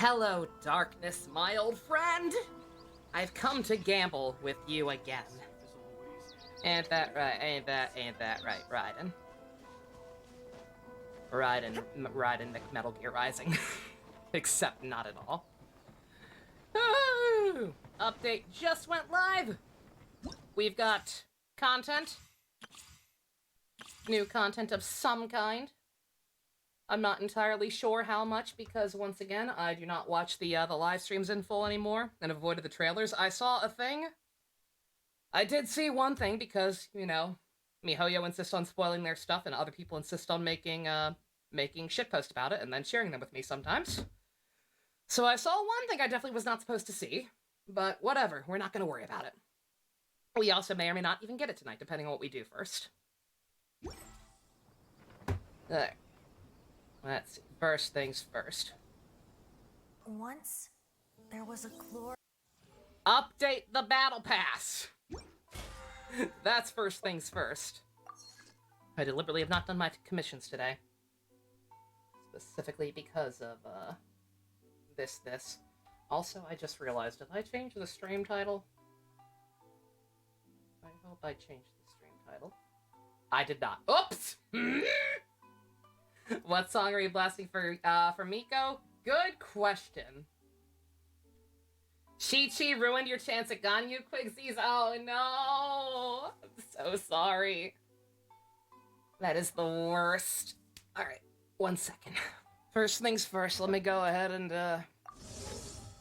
Hello, darkness, my old friend. I've come to gamble with you again. Ain't that right? Ain't that right, Raiden? Raiden Metal Gear Rising. Except not at all. Ooh, update just went live. We've got content. New content of some kind. I'm not entirely sure how much because, once again, I do not watch the live streams in full anymore and avoided the trailers. I saw a thing. I did see one thing because, you know, MiHoYo insists on spoiling their stuff and other people insist on making shitposts about it and then sharing them with me sometimes. So I saw one thing I definitely was not supposed to see, but whatever, we're not going to worry about it. We also may or may not even get it tonight, depending on what we do first. There. Let's see. First things first. Once, there was a Update the battle pass! That's first things first. I deliberately have not done my commissions today. Specifically because of, this. Also, I just realized, did I change the stream title? I hope I changed the stream title. I did not. Oops! What song are you blasting for Miko? Good question. Chi-Chi ruined your chance at Ganyu Quigsies. Oh no! I'm so sorry. That is the worst. Alright, 1 second. First things first, let me go ahead and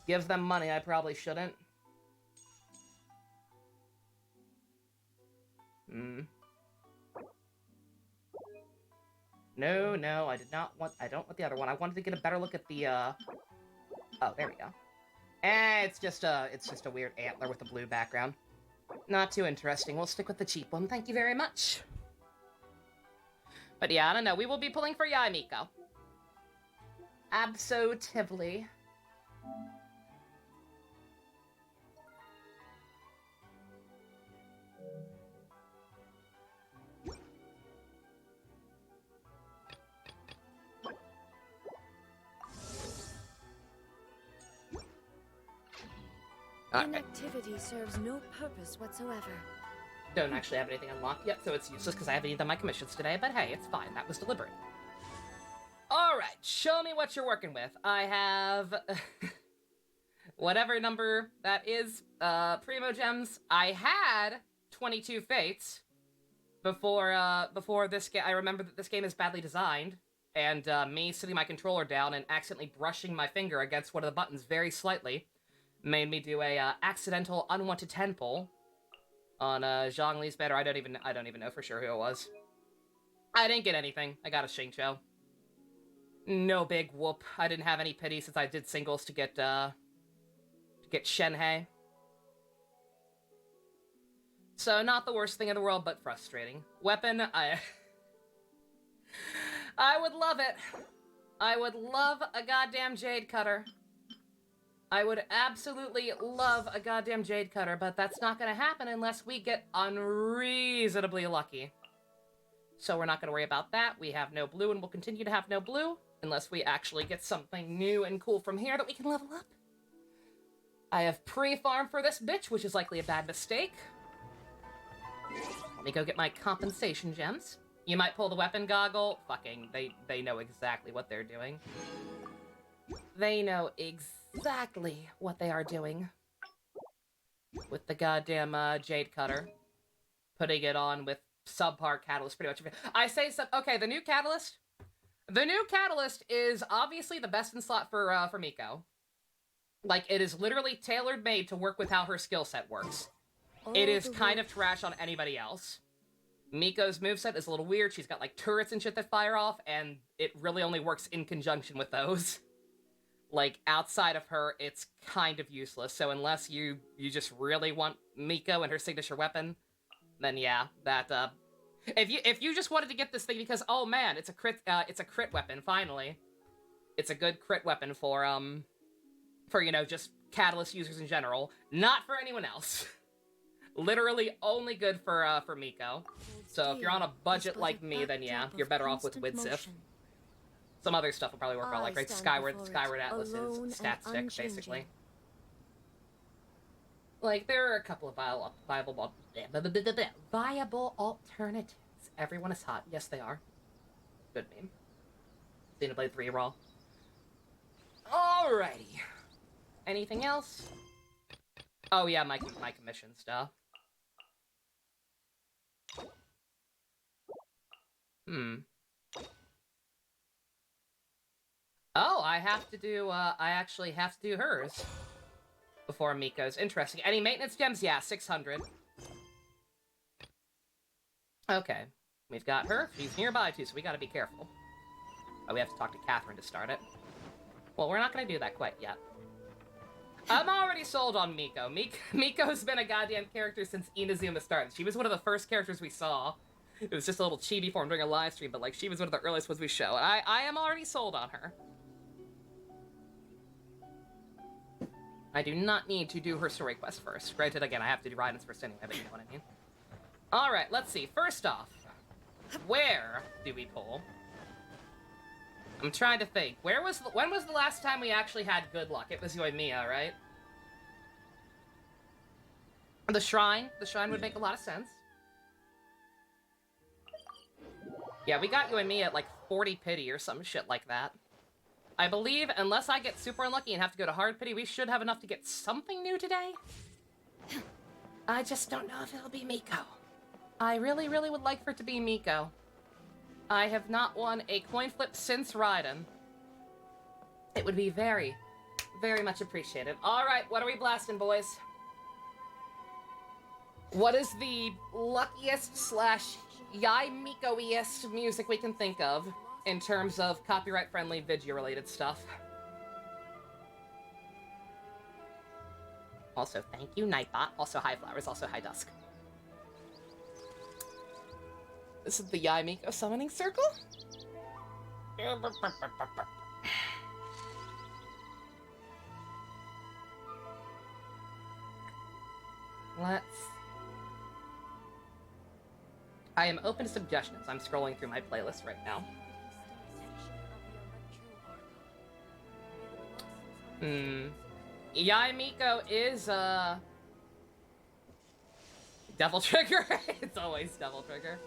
give them money. I probably shouldn't. No, I did not want... I don't want the other one. I wanted to get a better look at the, Oh, there we go. It's just a weird antler with a blue background. Not too interesting. We'll stick with the cheap one. Thank you very much. But yeah, I don't know. We will be pulling for Yae Miko. Absolutely. Inactivity serves no purpose whatsoever. Don't actually have anything unlocked yet, so it's useless because I haven't even done my commissions today, but hey, it's fine. That was deliberate. Alright, show me what you're working with. I have... whatever number that is, Primo Gems. I had 22 Fates before this game. I remember that this game is badly designed, and me sitting my controller down and accidentally brushing my finger against one of the buttons very slightly made me do a accidental unwanted 10 pull on Zhang Li's banner. I don't even know for sure who it was. I didn't get anything. I got a Xingqiu. No big whoop. I didn't have any pity since I did singles to get Shenhe. So not the worst thing in the world, but frustrating. Weapon, I would love it. I would love a goddamn Jade Cutter. I would absolutely love a goddamn Jade Cutter, but that's not gonna happen unless we get unreasonably lucky. So we're not gonna worry about that. We have no blue, and we'll continue to have no blue unless we actually get something new and cool from here that we can level up. I have pre-farmed for this bitch, which is likely a bad mistake. Let me go get my compensation gems. You might pull the weapon goggle. Fucking, they know exactly what they're doing. They know exactly what they are doing. With the goddamn Jade Cutter. Putting it on with subpar Catalyst pretty much. I say so. Okay, the new Catalyst. The new Catalyst is obviously the best in slot for Miko. Like, it is literally tailor-made to work with how her skill set works. It is kind of trash on anybody else. Miko's moveset is a little weird. She's got, like, turrets and shit that fire off, and it really only works in conjunction with those. Like, outside of her, it's kind of useless. So unless you just really want Miko and her signature weapon, then yeah, that, If you just wanted to get this thing because, oh man, it's a crit weapon, finally. It's a good crit weapon for, you know, just Catalyst users in general. Not for anyone else. Literally only good for Miko. So if you're on a budget like me, then yeah, you're better off with Widsif. Some other stuff will probably work well, like right, stand Skyward before it, Atlas alone is stat and stick, basically. unchanging. Like, there are a couple of viable alternatives. Everyone is hot. Yes, they are. Good meme. Xenoblade 3 raw. Alrighty. Anything else? Oh yeah, my commission stuff. Oh, I actually have to do hers before Miko's. Interesting. Any maintenance gems? Yeah, 600. Okay. We've got her. She's nearby, too, so we gotta be careful. Oh, we have to talk to Catherine to start it. Well, we're not gonna do that quite yet. I'm already sold on Miko. Miko's been a goddamn character since Inazuma started. She was one of the first characters we saw. It was just a little chibi form during a live stream, but, like, she was one of the earliest ones we show. And I am already sold on her. I do not need to do her story quest first. Granted, again, I have to do Raiden's first anyway, but you know what I mean. Alright, let's see. First off, where do we pull? I'm trying to think. When was the last time we actually had good luck? It was Yoimiya, right? The shrine. The shrine would make a lot of sense. Yeah, we got Yoimiya at like 40 pity or some shit like that. I believe, unless I get super unlucky and have to go to hard pity, we should have enough to get something new today. I just don't know if it'll be Miko. I really, really would like for it to be Miko. I have not won a coin flip since Raiden. It would be very, very much appreciated. Alright, what are we blasting, boys? What is the luckiest / Yai Miko-iest music we can think of in terms of copyright-friendly video-related stuff? Also, thank you, Nightbot. Also, High Flowers. Also, High Dusk. This is the Yai Miko summoning circle? Let's... I am open to suggestions. I'm scrolling through my playlist right now. Yai Miko is, Devil Trigger? It's always Devil Trigger.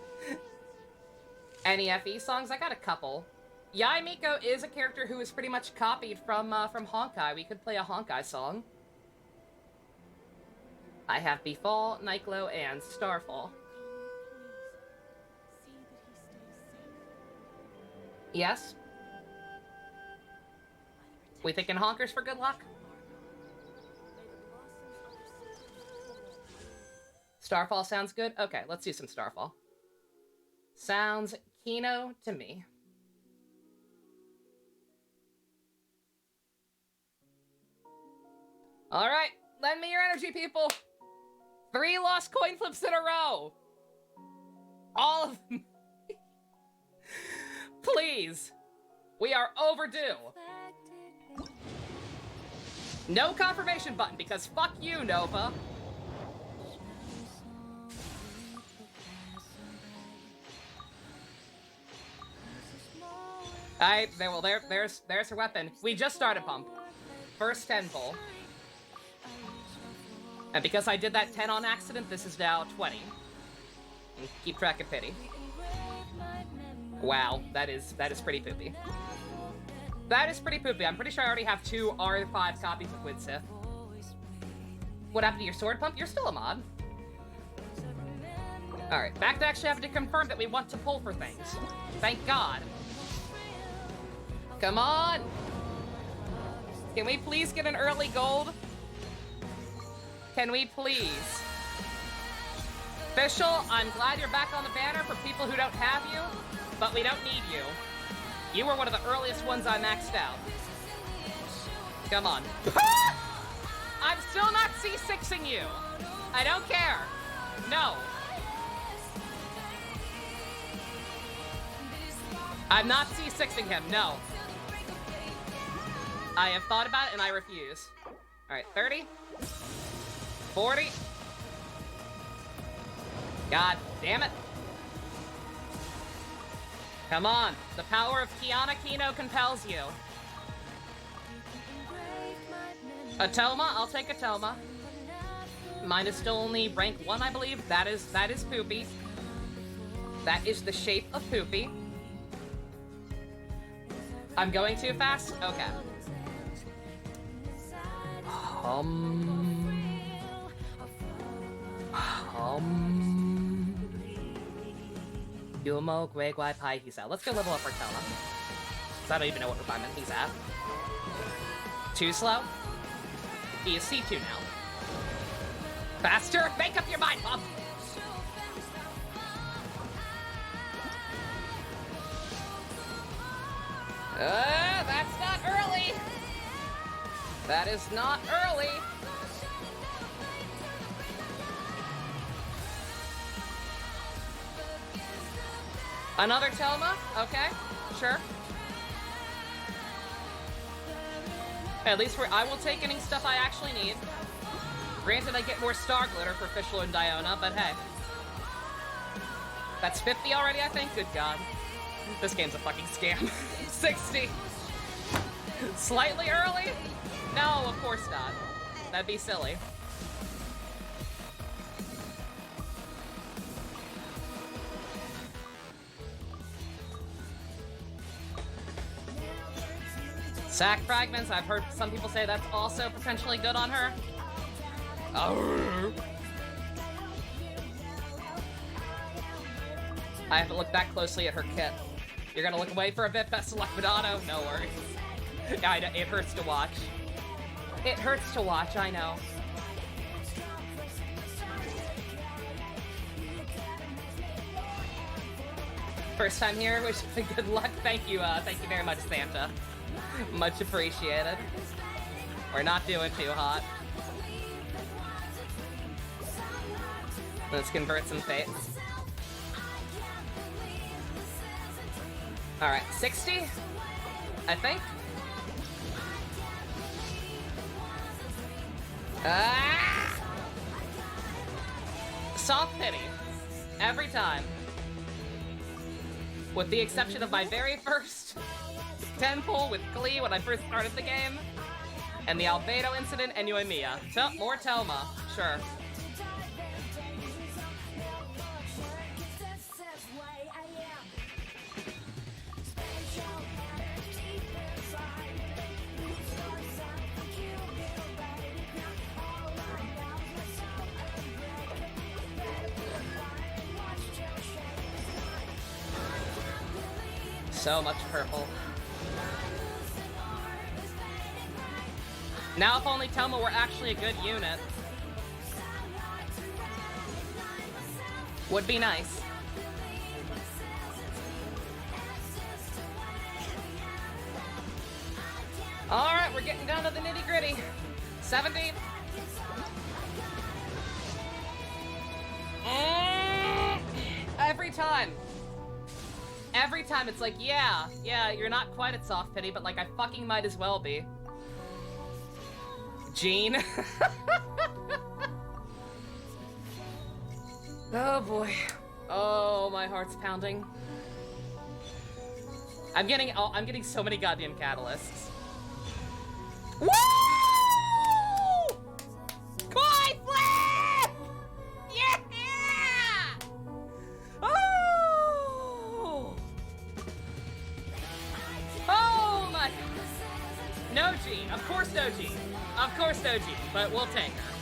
Any FE songs? I got a couple. Yai Miko is a character who is pretty much copied from Honkai. We could play a Honkai song. I have Befall, Nightglow, and Starfall. Yes? We thinking honkers for good luck? Starfall sounds good? Okay, let's do some Starfall. Sounds Kino to me. Alright, lend me your energy, people! 3 lost coin flips in a row! All of them. Please! We are overdue! No confirmation button, because fuck you, Nova! Alright, there's her weapon. We just started pump. First 10 pull. And because I did that 10 on accident, this is now 20. And keep track of pity. Wow, that is pretty poopy. That is pretty poopy. I'm pretty sure I already have 2 R5 copies of Widsith. What happened to your sword pump? You're still a mod. Alright, back to actually having to confirm that we want to pull for things. Thank God. Come on! Can we please get an early gold? Can we please? Official, I'm glad you're back on the banner for people who don't have you, but we don't need you. You were one of the earliest ones I maxed out. Come on. I'm still not C6ing you. I don't care. No. I'm not C6ing him, no. I have thought about it and I refuse. Alright, 30. 40. God damn it. Come on. The power of Kiana Kino compels you. Atoma, I'll take Atoma. Mine is still only rank 1, I believe. That is Poopy. That is the shape of Poopy. I'm going too fast? Okay. Yumo, Gui, Guai, Pai, he's out. Let's go level up for Toma. Because I don't even know what refinement he's at. Too slow? He is C2 now. Faster! Make up your mind, Bob! That's not early! That is not early! Another Telma? Okay, sure. At least I will take any stuff I actually need. Granted, I get more star glitter for Fischl and Diona, but hey. That's 50 already, I think? Good God. This game's a fucking scam. 60. Slightly early? No, of course not. That'd be silly. Sack fragments, I've heard some people say that's also potentially good on her. Oh. I haven't looked that closely at her kit. You're gonna look away for a bit, best of luck, Madonna. No worries. Yeah, it hurts to watch. It hurts to watch, I know. First time here, wish me good luck. Thank you very much, Santa. Much appreciated. We're not doing too hot. Let's convert some fates. Alright, 60? I think? Ah! Soft pity. Every time. With the exception of my very first 10 pull with Glee when I first started the game. And the Albedo incident and Yoimiya. More Telma, sure. So much purple. Now if only Telma were actually a good unit. Would be nice. Alright, we're getting down to the nitty-gritty. 70. Every time. Every time it's like, yeah, you're not quite at soft pity, but like I fucking might as well be. Jean. Oh boy. Oh, my heart's pounding. I'm getting so many goddamn catalysts. Woo! Koi flip! Yeah! Oh! Oh my! No Jean. Of course no Jean. Of course no Jean, but we'll take her.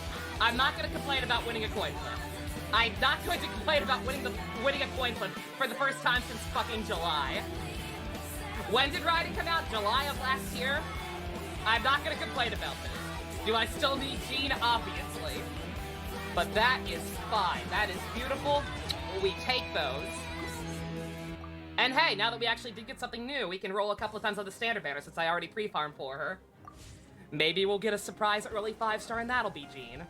I'm not gonna complain about winning a coin flip. I'm not going to complain about winning a coin flip for the first time since fucking July. When did Riding come out? July of last year? I'm not gonna complain about this. Do I still need Jean? Obviously. But that is fine. That is beautiful. We take those. And hey, now that we actually did get something new, we can roll a couple of times on the standard banner since I already pre-farmed for her. Maybe we'll get a surprise early 5-star and that'll be Jean.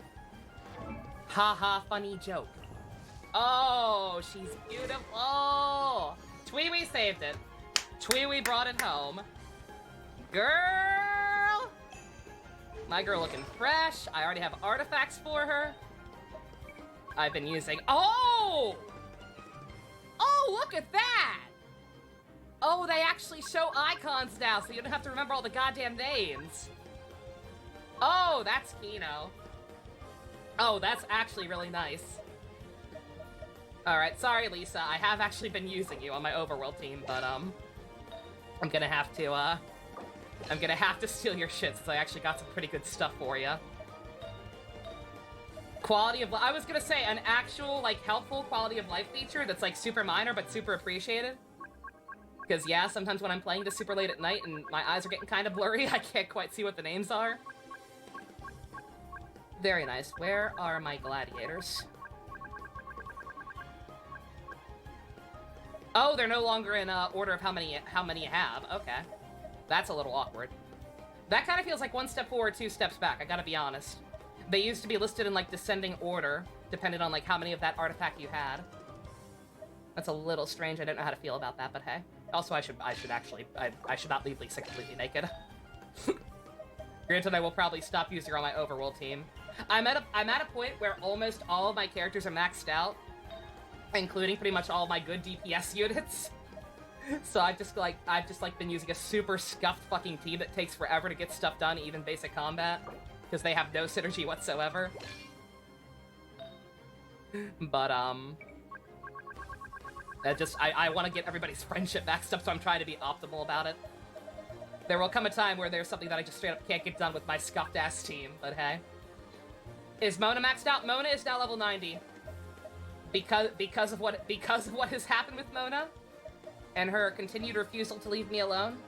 Haha, funny joke. Oh, she's beautiful. Tweewee saved it. Tweewee brought it home. Girl! My girl looking fresh. I already have artifacts for her. I've been using... Oh! Oh, look at that! Oh, they actually show icons now, so you don't have to remember all the goddamn names. Oh, that's Kino. Oh, that's actually really nice. Alright, sorry, Lisa. I have actually been using you on my overworld team, but, I'm gonna have to steal your shit since I actually got some pretty good stuff for you. Quality of life. I was gonna say an actual, like, helpful quality of life feature that's, like, super minor but super appreciated. Because, yeah, sometimes when I'm playing this super late at night and my eyes are getting kind of blurry, I can't quite see what the names are. Very nice. Where are my gladiators? Oh, they're no longer in order of how many you have. Okay. That's a little awkward. That kind of feels like one step forward, two steps back, I gotta be honest. They used to be listed in, like, descending order, depending on, like, how many of that artifact you had. That's a little strange. I don't know how to feel about that, but hey. Also, I should not leave Lisa completely naked. Granted, I will probably stop using her on my overworld team. I'm at a point where almost all of my characters are maxed out, including pretty much all of my good DPS units. So I've just been using a super scuffed fucking team that takes forever to get stuff done, even basic combat, because they have no synergy whatsoever. But I want to get everybody's friendship maxed up, so I'm trying to be optimal about it. There will come a time where there's something that I just straight up can't get done with my scuffed ass team, but hey. Is Mona maxed out? Mona is now level 90. Because of what has happened with Mona and her continued refusal to leave me alone.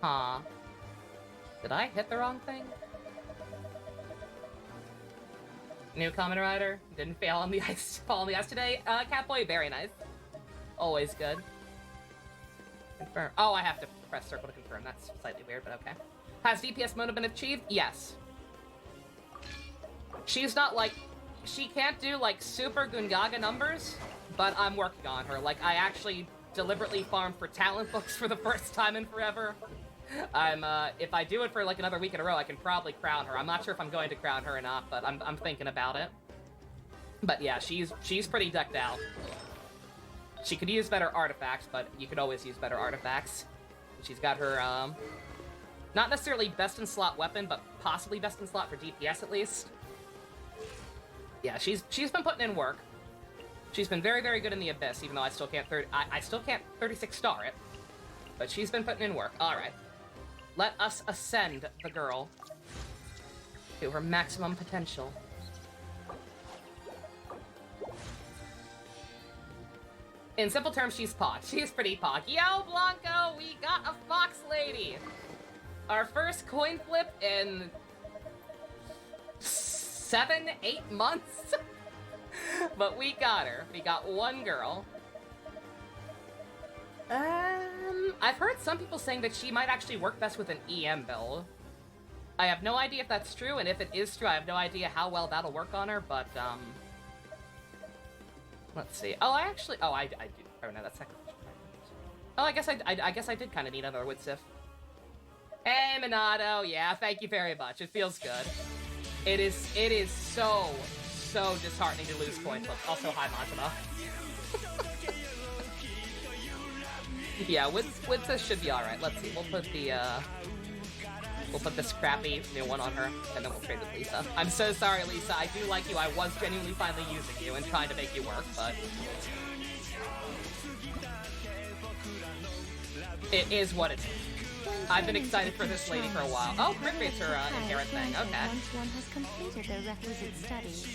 Huh. Did I hit the wrong thing? New Kamen Rider. Didn't fail on the ice. Fall on the ice today. Catboy, very nice. Always good. Confirm. Oh, I have to press circle to confirm. That's slightly weird, but okay. Has DPS Mona been achieved? Yes. She's not like... She can't do, like, super Gungaga numbers, but I'm working on her. Like, I actually deliberately farmed for talent books for the first time in forever. If I do it for, like, another week in a row, I can probably crown her. I'm not sure if I'm going to crown her or not, but I'm thinking about it. But yeah, she's pretty decked out. She could use better artifacts, but you could always use better artifacts. She's got her, not necessarily best in slot weapon, but possibly best in slot for DPS at least. Yeah, she's been putting in work. She's been very, very good in the Abyss, even though I still can't 36 star it. But she's been putting in work. Alright. Let us ascend the girl to her maximum potential. In simple terms, she's Pog. She's pretty Pog. Yo, Blanco, we got a fox lady! Our first coin flip in 7, 8 months? But we got her. We got one girl. I've heard some people saying that she might actually work best with an EM build. I have no idea if that's true, and if it is true, I have no idea how well that'll work on her, but, let's see. Oh, I do. Oh, no, that's second. Oh, I guess I did kind of need another Witsif. Hey, Minato. Yeah, thank you very much. It feels good. It is so disheartening to lose coin flips. Also, hi, Majima. Yeah, Witsif should be alright. Let's see. We'll put this crappy new one on her, and then we'll trade with Lisa. I'm so sorry, Lisa. I do like you. I was genuinely finally using you and trying to make you work, but... It is what it is. I've been excited for this lady for a while. Oh, crit rate's her inherent thing. Okay.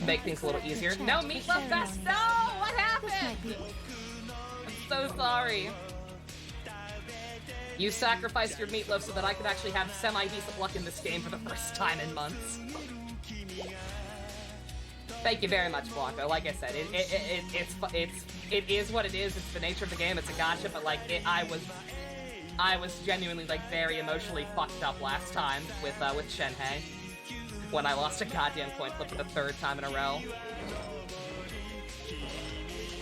Make things a little easier. No, Meatloaf Fest! No! What happened? I'm so sorry. You sacrificed your meatloaf so that I could actually have semi-decent luck in this game for the first time in months. Thank you very much, Blanco. Like I said, it is what it is. It's the nature of the game. It's a gotcha, but like I was genuinely like very emotionally fucked up last time with Shenhei when I lost a goddamn coin flip for the 3rd time in a row.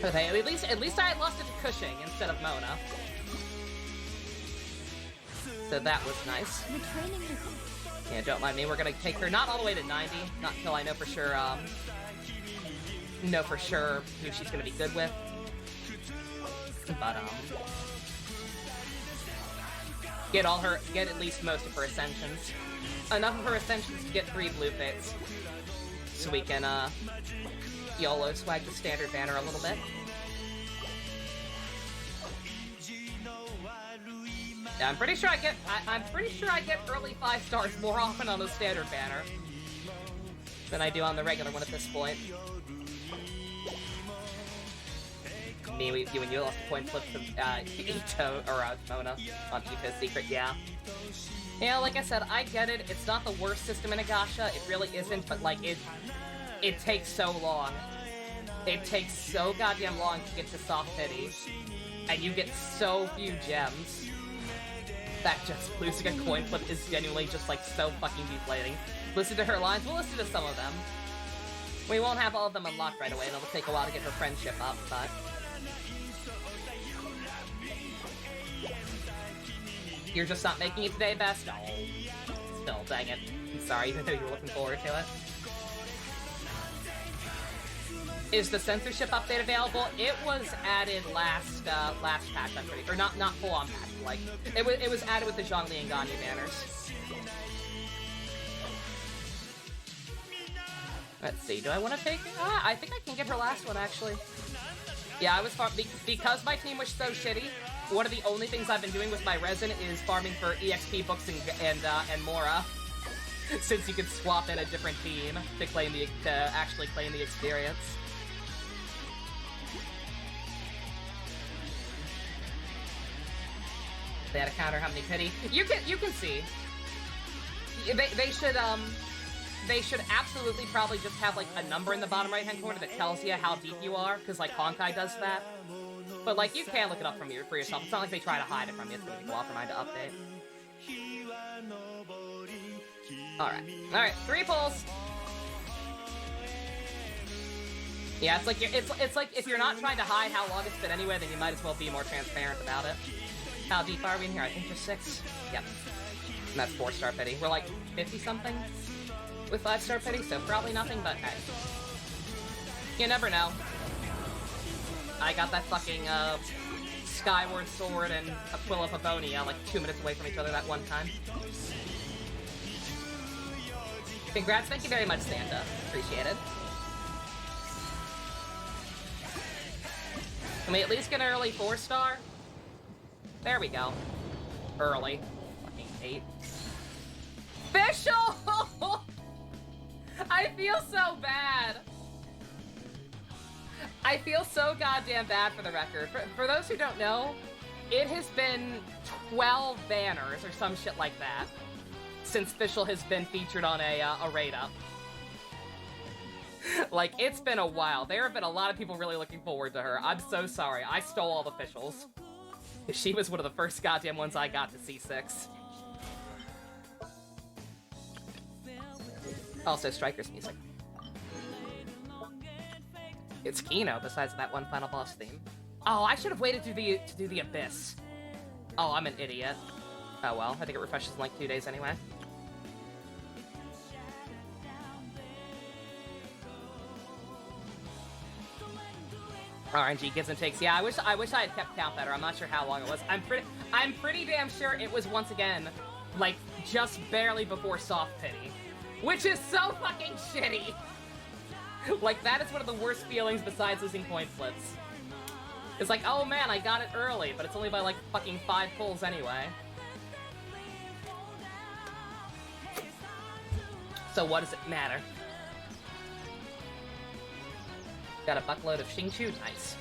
Okay, at least I had lost it to Cushing instead of Mona. So that was nice. Yeah, don't mind me. We're gonna take her not all the way to 90, not until I know for sure who she's gonna be good with. But, get at least most of her ascensions. Enough of her ascensions to get 3 blue fates. So we can, YOLO swag the standard banner a little bit. Yeah, I'm pretty sure I get early 5 stars more often on the standard banner than I do on the regular one at this point. You and you lost a coin flip to Ito or Mona on Ito's secret, yeah. Yeah, like I said, I get it. It's not the worst system in a gacha. It really isn't, but like it takes so long. It takes so goddamn long to get to soft pity, and you get so few gems. That just losing a coin flip is genuinely just like so fucking deflating. Listen to her lines. We'll listen to some of them. We won't have all of them unlocked right away, and it'll take a while to get her friendship up, but you're just not making it today, Best? Oh, still, dang it. I'm sorry, even though you were looking forward to it. Is the censorship update available? It was added last patch, I'm pretty, or not full on patch. Like it was added with the Zhongli and Ganyu banners. Let's see. Do I want to take? I think I can get her last one actually. Yeah, I was because my team was so shitty. One of the only things I've been doing with my resin is farming for EXP books and Mora, since you can swap in a different team to actually claim the experience. They had a counter how many pity. You can see. They should absolutely probably just have like a number in the bottom right hand corner that tells you how deep you are, because like Honkai does that. But like you can look it up for yourself. It's not like they try to hide it from you. It's gonna be cool for mine to update. Alright, 3 pulls. Yeah, it's like if you're not trying to hide how long it's been anyway, then you might as well be more transparent about it. How deep are we in here? I think just 6. Yep. And that's 4-star pity. We're like 50-something with 5-star pity, so probably nothing, but hey. You never know. I got that fucking, Skyward Sword and Aquila Pavonia like 2 minutes away from each other that one time. Congrats, thank you very much, Santa. Appreciate it. Can we at least get an early 4-star? There we go. Early. Fucking 8. Official! I feel so bad. I feel so goddamn bad for the record. For those who don't know, it has been 12 banners or some shit like that since Fischl has been featured on a raid-up. Like, it's been a while. There have been a lot of people really looking forward to her. I'm so sorry. I stole all the Fischls. She was one of the first goddamn ones I got to C6. Also, Striker's music. It's Kino, besides that one final boss theme. Oh, I should have waited to do the Abyss. Oh, I'm an idiot. Oh well, I think it refreshes in like 2 days anyway. RNG gives and takes. Yeah, I wish I had kept count better. I'm not sure how long it was. I'm pretty damn sure it was once again, like, just barely before soft pity. Which is so fucking shitty! Like, that is one of the worst feelings besides losing coin flips. It's like, oh man, I got it early, but it's only by like fucking 5 pulls anyway. So what does it matter? Got a buckload of Xingqiu, nice.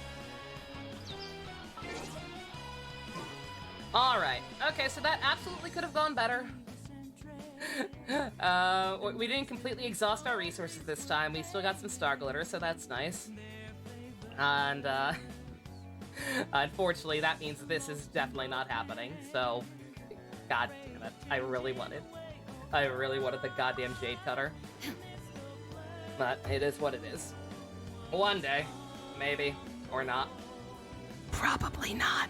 Alright, okay, so that absolutely could have gone better. We didn't completely exhaust our resources this time. We still got some star glitter, so that's nice. And, unfortunately, that means this is definitely not happening, so... God damn it. I really wanted the goddamn Jade Cutter. But it is what it is. One day. Maybe. Or not. Probably not.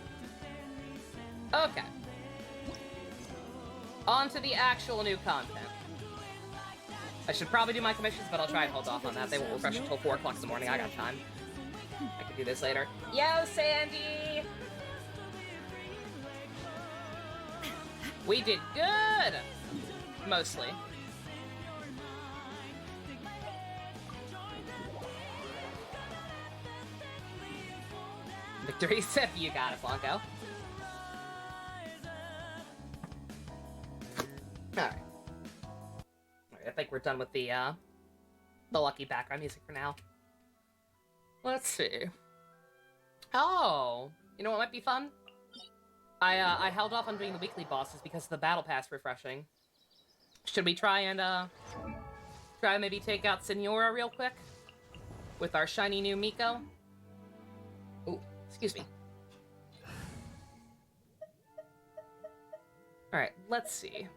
Okay. On to the actual new content. I should probably do my commissions, but I'll try and hold off on that. They won't refresh until 4 o'clock in the morning. I got time. I can do this later. Yo, Sandy! We did good! Mostly. Victory sip, you got it, Blanco. Alright. I think we're done with the lucky background music for now. Let's see. Oh! You know what might be fun? I held off on doing the weekly bosses because of the battle pass refreshing. Should we try and maybe take out Senora real quick? With our shiny new Miko? Ooh, excuse me. Alright, let's see.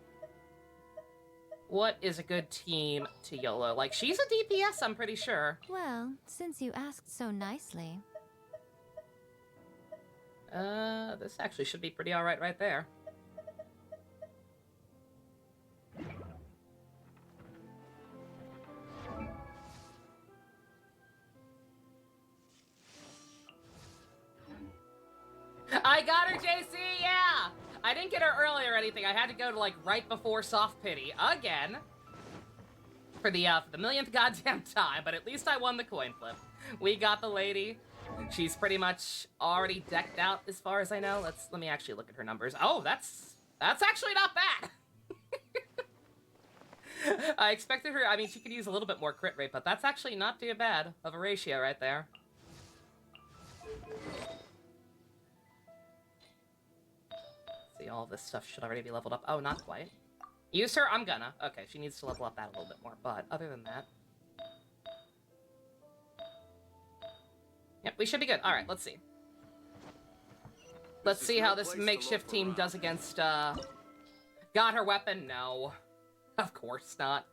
What is a good team to YOLO? Like, she's a DPS, I'm pretty sure. Well, since you asked so nicely. This actually should be pretty alright right there. I got her, JC, yeah! I didn't get her early or anything. I had to go to, like, right before Soft Pity. Again. For the millionth goddamn time, but at least I won the coin flip. We got the lady. She's pretty much already decked out as far as I know. Let me actually look at her numbers. Oh, that's actually not bad. I expected her, I mean, she could use a little bit more crit rate, but that's actually not too bad of a ratio right there. See, all this stuff should already be leveled up. Oh, not quite. Use her? I'm gonna. Okay, she needs to level up that a little bit more, but other than that... Yep, we should be good. Alright, let's see. Let's see how this makeshift team does against, Got her weapon? No. Of course not.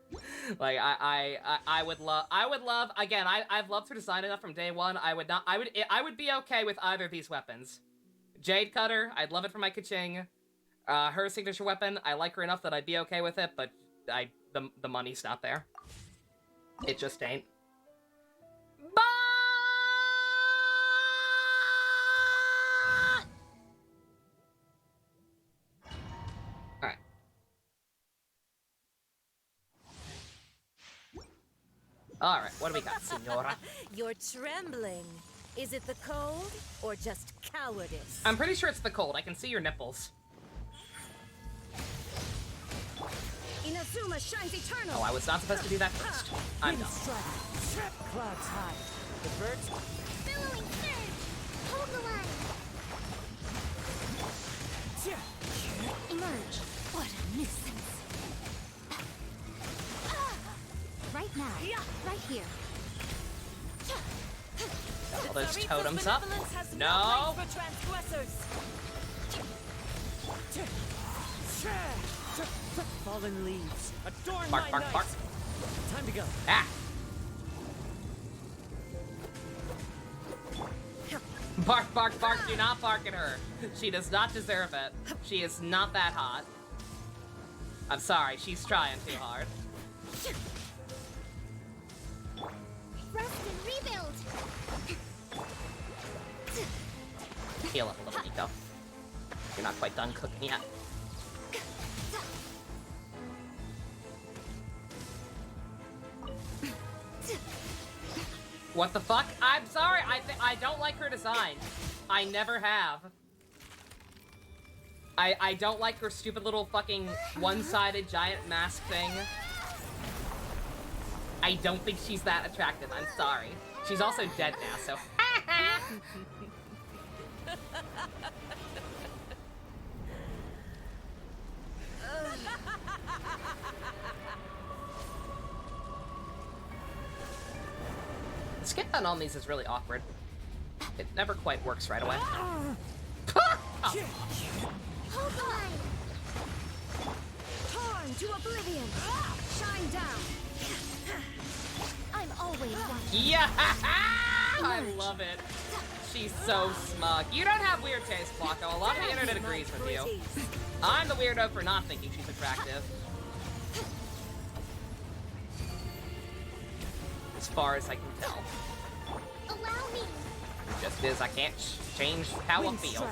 Like, I would love, again, I've loved her design enough from day one. I would be okay with either of these weapons. Jade Cutter, I'd love it for my Kaching. Her signature weapon, I like her enough that I'd be okay with it, but the money's not there. It just ain't. But... Alright. Alright, what do we got, Senora? You're trembling. Is it the cold or just cowardice? I'm pretty sure it's the cold. I can see your nipples. Inazuma shines eternal. Oh, I was not supposed to do that first. I'm done. Clouds high. The birds. Billowing surge. Hold the line. Emerge. What a nuisance. Right now. Right here. All those totems up. No. Fallen leaves. Adorn Bark, my bark, night. bark. Time to go. Ah. Bark, bark, bark. Do not bark at her. She does not deserve it. She is not that hot. I'm sorry. She's trying too hard. Rest and rebuild. Heal up a little, Nico. You're not quite done cooking yet. What the fuck? I'm sorry, I don't like her design. I never have. I don't like her stupid little fucking one-sided giant mask thing. I don't think she's that attractive, I'm sorry. She's also dead now, so... Skip on all these is really awkward. It never quite works right away. Oh. Hold the line. Torn to oblivion. Shine down. I'm always watching. Yeah! I love it. She's so smug. You don't have weird taste, Flocko. A lot of the internet agrees with you. I'm the weirdo for not thinking she's attractive. As far as I can tell. Allow me. Just is, I can't change how I feel.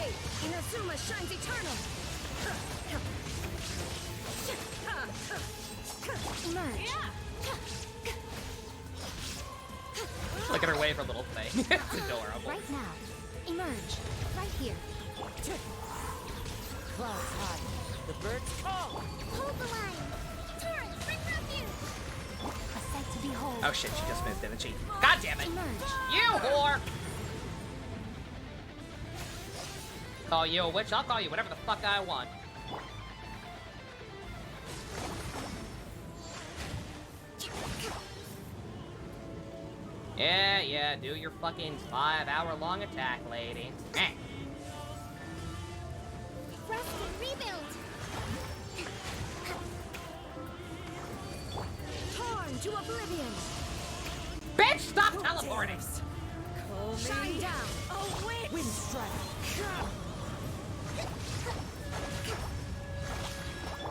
escape. Inazuma shines eternal. Merge. Look at her wave her little thing. It's adorable. Right now. Emerge. Right here. Clouds high. The birds call. Hold the line. Torrent, bring refuge. A sight to behold. Oh shit, she just moved, didn't she? God damn it! Emerge. You whore! Call you a witch, I'll call you whatever the fuck I want. Yeah, do your fucking 5-hour-long attack, lady. Eh. Rest and rebuild. Torn to oblivion. Bitch, stop teleporting! Shine down. Oh, wait. Wind strike.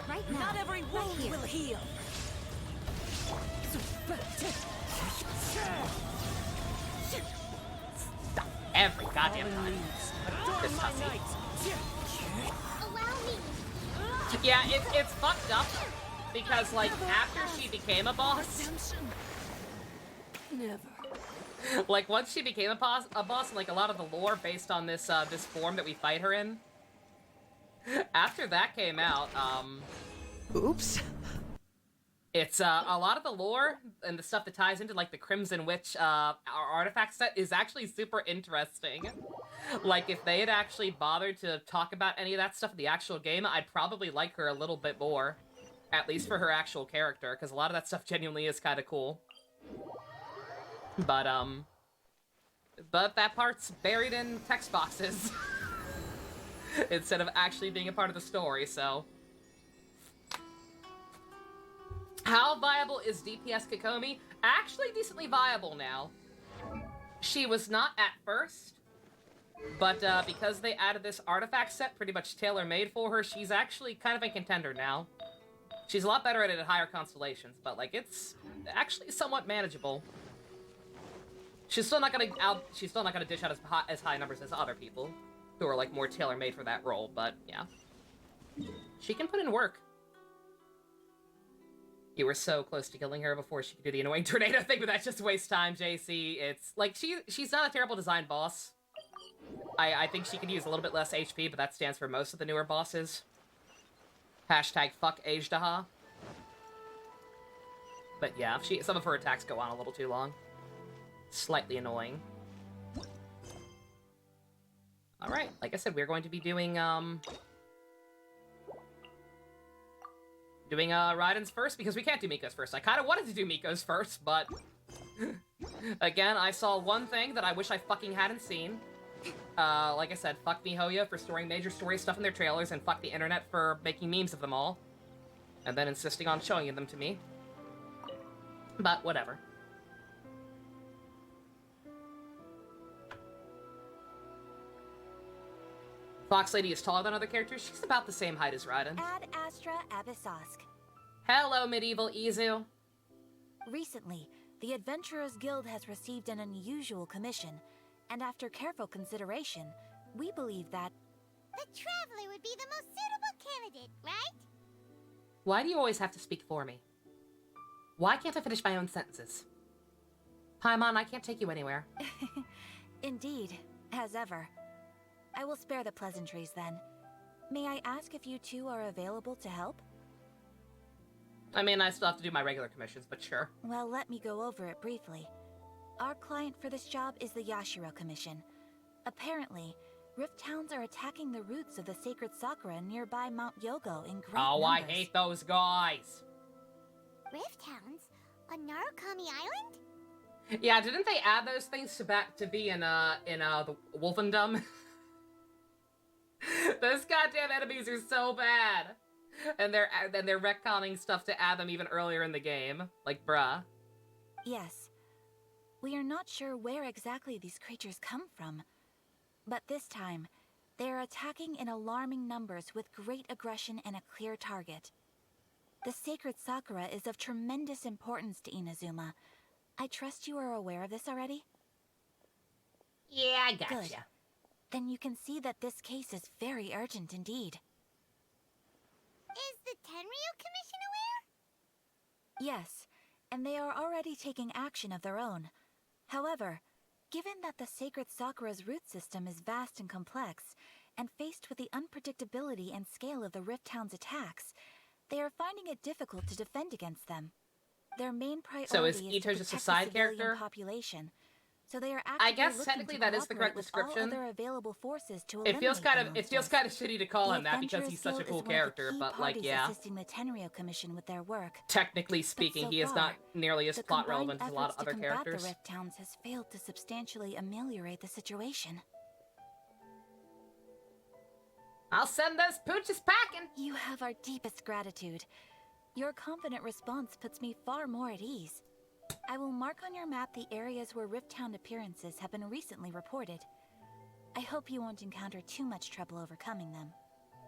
Right now. Not every Right wound here. will heal. Stop every goddamn time. Adorn This my hussy. night. Allow me. Yeah, it's fucked up because like after she became a boss, Never. like once she became a boss, like a lot of the lore based on this this form that we fight her in. After that came out, Oops. it's a lot of the lore and the stuff that ties into like the Crimson Witch our artifact set is actually super interesting. Like if they had actually bothered to talk about any of that stuff in the actual game, I'd probably like her a little bit more, at least for her actual character, because a lot of that stuff genuinely is kind of cool. But that part's buried in text boxes instead of actually being a part of the story. So. How viable is DPS Kokomi? Actually decently viable now. She was not at first, but because they added this artifact set pretty much tailor-made for her, she's actually kind of a contender now. She's a lot better at it at higher constellations, but like it's actually somewhat manageable. She's still not gonna dish out as high numbers as other people who are like more tailor-made for that role, but yeah. She can put in work. You were so close to killing her before she could do the annoying tornado thing, but that just wastes time, JC. It's like she's not a terrible design boss. I think she could use a little bit less HP, but that stands for most of the newer bosses. Hashtag fuck Ajdaha. But yeah, some of her attacks go on a little too long. Slightly annoying. Alright, like I said, we're going to be doing Raiden's first, because we can't do Miko's first. I kind of wanted to do Miko's first, but... again, I saw one thing that I wish I fucking hadn't seen. Like I said, fuck MiHoYo for storing major story stuff in their trailers, and fuck the internet for making memes of them all. And then insisting on showing them to me. But, whatever. Fox Lady is taller than other characters. She's about the same height as Raiden. Ad Astra Abyssosk. Hello, Medieval Izu. Recently, the Adventurers Guild has received an unusual commission, and after careful consideration, we believe that The Traveler would be the most suitable candidate, right? Why do you always have to speak for me? Why can't I finish my own sentences? Paimon, I can't take you anywhere. indeed, as ever. I will spare the pleasantries then. May I ask if you two are available to help? I mean, I still have to do my regular commissions, but sure. Well, let me go over it briefly. Our client for this job is the Yashiro Commission. Apparently, Rift Towns are attacking the roots of the sacred Sakura nearby Mount Yogo in great Oh, numbers. I hate those guys. Rift Hounds? On Narukami Island? Yeah, didn't they add those things to be in the Wolfendom? Those goddamn enemies are so bad. And they're retconning stuff to add them even earlier in the game. Like, bruh. Yes. We are not sure where exactly these creatures come from. But this time, they are attacking in alarming numbers with great aggression and a clear target. The sacred Sakura is of tremendous importance to Inazuma. I trust you are aware of this already? Yeah, I gotcha. Good. then you can see that this case is very urgent indeed. Is the Tenryu Commission aware? Yes, and they are already taking action of their own. However, given that the Sacred Sakura's root system is vast and complex, and faced with the unpredictability and scale of the Rift Town's attacks, they are finding it difficult to defend against them. Their main priority So is is Ito to just a protect side the civilian character? population. So they are I actively guess looking technically to that is the correct cooperate with description. all other available forces to It feels eliminate the kind monsters. of shitty to call The him that because he's such a Adventurers cool Guild is one of the character, key but like parties yeah. assisting the Tenryu Commission with their work. Technically speaking, so he is far, not nearly as The plot combined relevant as a lot of efforts other to combat characters. the Rift Towns has failed to substantially ameliorate the situation. I'll send those pooches packing! You have our deepest gratitude. Your confident response puts me far more at ease. I will mark on your map the areas where Rift Town appearances have been recently reported. I hope you won't encounter too much trouble overcoming them.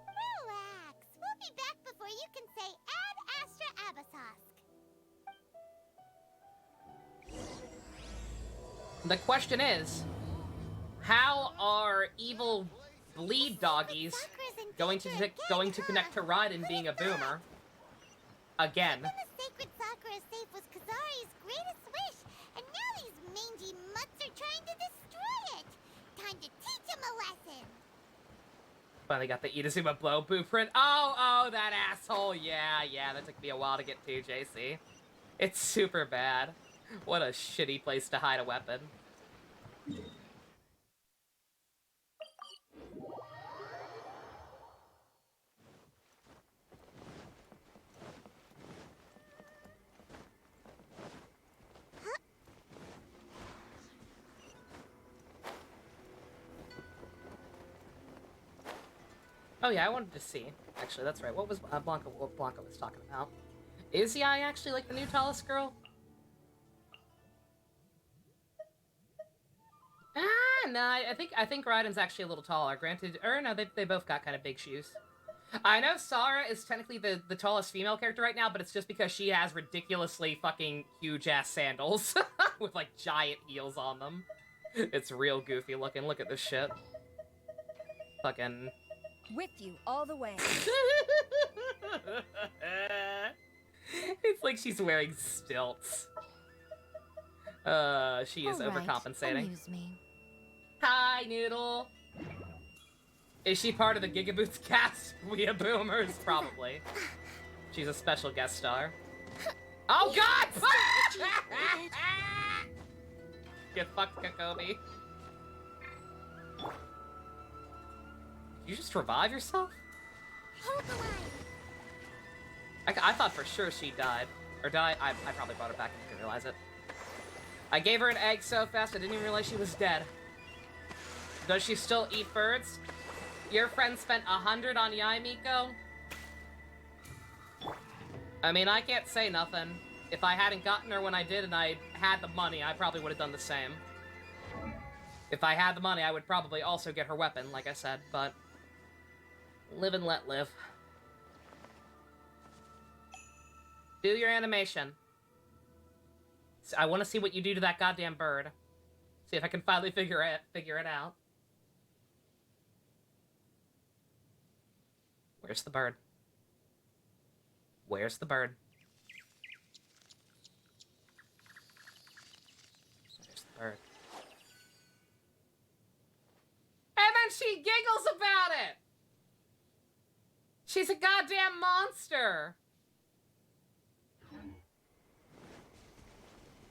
Relax. We'll be back before you can say Ad Astra Abasosk. The question is, how are evil bleed doggies going to connect to Raiden being a boomer? Again. The Sacred Sakura safe was Kazari's greatest wish, and now these mangy mutts are trying to destroy it. Time to teach him a lesson. Finally got the Itazuma blow blueprint. Oh, that asshole. Yeah, that took me a while to get to, JC. It's super bad. What a shitty place to hide a weapon. Oh yeah, I wanted to see. Actually, that's right. What was Blanca was talking about? Is Yai actually like the new tallest girl? No, I think Raiden's actually a little taller. Granted, or no, they both got kind of big shoes. I know Sara is technically the tallest female character right now, but it's just because she has ridiculously fucking huge ass sandals with like giant heels on them. It's real goofy looking. Look at this shit. Fucking. With you all the way. It's like she's wearing stilts. She is overcompensating. Amuse me. Hi, Noodle. Is she part of the Gigaboots cast? Weeaboomers, probably. She's a special guest star. Oh God! Get fucked, Kakobi. Did you just revive yourself? Hold the line. I thought for sure she died. Or died. I probably brought her back and didn't realize it. I gave her an egg so fast I didn't even realize she was dead. Does she still eat birds? Your friend spent 100 on Yai, Miko? I mean, I can't say nothing. If I hadn't gotten her when I did and I had the money, I probably would have done the same. If I had the money, I would probably also get her weapon, like I said, but... live and let live. Do your animation. I want to see what you do to that goddamn bird. See if I can finally figure it out. Where's the bird? Where's the bird? Where's the bird? And then she giggles about it! She's a goddamn monster!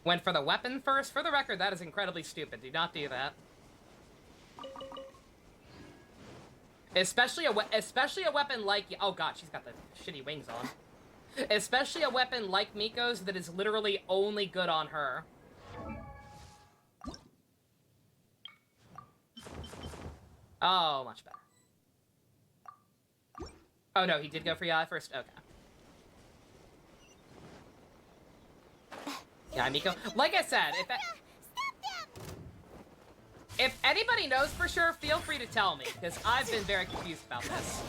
Went for the weapon first? For the record, that is incredibly stupid. Do not do that. Especially a weapon like... Oh god, she's got the shitty wings on. Especially a weapon like Miko's that is literally only good on her. Oh, much better. Oh no, he did go for Yai first? Okay. Yeah, Miko. Like I said, if anybody knows for sure, feel free to tell me, because I've been very confused about this.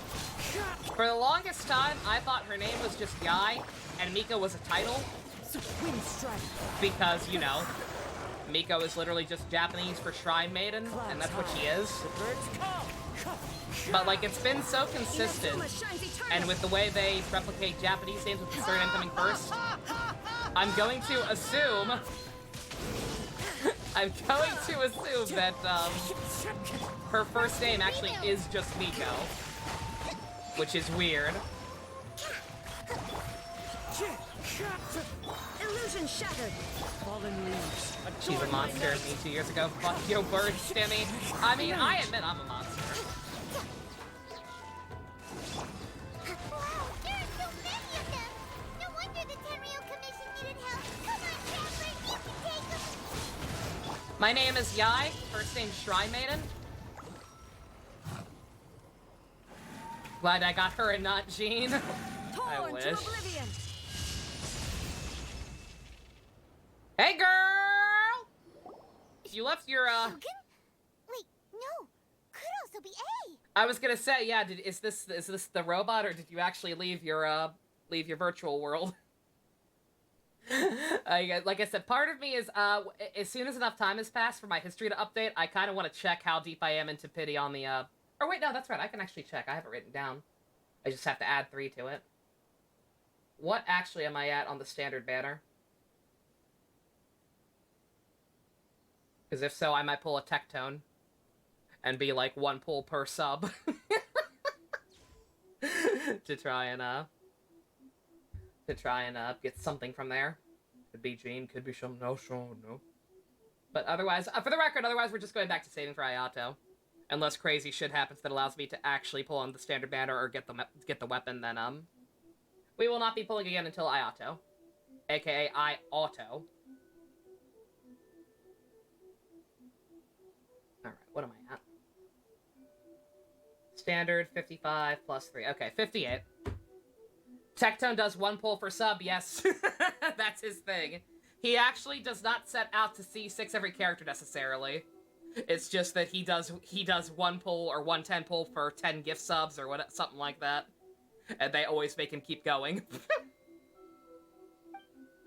For the longest time, I thought her name was just Yai, and Miko was a title. Supreme strike. Because, you know, Miko is literally just Japanese for Shrine Maiden, and that's what she is. The birds come. But, like, it's been so consistent, and with the way they replicate Japanese names with the surname coming first, I'm going to assume... I'm going to assume that, her first name actually is just Miko. Which is weird. Illusion shattered. Fallen leaves. She's a monster me 2 years ago. Fuck your bird, Stimmy. I mean, I admit I'm a monster. Wow, there are so many of them! No wonder the Tenryou Commission needed help! Come on, Traveler, you can take them! My name is Yai, first name Shrine Maiden. Glad I got her and not Jean. I Torn wish. to oblivion. Hey, girl! You left your, Shogun? Wait, no. Could also be A. I was gonna say, yeah, is this the robot, or did you actually leave your virtual world? Like I said, part of me is, as soon as enough time has passed for my history to update, I kind of want to check how deep I am into pity on the, or wait, no, that's right, I can actually check. I have it written down. I just have to add 3 to it. What actually am I at on the standard banner? Because if so, I might pull a Tectone and be like 1 pull per sub. to try and get something from there. Could be Jean, could be some no. But otherwise, for the record, we're just going back to saving for Ayato. Unless crazy shit happens that allows me to actually pull on the standard banner or get the weapon, then we will not be pulling again until Ayato, aka I-Auto. Alright, what am I at? Standard, 55 plus 3. Okay, 58. Tectone does 1 pull for sub, yes. That's his thing. He actually does not set out to C6 every character necessarily. It's just that he does 1 pull or 110 pull for 10 gift subs or something like that. And they always make him keep going.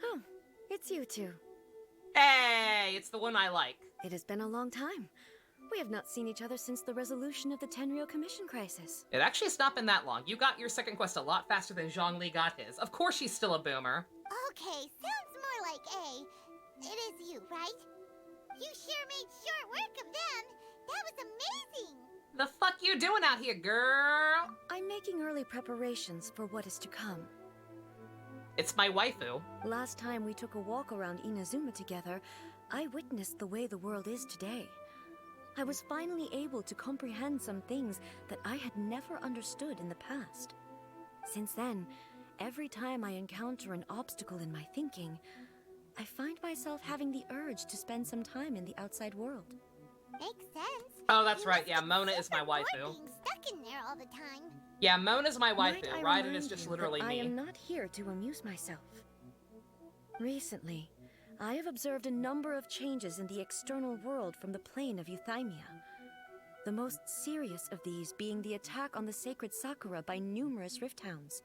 Oh, it's you two. Hey, it's the one I like. It has been a long time. We have not seen each other since the resolution of the Tenryou Commission crisis. It actually has not been that long. You got your second quest a lot faster than Zhongli got his. Of course she's still a boomer. Okay, sounds more like A. It is you, right? You sure made short work of them. That was amazing. The fuck you doing out here, girl? I'm making early preparations for what is to come. It's my waifu. Last time we took a walk around Inazuma together, I witnessed the way the world is today. I was finally able to comprehend some things that I had never understood in the past. Since then, every time I encounter an obstacle in my thinking, I find myself having the urge to spend some time in the outside world. Makes sense. Oh, that's You right. must Yeah, get Mona is my super bored waifu. being stuck in there all the time. Yeah, Mona's my Might waifu. I Raiden remind is just you literally that me. I am not here to amuse myself. Recently, I have observed a number of changes in the external world from the plane of Euthymia. The most serious of these being the attack on the sacred Sakura by numerous rift hounds.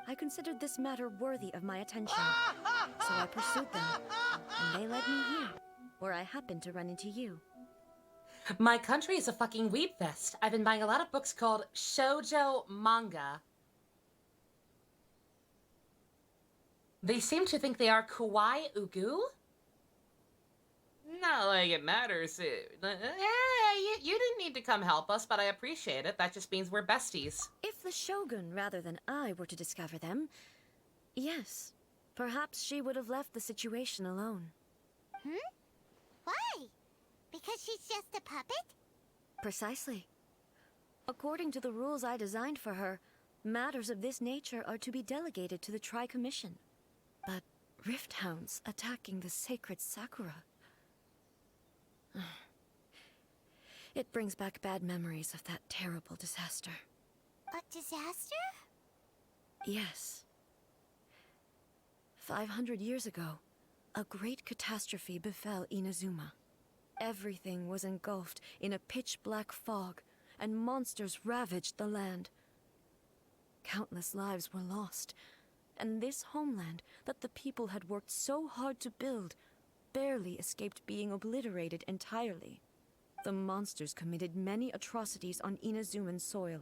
I considered this matter worthy of my attention, so I pursued them, and they led me here, where I happened to run into you. My country is a fucking weeb fest. I've been buying a lot of books called shoujo manga. They seem to think they are kawaii ugu? Not like it matters. You didn't need to come help us, but I appreciate it. That just means we're besties. If the Shogun rather than I were to discover them, yes, perhaps she would have left the situation alone. Why? Because she's just a puppet? Precisely. According to the rules I designed for her, matters of this nature are to be delegated to the Tri-Commission. But rift hounds attacking the sacred Sakura... It brings back bad memories of that terrible disaster. A disaster? Yes. 500 years ago, a great catastrophe befell Inazuma. Everything was engulfed in a pitch-black fog, and monsters ravaged the land. Countless lives were lost, and this homeland that the people had worked so hard to build barely escaped being obliterated entirely. The monsters committed many atrocities on Inazuman soil,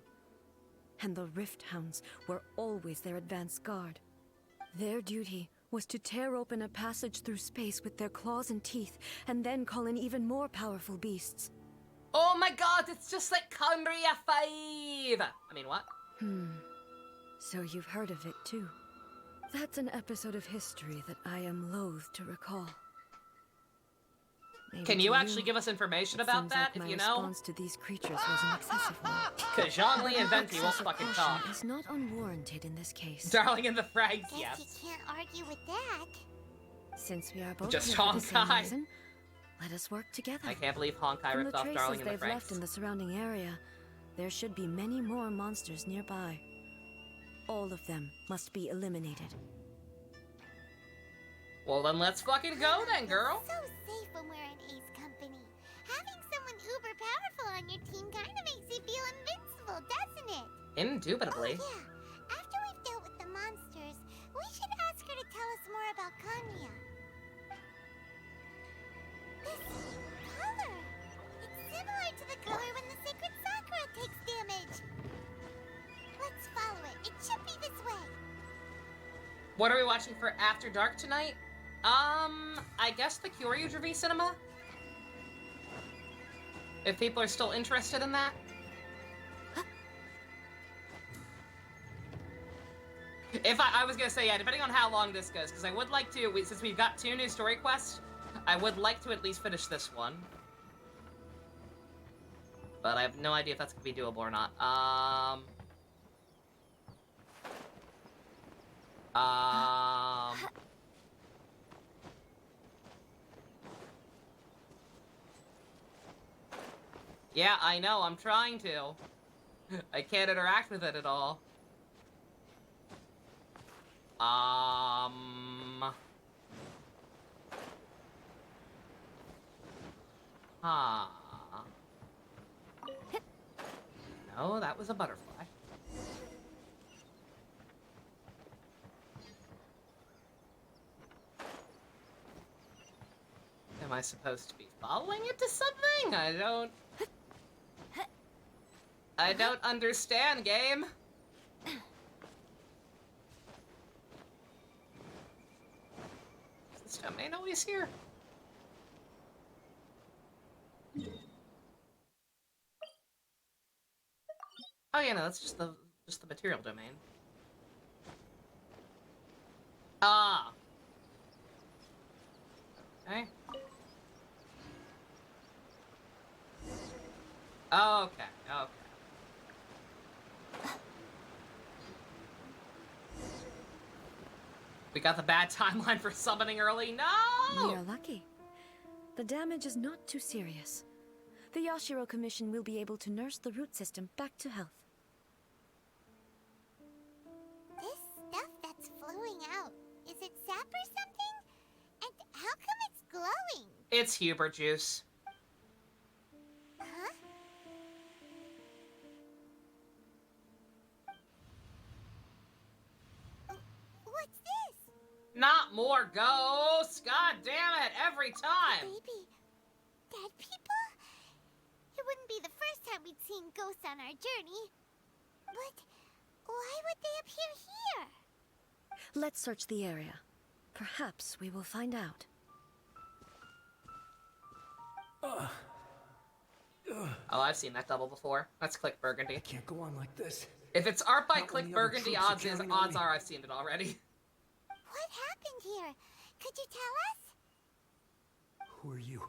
and the Rift Hounds were always their advance guard. Their duty was to tear open a passage through space with their claws and teeth, and then call in even more powerful beasts. Oh my god, it's just like Cambria 5! I mean, what? So you've heard of it too. That's an episode of history that I am loath to recall. Maybe Can to you actually give us information it about seems that, like if my you know? response to these creatures was an excessive one. Cause Zhongli and Venti will Excess of fucking caution talk. is not unwarranted in this case. Darling in the Frags, Guess yes. you can't argue with that. Since we are both Just here for the same Honkai. reason, let us work together. I can't believe Honkai From ripped the off traces Darling in the they've left in Frags. the surrounding area, there should be many more monsters nearby. All of them must be eliminated. Well, then let's fucking go then, girl. So safe when we're in Ace company. Having someone uber powerful on your team kind of makes you feel invincible, doesn't it? Indubitably. Oh, yeah. After we've dealt with the monsters, we should ask her to tell us more about Kanya. This color! It's similar to the color when the sacred Sakura takes damage. Let's follow it. It should be this way. What are we watching for after dark tonight? I guess the Kyoryu Dravi cinema? If people are still interested in that. If I was gonna say, yeah, depending on how long this goes, because I would like to, since we've got 2 new story quests, I would like to at least finish this one. But I have no idea if that's gonna be doable or not. Yeah, I know, I'm trying to. I can't interact with it at all. Huh. No, that was a butterfly. Am I supposed to be following it to something? I don't understand, game. Is this domain always here? Oh yeah, no, that's just the material domain. Ah. Okay. Okay. We got the bad timeline for summoning early. We No! are lucky. The damage is not too serious. The Yashiro Commission will be able to nurse the root system back to health. This stuff that's flowing out, is it sap or something? And how come it's glowing? It's Hubert juice. Huh? What's this? Not more ghosts! God damn it, every time! Baby, dead people? It wouldn't be the first time we'd seen ghosts on our journey. But why would they appear here? Let's search the area. Perhaps we will find out. Oh, I've seen that double before. That's Click Burgundy. Can't go on like this. If it's art by Not Click when the other Burgundy, troops are odds counting on me. are I've seen it already. What happened here? Could you tell us? Who are you?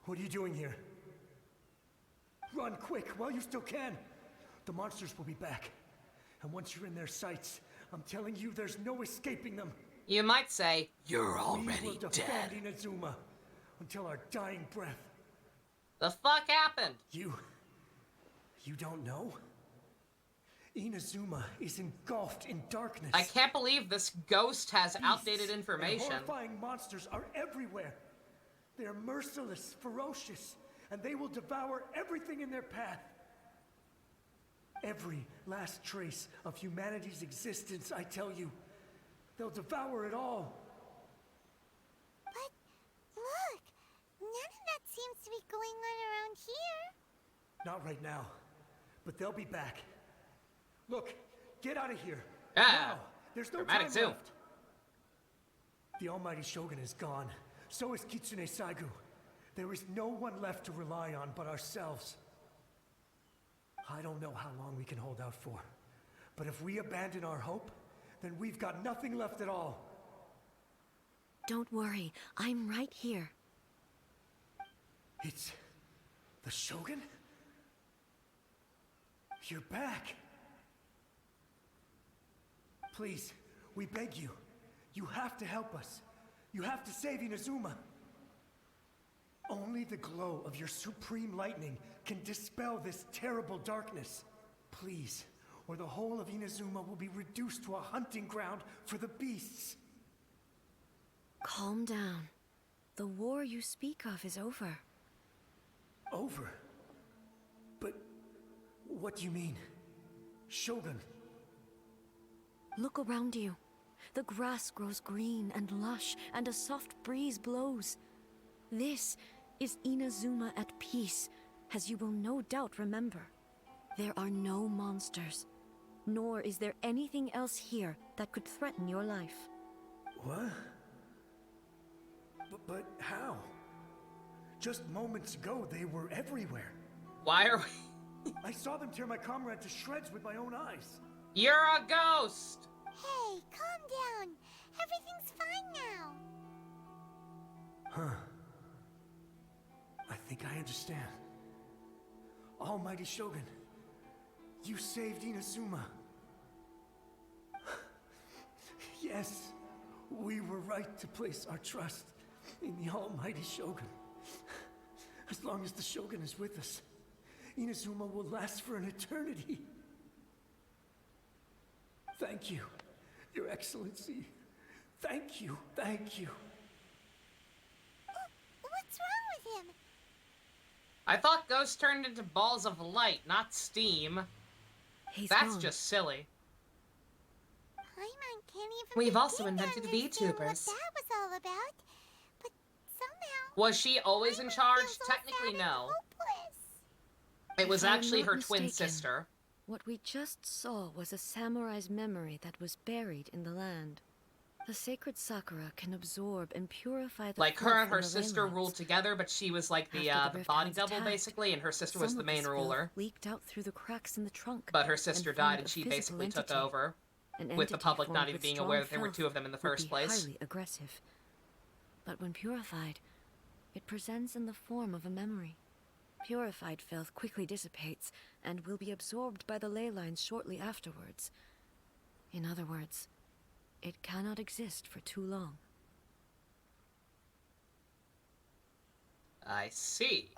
What are you doing here? Run quick while you still can. The monsters will be back. And once you're in their sights, I'm telling you there's no escaping them. You might say, you're We already will dead. defend Inazuma until our dying breath. The fuck happened? You don't know? Inazuma is engulfed in darkness. I can't believe this ghost has outdated Beasts information. And horrifying monsters are everywhere. They're merciless, ferocious, and they will devour everything in their path. Every last trace of humanity's existence, I tell you. They'll devour it all. But party going on around here. Not right now, but they'll be back. Look, get out of here. Ah, Now. There's no dramatic time zoom. left. The almighty Shogun is gone. So is Kitsune Saigu. There is no one left to rely on but ourselves. I don't know how long we can hold out for. But if we abandon our hope, then we've got nothing left at all. Don't worry, I'm right here. It's... the Shogun? You're back. Please, we beg you. You have to help us. You have to save Inazuma. Only the glow of your supreme lightning can dispel this terrible darkness. Please, or the whole of Inazuma will be reduced to a hunting ground for the beasts. Calm down. The war you speak of is over. Over? But what do you mean? Shogun? Look around you. The grass grows green and lush, and a soft breeze blows. This is Inazuma at peace, as you will no doubt remember. There are no monsters, nor is there anything else here that could threaten your life. What? But how? Just moments ago, they were everywhere. Why are we... I saw them tear my comrade to shreds with my own eyes. You're a ghost! Hey, calm down. Everything's fine now. Huh. I think I understand. Almighty Shogun, you saved Inazuma. Yes, we were right to place our trust in the Almighty Shogun. As long as the Shogun is with us, Inazuma will last for an eternity. Thank you, Your Excellency. Thank you, thank you. What's wrong with him? I thought ghosts turned into balls of light, not steam. He's That's gone. just silly. Paimon can't even We've begin also to invented understand what VTubers. that was all about. But somehow... Was she always in Paimon charge? feels all Technically, sad and no. hopeless. It was If I'm actually not her twin mistaken, sister. What we just saw was a samurai's memory that was buried in the land. The sacred Sakura can absorb and purify the Like, her filth and her in the sister ley lines. ruled together, but she was like the After the the body Rifthounds double, attacked, basically, and her sister was Some the of main this filth ruler. leaked out through the cracks in the trunk. But her sister and died, formed and a she physical basically took entity. over. An With the entity public formed not even with being strong aware that there were filth two of them in the would first be place. highly aggressive. But when purified, it presents in the form of a memory. Purified filth quickly dissipates and will be absorbed by the ley lines shortly afterwards. In other words, it cannot exist for too long. I see.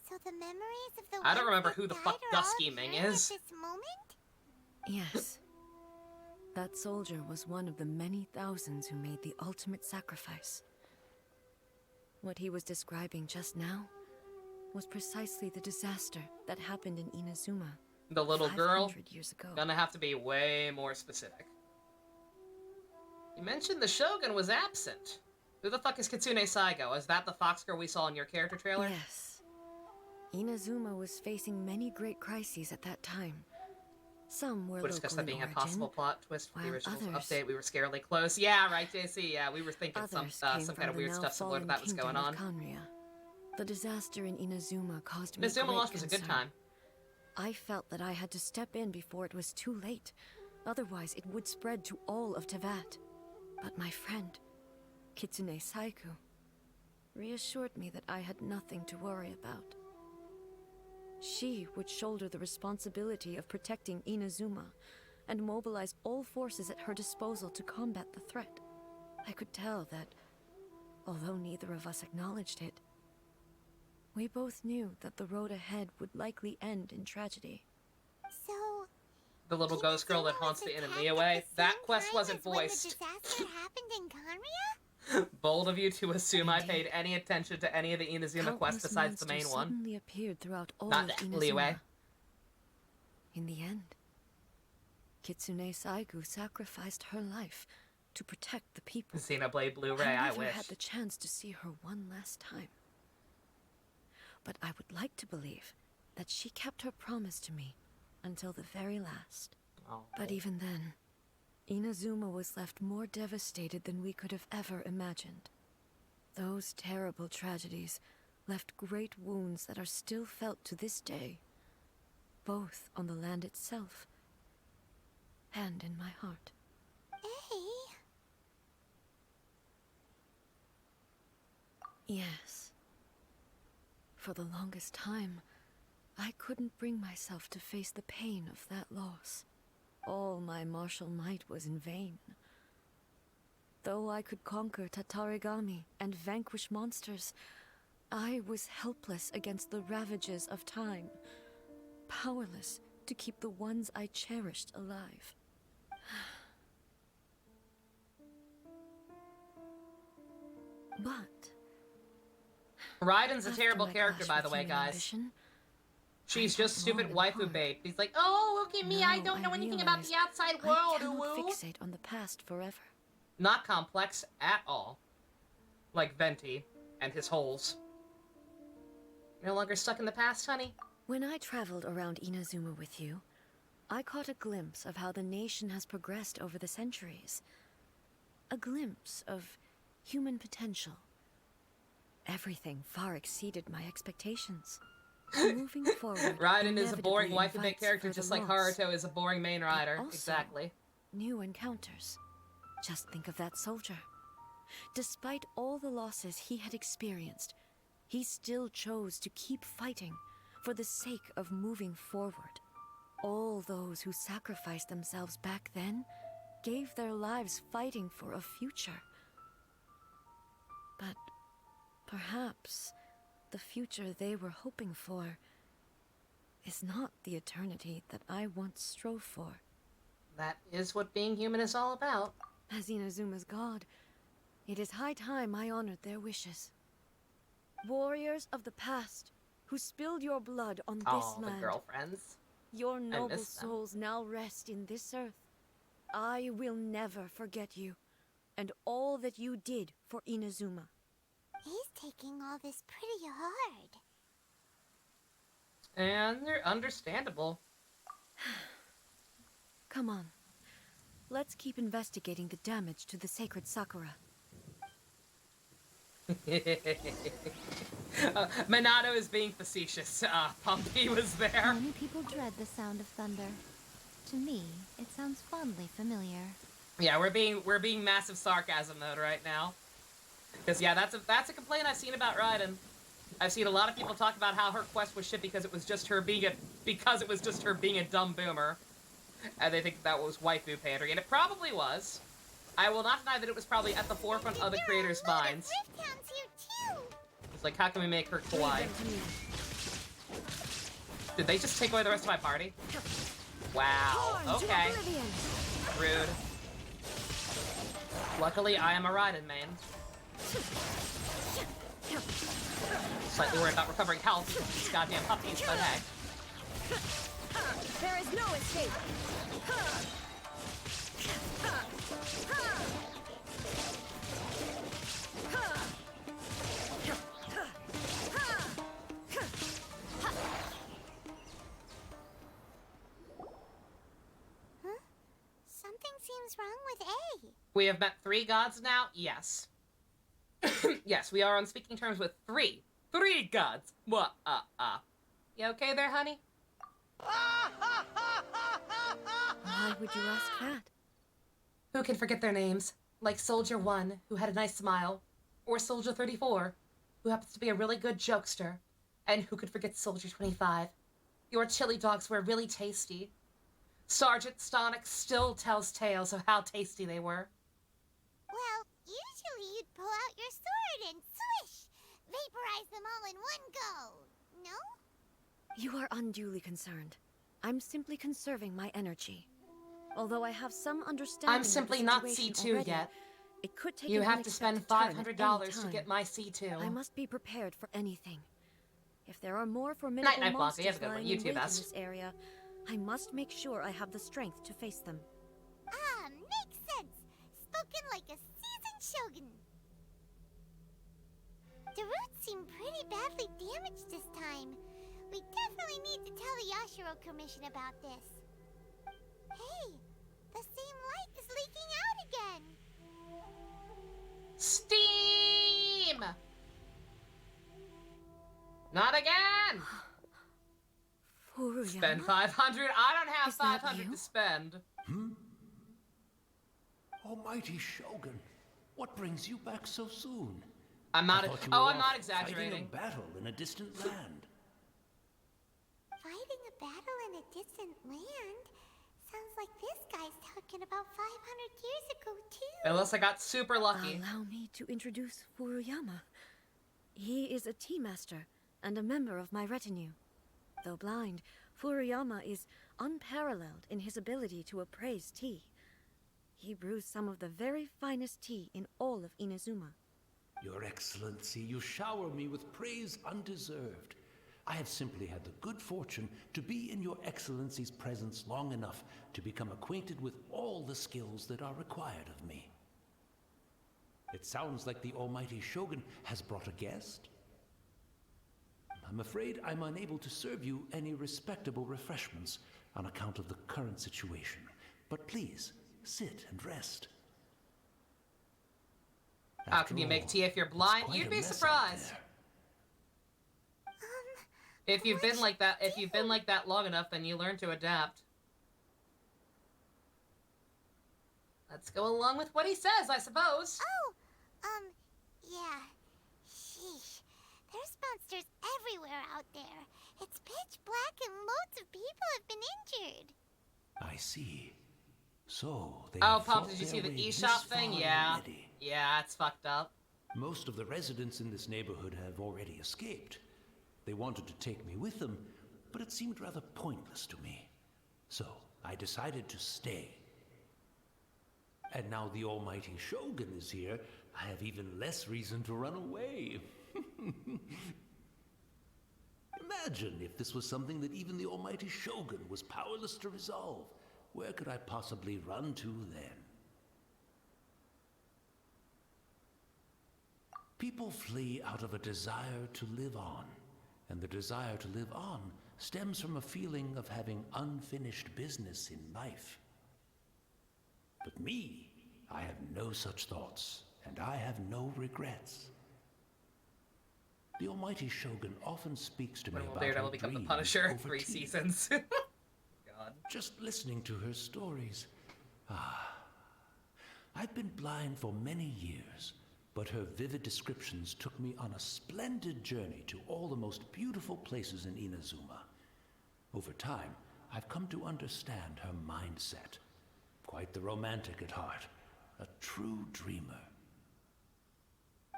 So the memories of the I don't ones remember that who the died fuck are all Dusky Ming here is. At this moment? Yes. That soldier was one of the many thousands who made the ultimate sacrifice. What he was describing just now was precisely the disaster that happened in Inazuma The little girl? 500 years ago. Gonna have to be way more specific. You mentioned the Shogun was absent. Who the fuck is Kitsune Saigo? Is that the fox girl we saw in your character trailer? Yes. Inazuma was facing many great crises at that time. Some were We'll discuss local that in being a origin. possible plot twist for the while original others- update. We were scarily close. Yeah, right, JC. Yeah, we were thinking some Others came kind from of the weird now stuff similar to fallen that was going kingdom on. of Kanria. The disaster in Inazuma caused me Inazuma great Lost was a good concern. time. I felt that I had to step in before it was too late. Otherwise, it would spread to all of Tevat. But my friend, Kitsune Saiku, reassured me that I had nothing to worry about. She would shoulder the responsibility of protecting Inazuma and mobilize all forces at her disposal to combat the threat. I could tell that, although neither of us acknowledged it, we both knew that the road ahead would likely end in tragedy. So... The little ghost girl that Inazuma haunts was the attacked enemy at away. the That same quest time wasn't as when the voiced. disaster happened in Kanria? Bold of you to assume I paid any attention to any of the Inazuma quests Countless besides the main monsters one. suddenly appeared throughout all Not of that Inazuma. leeway. In the end, Kitsune Saigu sacrificed her life to protect the people. Xenoblade Blu-ray, I never wish. had the chance to see her one last time. But I would like to believe that she kept her promise to me until the very last. Oh. But even then, Inazuma was left more devastated than we could have ever imagined. Those terrible tragedies left great wounds that are still felt to this day, both on the land itself and in my heart. Hey. Yes. For the longest time, I couldn't bring myself to face the pain of that loss. All my martial might was in vain. Though I could conquer Tatarigami and vanquish monsters, I was helpless against the ravages of time, powerless to keep the ones I cherished alive. But Raiden's a after terrible my character, clash by the with way, human guys. ambition, She's I just got stupid long and waifu hard. bait. He's like, oh, look at me, I Now don't know anything about realize the outside I world, cannot ooh. fixate on the past forever. Not complex at all. Like Venti and his holes. You're no longer stuck in the past, honey? When I traveled around Inazuma with you, I caught a glimpse of how the nation has progressed over the centuries. A glimpse of human potential. Everything far exceeded my expectations. Moving forward, Raiden is a boring inevitably waifu bait invites character further just like loss, Haruto is a boring main rider. also Exactly. new encounters. Just think of that soldier. Despite all the losses he had experienced, he still chose to keep fighting for the sake of moving forward. All those who sacrificed themselves back then gave their lives fighting for a future. But perhaps the future they were hoping for is not the eternity that I once strove for. That is what being human is all about. As Inazuma's god, it is high time I honored their wishes. Warriors of the past, who spilled your blood on this Oh, the land, girlfriends. your noble miss them. souls now rest in this earth. I will never forget you, and all that you did for Inazuma. He's taking all this pretty hard. And they're understandable. Come on. Let's keep investigating the damage to the sacred Sakura. Minato is being facetious. Pumpy was there. Many people dread the sound of thunder. To me, it sounds fondly familiar. Yeah, we're being massive sarcasm mode right now. Because yeah, that's a complaint I've seen about Raiden. I've seen a lot of people talk about how her quest was shit because it was just her being a dumb boomer, and they think that was waifu pandering, and it probably was. I will not deny that it was probably at the forefront of the creators' minds. There are a lot of Rift Hounds here too. It's like, how can we make her kawaii? Did they just take away the rest of my party? Wow. Okay. Rude. Luckily, I am a Raiden main. Slightly worried about recovering health because of these goddamn puppies, but hey. There is no escape! Huh? Something seems wrong with A. We have met 3 gods now? Yes. Yes, we are on speaking terms with 3. 3 gods! What? You okay there, honey? Why would you ask that? Who can forget their names? Like Soldier 1, who had a nice smile. Or Soldier 34, who happens to be a really good jokester. And who could forget Soldier 25? Your chili dogs were really tasty. Sergeant Stonic still tells tales of how tasty they were. Well, usually you'd pull out your sword and swish! Vaporize them all in one go, no? You are unduly concerned. I'm simply conserving my energy. Although I have some understanding I'm simply of the not situation C2 already, yet. it could take You an have to spend unexpected turn at any $500 to time. get my C2. I must be prepared for anything. If there are more formidable Night, Blanca. You have monsters a good one. lying You in too, wait in best. this area, I must make sure I have the strength to face them. Ah, makes sense. Spoken like a seasoned shogun. The roots seem pretty badly damaged this time. We definitely need to tell the Yashiro Commission about this. Hey, the same light is leaking out again. Steam! Not again! Furuyama? Spend 500? I don't have Is that 500 you? to spend. Almighty Shogun, what brings you back so soon? I'm not. I thought you Oh, were I'm not off exaggerating. Fighting a battle in a distant land. Fighting a battle in a distant land? Sounds like this guy's talking about 500 years ago, too. Unless I got super lucky. Allow me to introduce Furuyama. He is a tea master and a member of my retinue. Though blind, Furuyama is unparalleled in his ability to appraise tea. He brews some of the very finest tea in all of Inazuma. Your Excellency, you shower me with praise undeserved. I have simply had the good fortune to be in your Excellency's presence long enough to become acquainted with all the skills that are required of me. It sounds like the Almighty Shogun has brought a guest. I'm afraid I'm unable to serve you any respectable refreshments on account of the current situation. But please, sit and rest. How After can you make all, tea if you're it's blind? quite You'd a be mess out surprised. there. If you've been like that, if you've been like that long enough, then you learn to adapt. Let's go along with what he says, I suppose. Oh, yeah. Sheesh. There's monsters everywhere out there. It's pitch black and loads of people have been injured. I see. So they Oh, have Pump, fought did you their see the way eShop this thing? far Yeah. already. Yeah, it's fucked up. Most of the residents in this neighborhood have already escaped. They wanted to take me with them, but it seemed rather pointless to me. So I decided to stay. And now the Almighty Shogun is here, I have even less reason to run away. Imagine if this was something that even the Almighty Shogun was powerless to resolve. Where could I possibly run to then? People flee out of a desire to live on, and the desire to live on stems from a feeling of having unfinished business in life. But me, I have no such thoughts, and I have no regrets. The Almighty Shogun often speaks to me When will about her Daredevil become the dreams Punisher? over 3 tea. seasons. God. Just listening to her stories. I've been blind for many years, but her vivid descriptions took me on a splendid journey to all the most beautiful places in Inazuma. Over time, I've come to understand her mindset. Quite the romantic at heart, a true dreamer.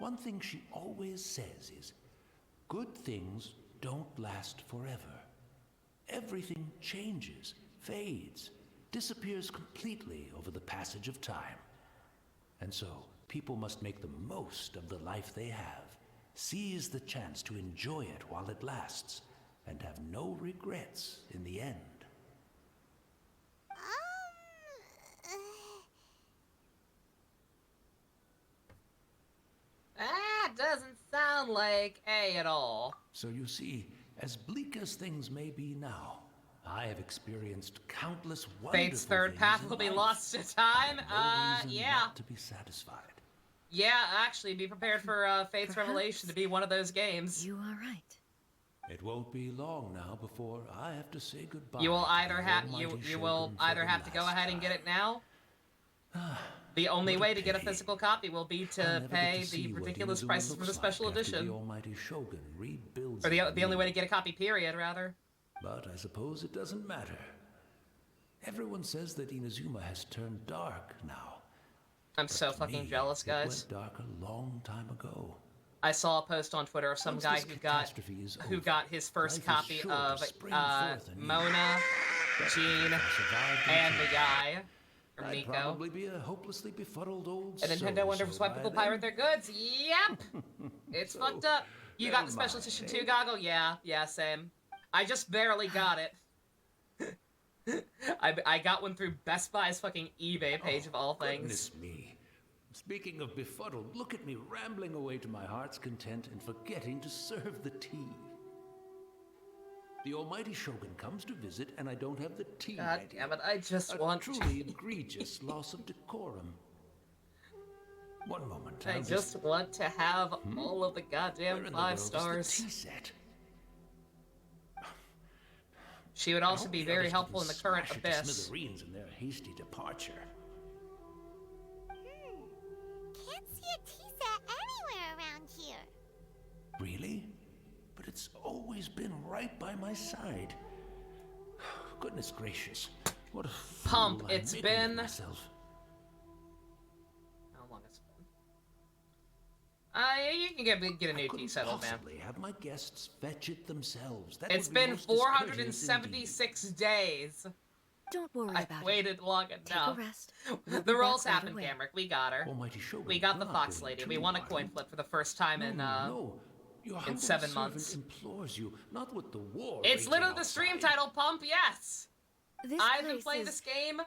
One thing she always says is, good things don't last forever. Everything changes, fades, disappears completely over the passage of time. And so, people must make the most of the life they have, seize the chance to enjoy it while it lasts, and have no regrets in the end. That doesn't sound like A at all. So you see, as bleak as things may be now, I have experienced countless wonderful Fate's third things path in will be life. lost to time. No reason Yeah. not to be satisfied. Yeah, actually, be prepared for Fate's Perhaps. Revelation to be one of those games. You are right. It won't be long now before I have to say goodbye. You will to either the have Almighty you will Shogun for either the have to go last ahead and get time. it now. The only What a way to get a pity. physical copy will be I'll to never get pay to see the what ridiculous Inazuma prices for the looks special like after edition, The Almighty Shogun rebuilds or the it only way to anew. get a copy. Period, rather. But I suppose it doesn't matter. Everyone says that Inazuma has turned dark now. I'm so To fucking me, jealous, it guys. went dark a long time ago. I saw a post on Twitter of some Once guy this catastrophe is who over, got his first life is copy sure to of spring forth anew. Mona, Jean, If I survived and until- the guy from I'd Nico. probably be a hopelessly befuddled old And Nintendo soul, wonders so why by people then- pirate their goods. Yep, it's So, fucked up. You got never the special mind, edition eh? 2 goggle? Yeah, same. I just barely got it. I got one through Best Buy's fucking eBay page of all things. Goodness me. Speaking of befuddled, look at me rambling away to my heart's content and forgetting to serve the tea. The almighty Shogun comes to visit and I don't have the tea God ready. damn it, I just want truly egregious loss of decorum. One moment. I just want to have all of the goddamn Where in the 5 world is the stars. tea set? She would also be very helpful in the current Smash it to abyss. smithereens in their hasty departure. Can't see a tea set anywhere around here. Really? But it's always been right by my side. Goodness gracious. What a fool Pump, I'm it's making of been- myself. How long has it been? You can get a new tea set, old man. Possibly have my guests fetch it themselves. That It's would be been most discourteous 476 days. Don't worry I've about it. waited long Take enough. a rest. We'll be The rolls back right happened, away. Gamrick. We got her. indeed. Almighty Shogun, We got the you're Fox not Lady. going We too won a hard. coin flip for the first time in, No. Your humble 7 servant months. implores you, not with the war. It's raging literally the stream outside. title, Pump, yes! This I've been place playing is this game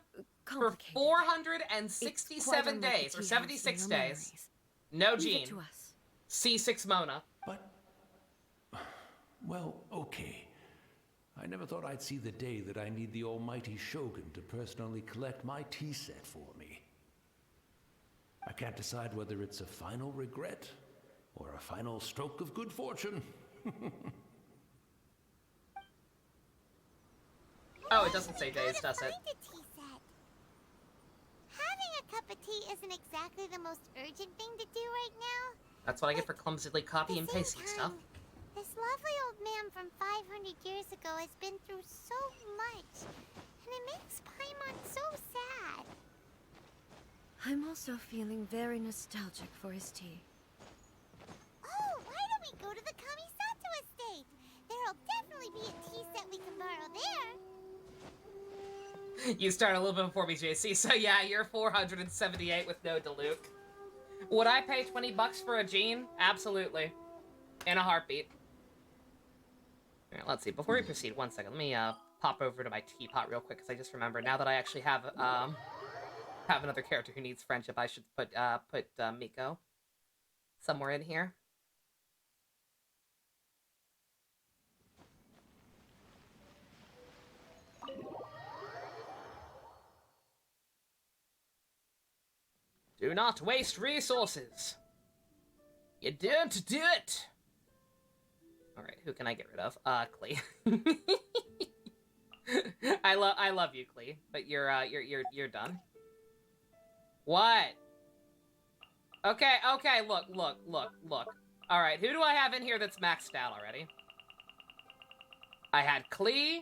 for complicated. 467 It's quite unlike days, the or tea 76 house in your days. memories. No Leave it Gene. to us. C6 Mona. But, well, okay. I never thought I'd see the day that I need the almighty Shogun to personally collect my tea set for me. I can't decide whether it's a final regret or a final stroke of good fortune. Oh, it doesn't say days, does it? Find a tea set. Having a cup of tea isn't exactly the most urgent thing to do right now. That's what I get for clumsily copy and At the pasting same stuff. time, this lovely old man from 500 years ago has been through so much, and it makes Paimon so sad. I'm also feeling very nostalgic for his tea. Oh, why don't we go to the Kamisato estate? There'll definitely be a tea set we can borrow there. You start a little bit before me, JC, so yeah, you're 478 with no Diluc. Would I pay 20 bucks for a Gene? Absolutely. In a heartbeat. Alright, let's see. Before we proceed, one second. Let me pop over to my teapot real quick, because I just remembered, now that I actually have another character who needs friendship, I should put Miko somewhere in here. Do not waste resources. You don't do it. All right, who can I get rid of? Klee. I love you, Klee, but you're done. What? Okay, look. All right, who do I have in here that's maxed out already? I had Klee,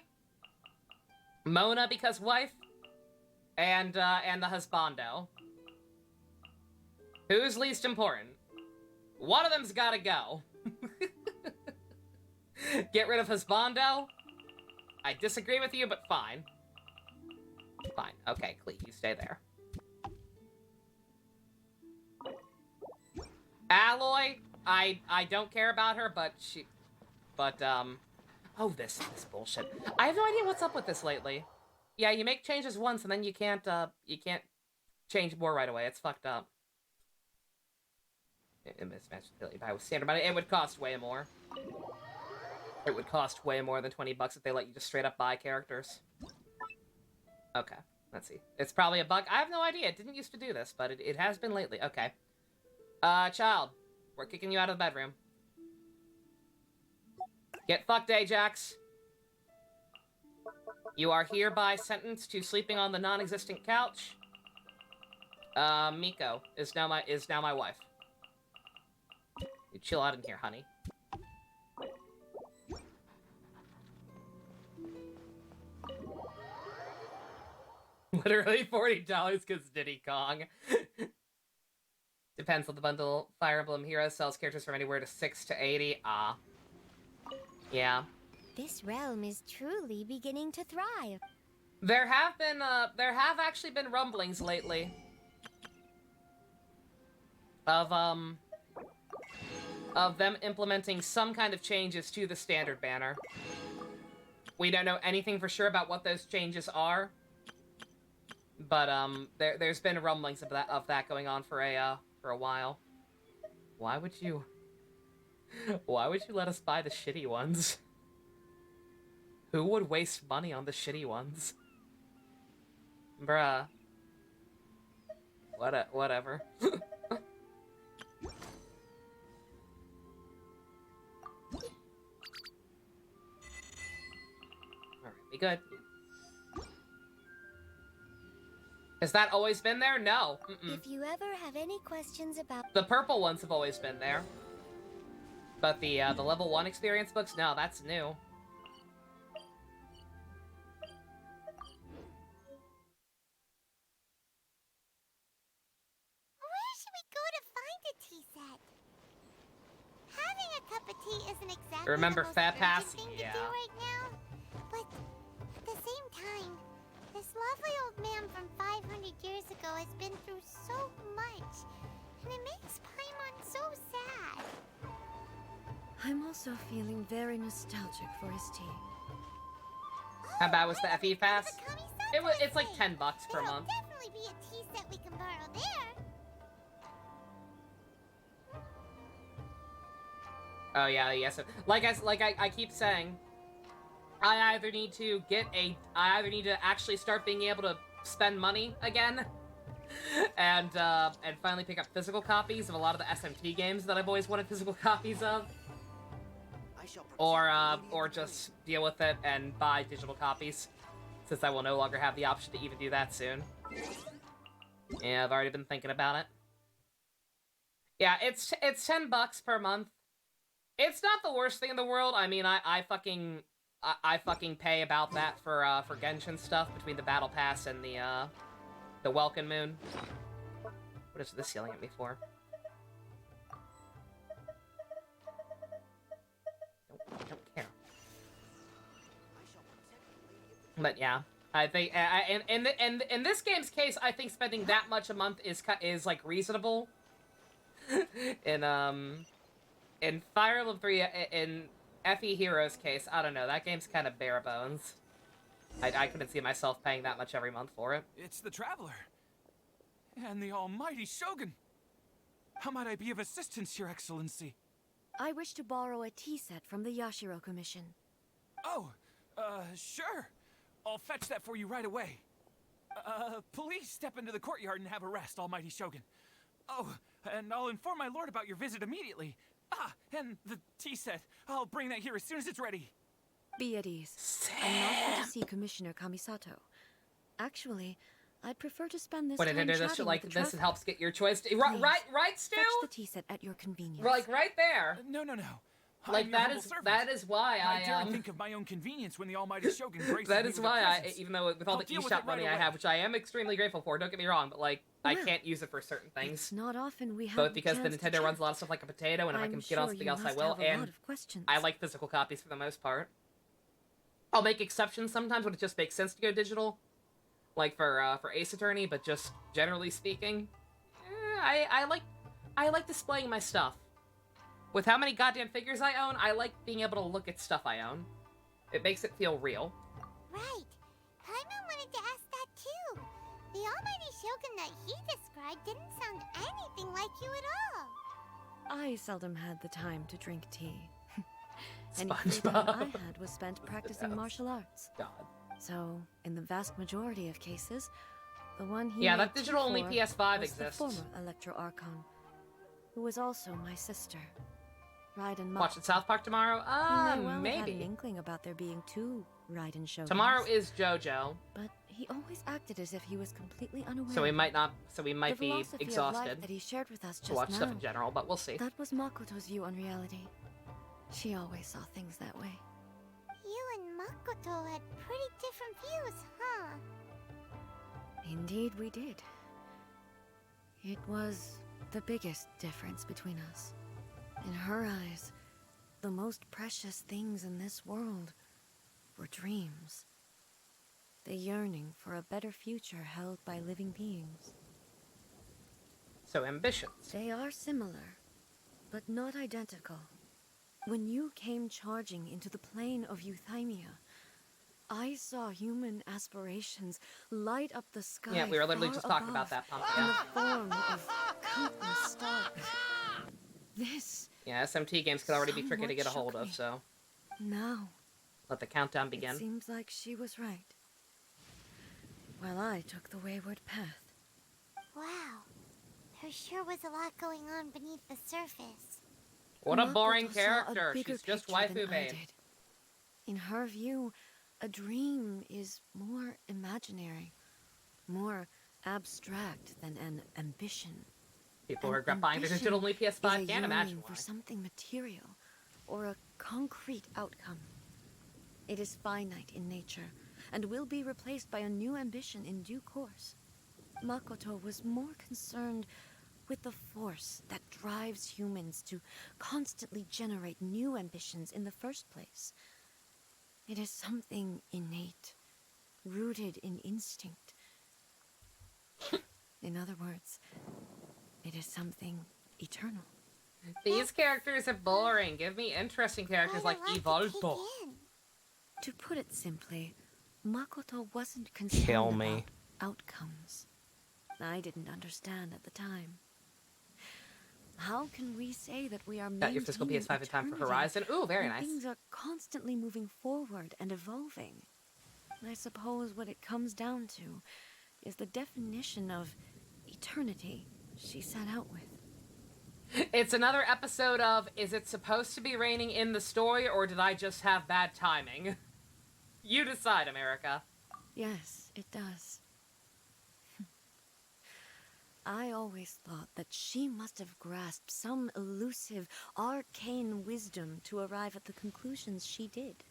Mona because wife, and the husbando. Who's least important? One of them's gotta go. Get rid of husbando? I disagree with you, but fine. Fine. Okay, Clee, you stay there. Alloy, I don't care about her, but oh, this bullshit. I have no idea what's up with this lately. Yeah, you make changes once and then you can't change more right away. It's fucked up. Mismatched ability by standard, but it would cost way more. It would cost way more than 20 bucks if they let you just straight up buy characters. Okay, let's see. It's probably a bug. I have no idea. It didn't used to do this, but it has been lately. Okay. Child, we're kicking you out of the bedroom. Get fucked, Ajax. You are hereby sentenced to sleeping on the non-existent couch. Miko is now my wife. You chill out in here, honey. Literally $40 because Diddy Kong. Depends on the bundle. Fire Emblem Heroes sells characters from anywhere to 6 to 80. Ah. Yeah. This realm is truly beginning to thrive. There have actually been rumblings lately of them implementing some kind of changes to the standard banner. We don't know anything for sure about what those changes are. But there's been rumblings of that going on for a while. Why would you let us buy the shitty ones? Who would waste money on the shitty ones? Bruh. Whatever. Alright, we good. Has that always been there? No. If you ever have any questions about... The purple ones have always been there. But the level 1 experience books, no, that's new. Where should we go to find a tea set? Having a cup of tea isn't exactly Remember the most Fat urgent Pass? thing Yeah. to do right now. But at the same time, this lovely old man from 500 years ago has been through so much, and it makes Paimon so sad. I'm also feeling very nostalgic for his tea. How bad was the FE pass? It's like $10 $10 per month. Definitely be a tea set we can borrow there. Oh yeah, yes. Like I keep saying, I either need to actually start being able to spend money again, and finally pick up physical copies of a lot of the SMT games that I've always wanted physical copies of, or just deal with it and buy digital copies, since I will no longer have the option to even do that soon. Yeah, I've already been thinking about it. Yeah, it's $10 per month. It's not the worst thing in the world. I mean, I fucking pay about that for Genshin stuff between the battle pass and the Welkin Moon. What is this yelling at me for? I don't care. But yeah, I think in this game's case, I think spending that much a month is like reasonable. In Fire Emblem 3, in FE Heroes case, I don't know, that game's kind of bare bones. I couldn't see myself paying that much every month for it. It's the Traveler. And the almighty Shogun. How might I be of assistance, Your Excellency? I wish to borrow a tea set from the Yashiro Commission. Oh, sure. I'll fetch that for you right away. Please step into the courtyard and have a rest, almighty Shogun. Oh, and I'll inform my lord about your visit immediately. Ah, and the tea set. I'll bring that here as soon as it's ready. Be at ease. I'm not here to see Commissioner Kamisato. Actually, I'd prefer to spend this time chatting with the this traveler. helps get your choice. Please, Right, Stu? fetch the tea set at your convenience. Like right there. No. Like that is why I dare think of my own convenience when the almighty Shogun graces that me is with why a I, presence. even though with all I'll the deal with eShop it right money I away. have, which I am extremely grateful for, don't get me wrong, but like I Well, can't use it for certain things. It's not often we have Both because the chance to Nintendo runs chat. a lot of stuff like a potato, and if I I'm can get sure on something you else, I must will. have a And lot of questions. I like physical copies for the most part. I'll make exceptions sometimes when it just makes sense to go digital, like for Ace Attorney. But just generally speaking, I like displaying my stuff. With how many goddamn figures I own, I like being able to look at stuff I own. It makes it feel real. Right. Paimon wanted to ask that too. The almighty Shogun that he described didn't sound anything like you at all. I seldom had the time to drink tea. Any free time SpongeBob. I had was spent practicing Yes. martial arts. God. So, in the vast majority of cases, the one he Yeah, made that digital tea only for PS5 was exists. the former Electro Archon, who was also my sister, Raiden Makoto. Watching South Park tomorrow? You may well have had an Maybe. inkling about there being two Raiden Shoguns. Tomorrow is JoJo, But he always acted as if he was completely unaware. so we might not. So we might the be philosophy of life exhausted that he shared with us to just watch now. stuff in general, but we'll see. That was Makoto's view on reality. She always saw things that way. You and Makoto had pretty different views, huh? Indeed, we did. It was the biggest difference between us. In her eyes, the most precious things in this world were dreams. The yearning for a better future held by living beings. So ambitions. They are similar, but not identical. When you came charging into the plane of Euthymia, I saw human aspirations light up the sky. Yeah, we were literally far just talking about above, that, Pump. in Yeah. the form of countless stars. This Yeah, SMT games could already be tricky to somewhat get a hold shook of, me. so Now, let the countdown it begin. seems like she was right. While I took the wayward path. Wow. There sure was a lot going on beneath the surface. What a Makoto boring saw a character. bigger She's just picture than waifu I babe. did. In her view, a dream is more imaginary, more abstract than an ambition. People An regret buying the ambition digital only is PS5. a Can't imagine yearning why. for something material or a concrete outcome. It is finite in nature and will be replaced by a new ambition in due course. Makoto was more concerned with the force that drives humans to constantly generate new ambitions in the first place. It is something innate, rooted in instinct. In other words, it is something eternal. These characters are boring. Give me interesting characters like Quite a lot to Evolto. take in. To put it simply, Makoto wasn't concerned Kill me. about outcomes. I didn't understand at the time. How can we say that we are Got your physical maintaining PS5 in time for eternity Horizon. Ooh, very when nice. things are constantly moving forward and evolving? I suppose what it comes down to is the definition of eternity she set out with. It's another episode of, is it supposed to be raining in the story, or did I just have bad timing? You decide, America. Yes, it does. I always thought that she must have grasped some elusive, arcane wisdom to arrive at the conclusions she did.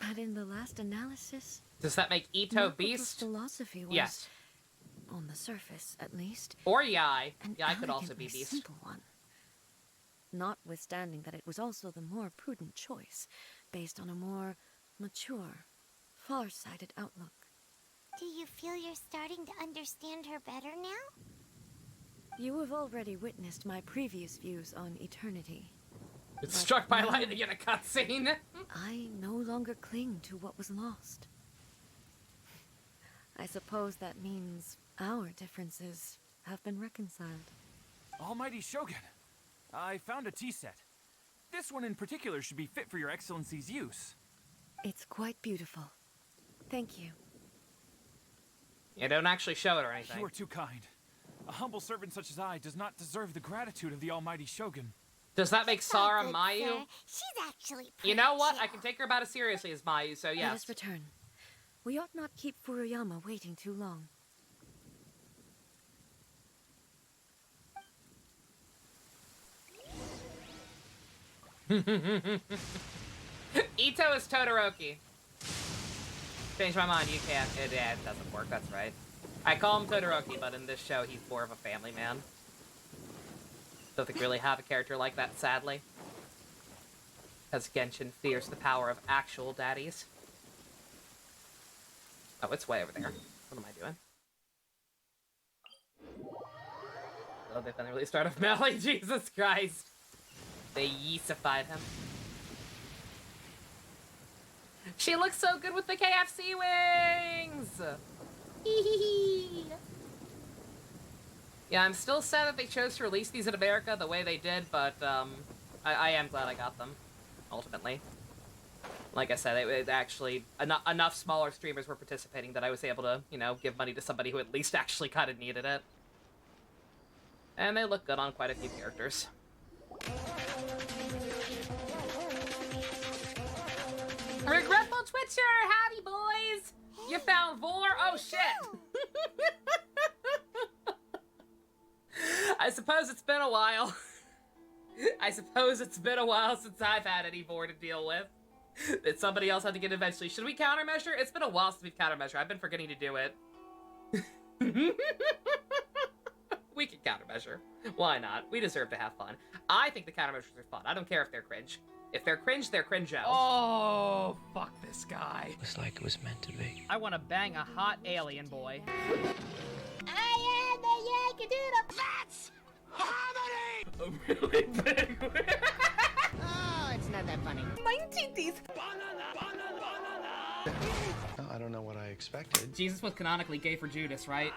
But in the last analysis, Does that make Ito Makoto's Beast? philosophy was, Yes. on the surface at least, Or Yai. an Yai could also be elegantly Beast. simple one. Notwithstanding that it was also the more prudent choice, based on a more mature, far-sighted outlook. Do you feel you're starting to understand her better now? You have already witnessed my previous views on eternity. It's struck by lightning in a cutscene. I no longer cling to what was lost. I suppose that means our differences have been reconciled. Almighty Shogun, I found a tea set. This one in particular should be fit for your excellency's use. It's quite beautiful. Thank you. Yeah, don't actually show it or anything. You are too kind. A humble servant such as I does not deserve the gratitude of the Almighty Shogun. Does that make It's all Sara good, Mayu? sir. She's actually pretty You know what? I chill. can take her about as seriously as Mayu, so Let yes. us return. We ought not keep Furuyama waiting too long. Ito is Todoroki. Change my mind, you can't. It doesn't work, that's right. I call him Todoroki, but in this show, he's more of a family man. Don't think we really have a character like that, sadly. Because Genshin fears the power of actual daddies. Oh, it's way over there. What am I doing? Oh, they finally released Art of Melee, Jesus Christ. They yeasified him. She looks so good with the KFC wings! Hee. Yeah, I'm still sad that they chose to release these in America the way they did, but I am glad I got them, ultimately. Like I said, it actually, enough smaller streamers were participating that I was able to, you know, give money to somebody who at least actually kind of needed it. And they look good on quite a few characters. Regretful Twitcher! Howdy, boys! You found Vor? Oh, shit! I suppose it's been a while. I suppose it's been a while since I've had any Vor to deal with. That somebody else had to get eventually. Should we countermeasure? It's been a while since we've countermeasured. I've been forgetting to do it. We can countermeasure. Why not? We deserve to have fun. I think the countermeasures are fun. I don't care if they're cringe. If they're cringe, they're cringe out. Oh, fuck this guy. Looks like it was meant to be. I want to bang a hot alien boy. I am the Yankadoodle. That's harmony! A really big one. Oh, it's not that funny. 19th. Well, I don't know what I expected. Jesus was canonically gay for Judas, right?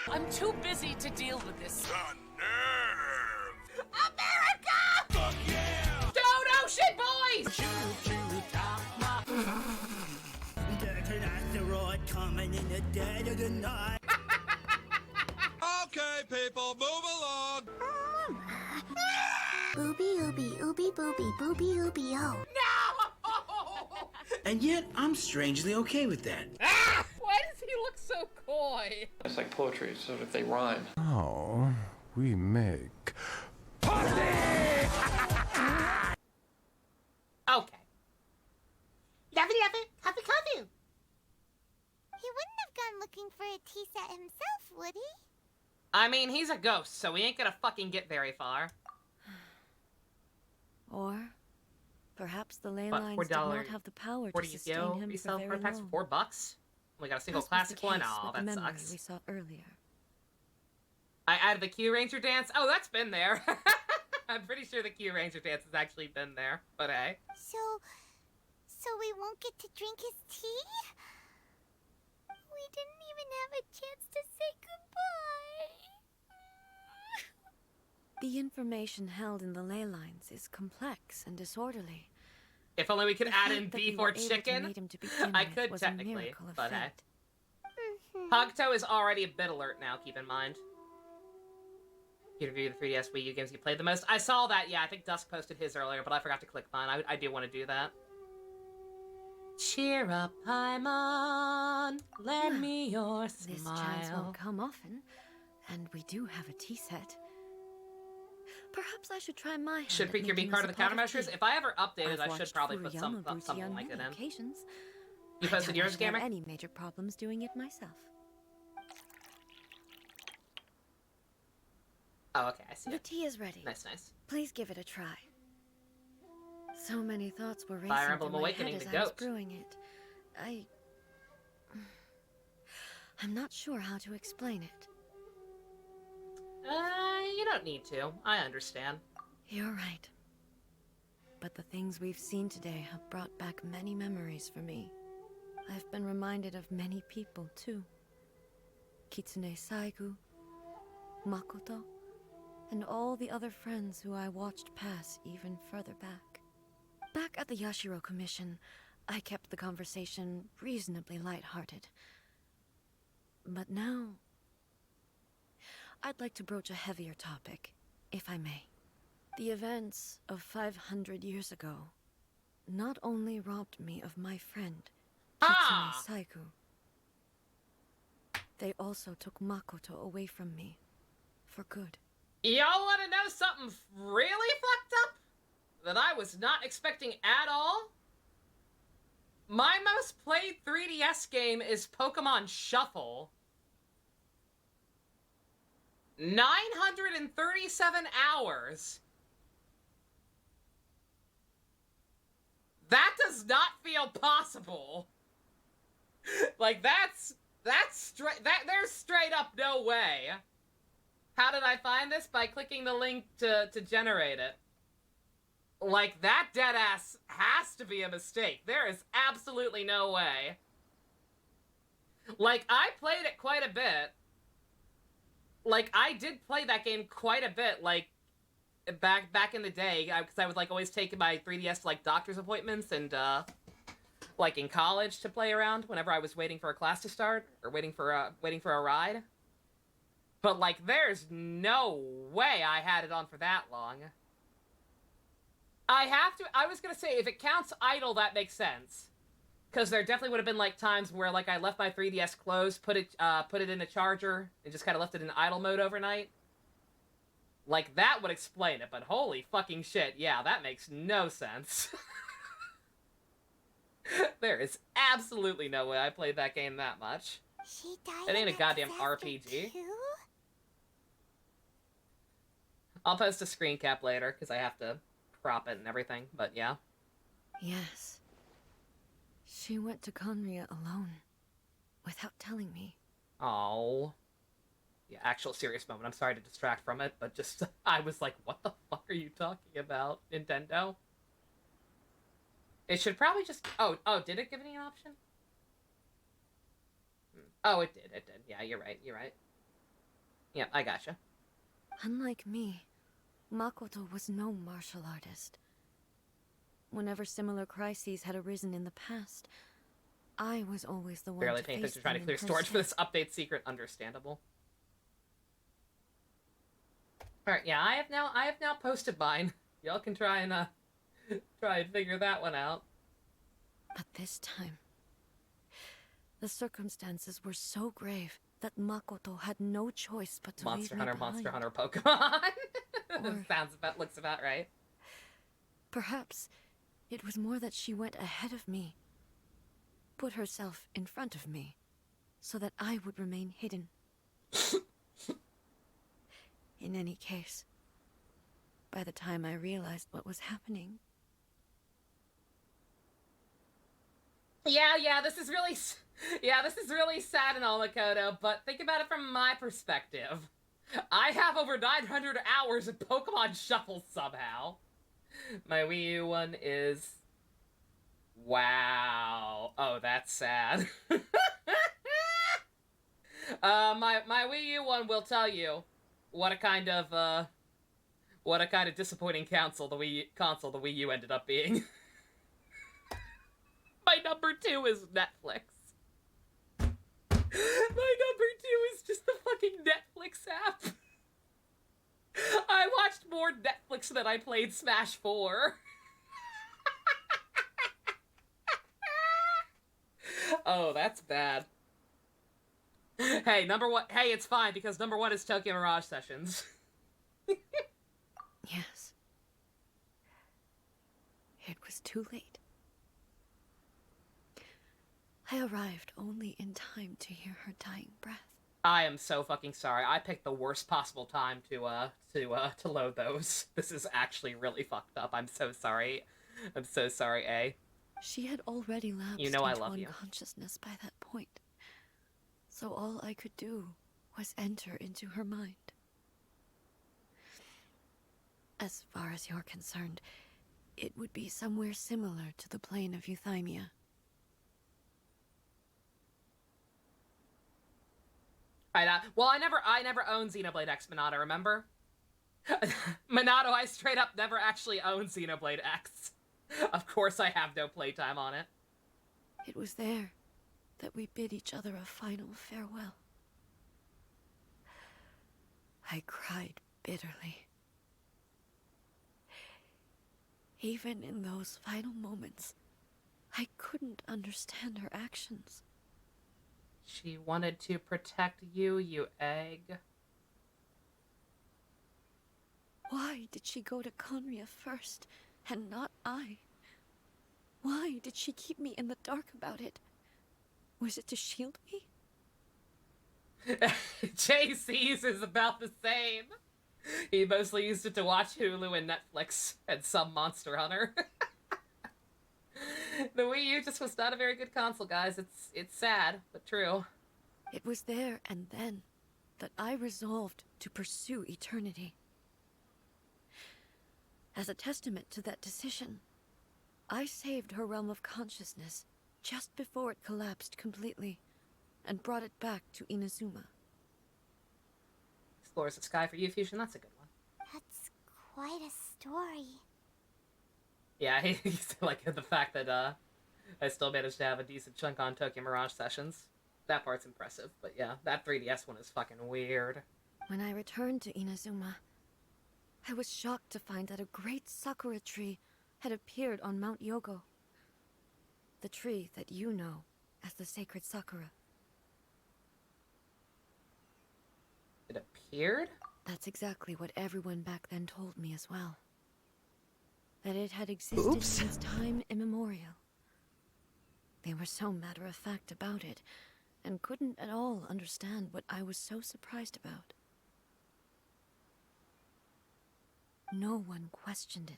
I'm too busy to deal with this. The nerve! America! Fuck yeah! Dodo shit, boys! There's an asteroid coming in the dead of the night. Okay, people, move along. Booby ooby ooby booby booby ooby oh. No! And yet, I'm strangely okay with that. Ah! Why does he look so coy? It's like poetry, so if they rhyme. Oh, we make Okay. Lovey lovey, coffee coffee. He wouldn't have gone looking for a tea set himself, would he? I mean, he's a ghost, so he ain't gonna fucking get very far. Or perhaps the ley But lines did not have the power to sustain him for resell very for packs long. for $4. We got a single As was classic the one. case Oh, with the that memory sucks. we saw earlier. I added the Q Ranger dance. Oh, that's been there. I'm pretty sure the Q Ranger dance has actually been there. But hey. So we won't get to drink his tea? We didn't even have a chance to say goodbye. The information held in the ley lines is complex and disorderly. If only we could The add fact in that we beef were or able to chicken. meet him to begin I with could was a technically, miracle of but hey. fate. Hogto is already a bit alert now, keep in mind. You review the 3DS Wii U games you played the most. I saw that, yeah, I think Dusk posted his earlier, but I forgot to click mine. I do want to do that. Cheer up, Paimon. Lend me your smile. This chance won't come often, and we do have a tea set. Perhaps I should try my hand Should at Precure be making part us of the a pot countermeasures? tea. If I ever updated, I've I should watched probably put Furuyama Booty something on like many it in. occasions. You I posted don't yours, have Gamer? any major problems doing it myself. Oh, okay, I see The it. tea is ready. Nice, nice. Please give it a try. So many thoughts were racing Fire through Emblem my Awakening head the as I was goat. brewing it. I'm not sure how to explain it. You don't need to. I understand. You're right. But the things we've seen today have brought back many memories for me. I've been reminded of many people, too. Kitsune Saigu, Makoto, and all the other friends who I watched pass even further back. Back at the Yashiro Commission, I kept the conversation reasonably lighthearted. But now, I'd like to broach a heavier topic, if I may. The events of 500 years ago not only robbed me of my friend, Kitsune Saigu, they also took Makoto away from me for good. Y'all want to know something really fucked up that I was not expecting at all? My most played 3DS game is Pokemon Shuffle. 937 hours. That does not feel possible. Like, that's straight, there's straight up no way. How did I find this? By clicking the link to generate it. Like, that deadass has to be a mistake. There is absolutely no way. Like, I played it quite a bit. Like, I did play that game quite a bit, like, back in the day, because I would, like, always take my 3DS to, like, doctor's appointments and, like, in college to play around whenever I was waiting for a class to start, or waiting for a ride. But, like, there's no way I had it on for that long. I was gonna say, if it counts idle, that makes sense. Because there definitely would have been, like, times where, like, I left my 3DS closed, put it in a charger, and just kind of left it in idle mode overnight. Like, that would explain it, but holy fucking shit, yeah, that makes no sense. There is absolutely no way I played that game that much. She died. It ain't a in goddamn disaster RPG. too? I'll post a screen cap later, because I have to crop it and everything, but yeah. Yes. She went to Conria alone, without telling me. Oh. Yeah, actual serious moment. I'm sorry to distract from it, but just, I was like, what the fuck are you talking about, Nintendo? It should probably just... Oh, did it give me an option? Oh, it did. Yeah, you're right. Yeah, I gotcha. Unlike me, Makoto was no martial artist. Whenever similar crises had arisen in the past, I was always the one Barely to paying face attention, trying to them clear in storage for person. this update secret. Understandable. Alright, yeah, I have now posted mine. Y'all can try and figure that one out. But this time, the circumstances were so grave that Makoto had no choice but to leave me behind. Monster Hunter, Pokemon. Or looks about right. perhaps it was more that she went ahead of me, put herself in front of me, so that I would remain hidden. In any case, by the time I realized what was happening... Yeah, this is really sad and all, Makoto, but think about it from my perspective. I have over 900 hours of Pokemon Shuffle somehow. My Wii U one is... Wow. Oh, that's sad. My Wii U one will tell you what a kind of disappointing console the Wii U ended up being. My number 2 is Netflix. My number 2 is just the fucking Netflix app. I watched more Netflix than I played Smash 4. Oh, that's bad. Hey, number 1. Hey, it's fine because number 1 is Tokyo Mirage Sessions. Yes. It was too late. I arrived only in time to hear her dying breath. I am so fucking sorry. I picked the worst possible time to load those. This is actually really fucked up. I'm so sorry. I'm so sorry, A. She had already lapsed You know I into love you. unconsciousness by that point. So all I could do was enter into her mind. As far as you're concerned, it would be somewhere similar to the plane of Euthymia. Well, I never owned Xenoblade X Minato, remember? Minato, I straight up never actually owned Xenoblade X. Of course I have no playtime on it. It was there that we bid each other a final farewell. I cried bitterly. Even in those final moments, I couldn't understand her actions. She wanted to protect you, you egg. Why did she go to Conria first, and not I? Why did she keep me in the dark about it? Was it to shield me? JC's is about the same. He mostly used it to watch Hulu and Netflix and some Monster Hunter. The Wii U just was not a very good console, guys. It's sad, but true. It was there and then that I resolved to pursue eternity. As a testament to that decision, I saved her realm of consciousness just before it collapsed completely, and brought it back to Inazuma. Explores the Sky for You Fusion, that's a good one. That's quite a story. Yeah, he's like the fact that I still managed to have a decent chunk on Tokyo Mirage Sessions. That part's impressive, but yeah, that 3DS one is fucking weird. When I returned to Inazuma, I was shocked to find that a great sakura tree had appeared on Mount Yogo. The tree that you know as the sacred sakura. It appeared? That's exactly what everyone back then told me as well. That it had existed since time immemorial. They were so matter-of-fact about it, and couldn't at all understand what I was so surprised about. No one questioned it,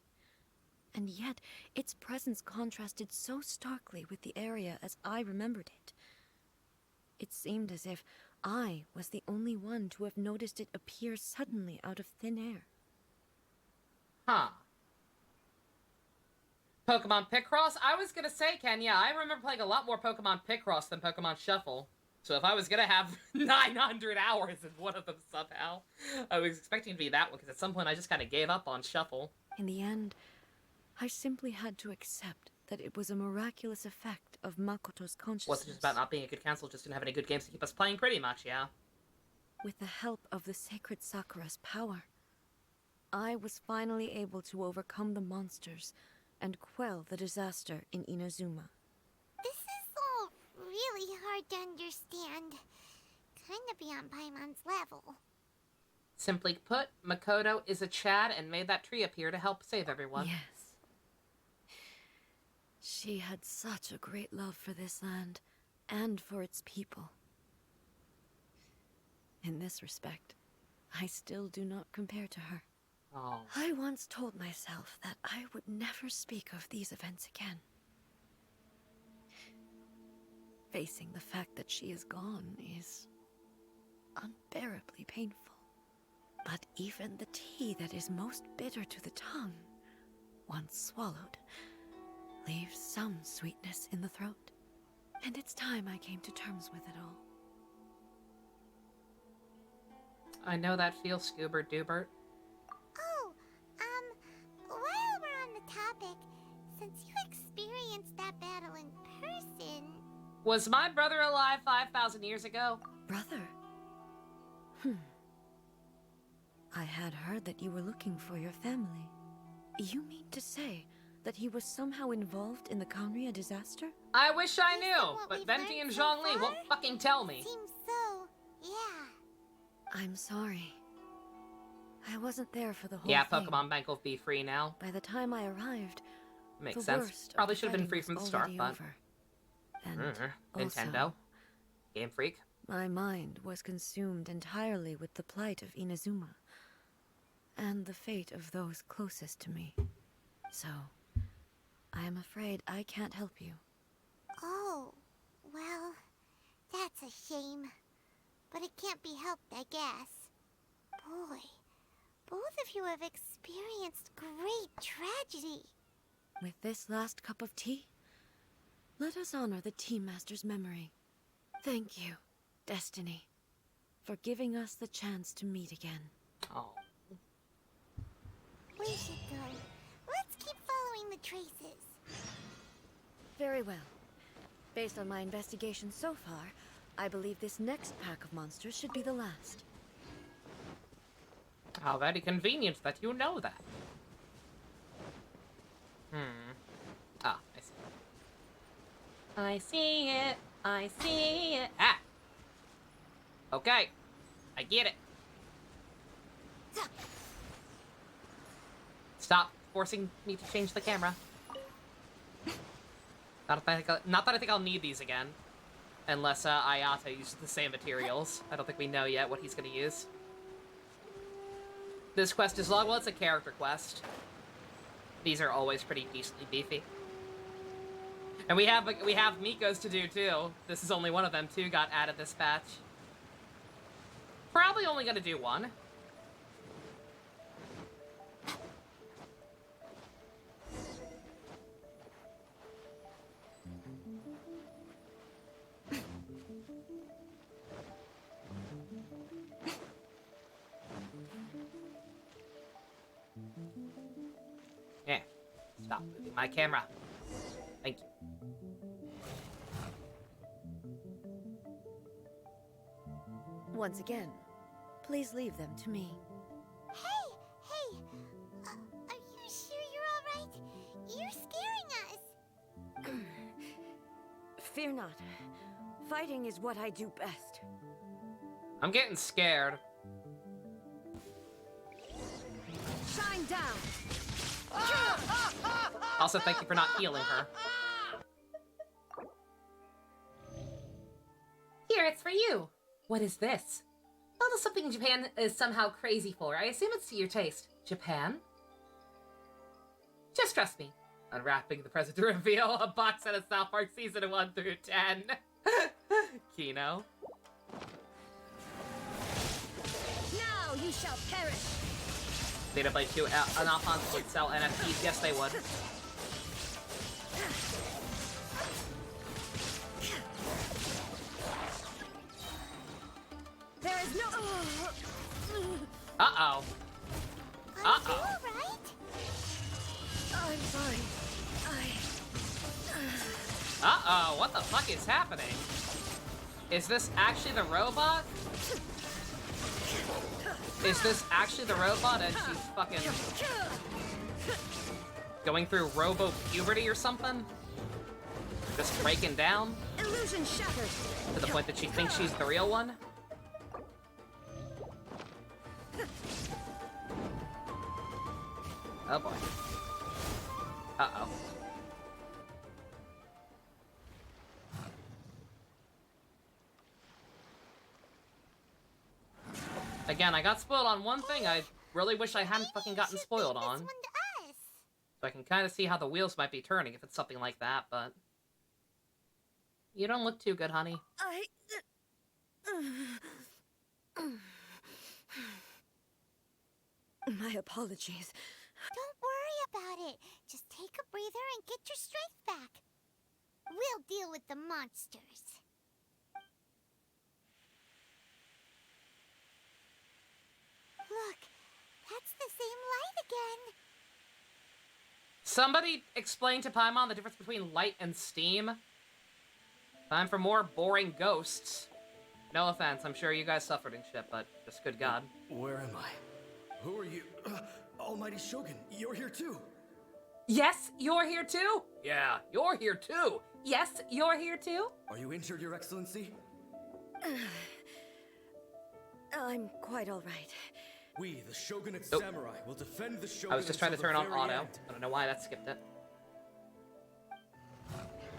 and yet its presence contrasted so starkly with the area as I remembered it. It seemed as if I was the only one to have noticed it appear suddenly out of thin air. Huh. Pokemon Picross? I was gonna say, Ken, yeah, I remember playing a lot more Pokemon Picross than Pokemon Shuffle. So if I was gonna have 900 hours in one of them somehow, I was expecting to be that one, because at some point I just kind of gave up on Shuffle. In the end, I simply had to accept that it was a miraculous effect of Makoto's consciousness. What's it just about not being a good council, just didn't have any good games to keep us playing, pretty much, yeah. With the help of the sacred Sakura's power, I was finally able to overcome the monsters and quell the disaster in Inazuma. This is all really hard to understand. Kinda beyond Paimon's level. Simply put, Makoto is a Chad and made that tree appear to help save everyone. Yes. She had such a great love for this land, and for its people. In this respect, I still do not compare to her. Oh. I once told myself that I would never speak of these events again. Facing the fact that she is gone is unbearably painful. But even the tea that is most bitter to the tongue, once swallowed, leaves some sweetness in the throat. And it's time I came to terms with it all. I know that feels, Scoobert Doobert. Oh, while we're on the topic, since you experienced that battle in person... Was my brother alive 5,000 years ago? Brother? I had heard that you were looking for your family. You mean to say that he was somehow involved in the Kanria disaster? I wish I knew, but Venti and Zhongli won't fucking tell me. Seems so, yeah. I'm sorry. I wasn't there for the whole yeah, thing. Pokemon Bank will be free now. By the time I arrived, makes sense. Probably should have been free from the start, but... And Nintendo. also, Game Freak. My mind was consumed entirely with the plight of Inazuma, and the fate of those closest to me. So, I am afraid I can't help you. Oh, well, that's a shame. But it can't be helped, I guess. Boy, both of you have experienced great tragedy. With this last cup of tea, let us honor the Tea Master's memory. Thank you, Destiny, for giving us the chance to meet again. Oh. We should go. Let's keep following the traces. Very well. Based on my investigation so far, I believe this next pack of monsters should be the last. How very convenient that you know that. Ah, I see. I see it. I see it. Ah! Okay. I get it. Stop forcing me to change the camera. Not that I think I'll need these again. Unless Ayato uses the same materials. I don't think we know yet what he's gonna use. This quest is long. Well, it's a character quest. These are always pretty decently beefy. And we have Miko's to do too. This is only one of them too. Got added this batch. Probably only gonna do one. Yeah. Stop moving my camera. Thank you. Once again, please leave them to me. Hey! Are you sure you're alright? You're scaring us! Fear not. Fighting is what I do best. I'm getting scared. Shine down! Also, thank you for not healing her. Here, it's for you. What is this? Oh, there's something Japan is somehow crazy for. I assume it's to your taste. Japan? Just trust me. Unwrapping the present to reveal a box set of South Park Season 1 through 10. Kino. Now you shall perish! They'd play 2 Anopons would sell NFTs. Yes, they would. There's no... Uh-oh. Are you alright? I'm fine. Uh-oh, what the fuck is happening? Is this actually the robot? Is this actually the robot and she's fucking going through robo-puberty or something? Just breaking down? Illusion shattered. To the point that she thinks she's the real one? Oh boy. Uh-oh. Again, I got spoiled on one thing I really wish I hadn't fucking gotten spoiled on. So I can kind of see how the wheels might be turning if it's something like that, but... You don't look too good, honey. My apologies. Don't worry about it. Just take a breather and get your strength back. We'll deal with the monsters. Look, that's the same light again. Somebody explain to Paimon the difference between light and steam. Time for more boring ghosts. No offense, I'm sure you guys suffered and shit, but just good God. Where am I? Who are you? Almighty Shogun, you're here too. Yes, you're here too? Yeah, you're here too. Yes, you're here too? Are you injured, Your Excellency? I'm quite all right. We, the Shogunate Samurai, will defend the Shogun. I was just trying to turn on until the auto. very end. I don't know why that skipped it.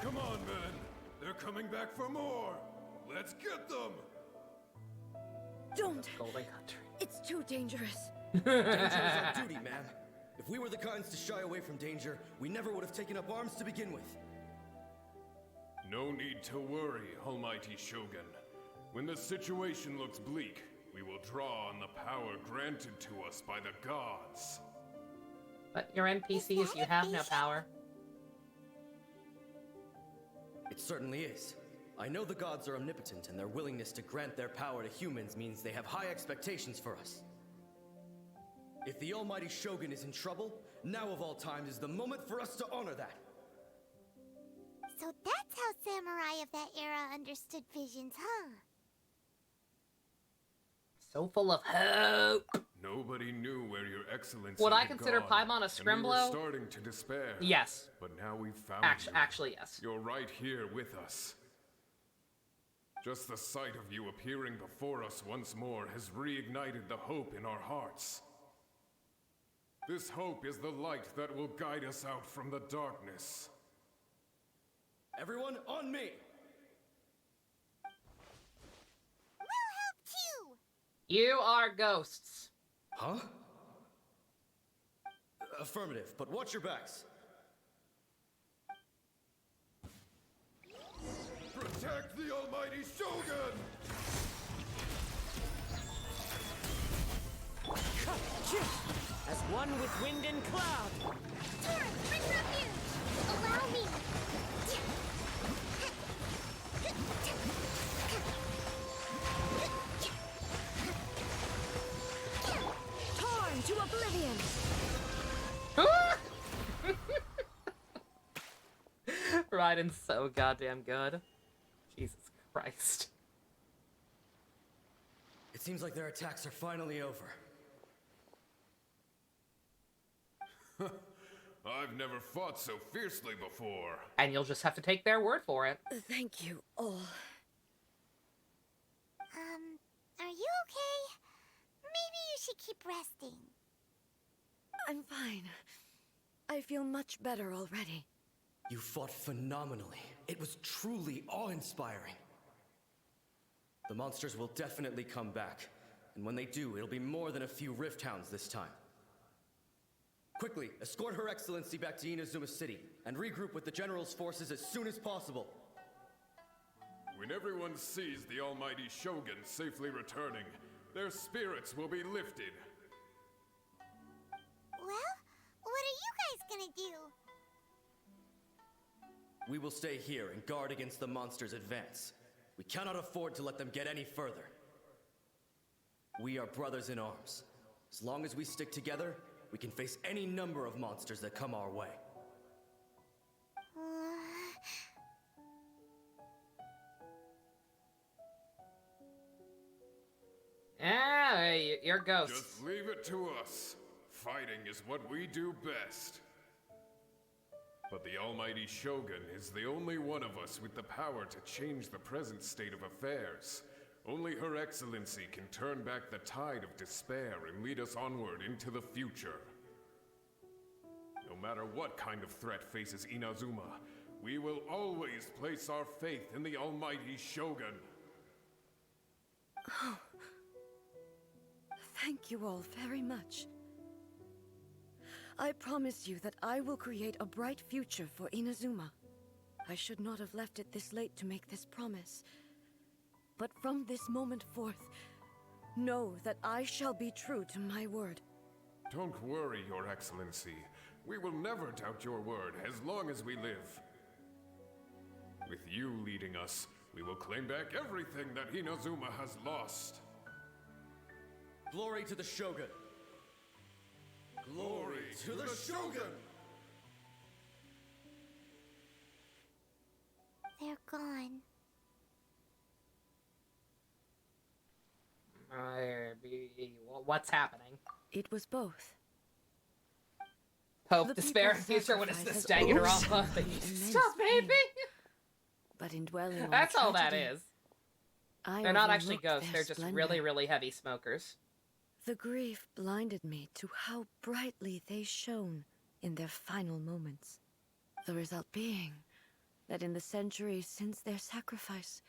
Come on, men. They're coming back for more. Let's get them. Don't. Golden Country. It's too dangerous. Danger is our duty, ma'am. If we were the kinds to shy away from danger, we never would have taken up arms to begin with. No need to worry, Almighty Shogun. When the situation looks bleak, we will draw on the power granted to us by the gods. But you're NPCs, you have no power. It certainly is. I know the gods are omnipotent, and their willingness to grant their power to humans means they have high expectations for us. If the Almighty Shogun is in trouble, now of all times is the moment for us to honor that. So that's how samurai of that era understood visions, huh? So full of hope. Nobody knew where Your Excellency Would I had consider gone, Paimon a and we were scrimblow? starting to despair. Yes. But now we've found you. Actually, yes. You're right here with us. Just the sight of you appearing before us once more has reignited the hope in our hearts. This hope is the light that will guide us out from the darkness. Everyone, on me! We'll help too! You are ghosts. Huh? Affirmative, but watch your backs. Protect the Almighty Shogun! As one with wind and cloud. Tora, bring refuge! Allow me! Torn to oblivion. Raiden's so goddamn good. Jesus Christ. It seems like their attacks are finally over. I've never fought so fiercely before. And you'll just have to take their word for it. Thank you all. Are you okay? Maybe you should keep resting. I'm fine. I feel much better already. You fought phenomenally. It was truly awe-inspiring. The monsters will definitely come back. And when they do, it'll be more than a few Rift Hounds this time. Quickly, escort Her Excellency back to Inazuma City, and regroup with the General's forces as soon as possible. When everyone sees the Almighty Shogun safely returning, their spirits will be lifted. Well, what are you guys gonna do? We will stay here and guard against the monsters' advance. We cannot afford to let them get any further. We are brothers in arms. As long as we stick together, we can face any number of monsters that come our way. Ah, you're ghost. Just leave it to us. Fighting is what we do best. But the almighty Shogun is the only one of us with the power to change the present state of affairs. Only Her Excellency can turn back the tide of despair and lead us onward into the future. No matter what kind of threat faces Inazuma, we will always place our faith in the almighty Shogun. Oh. Thank you all very much. I promise you that I will create a bright future for Inazuma. I should not have left it this late to make this promise. But from this moment forth, know that I shall be true to my word. Don't worry, Your Excellency. We will never doubt your word as long as we live. With you leading us, we will claim back everything that Inazuma has lost. Glory to the Shogun! Glory to the Shogun! They're gone. What's happening? It was both. Hope, despair, and future. What is this? Dang it, or off. Stop, baby! But in dwelling on That's all that tragedy, is. They're not actually ghosts. They're just splendor. really, really heavy smokers. The grief blinded me to how brightly they shone in their final moments. The result being that in the centuries since their sacrifice,